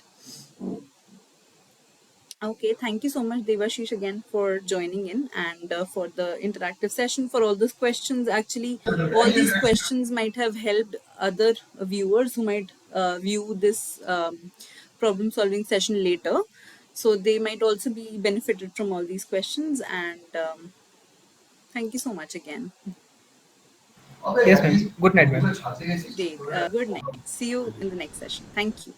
Okay, thank you so much, Devashish, again for joining in and for the interactive session, for all those questions. Actually, all these questions might have helped other viewers who might view this problem solving session later. So they might also be benefited from all these questions. And thank you so much again. Yes, ma'am. Good night, ma'am. Great. Good night. See you in the next session. Thank you.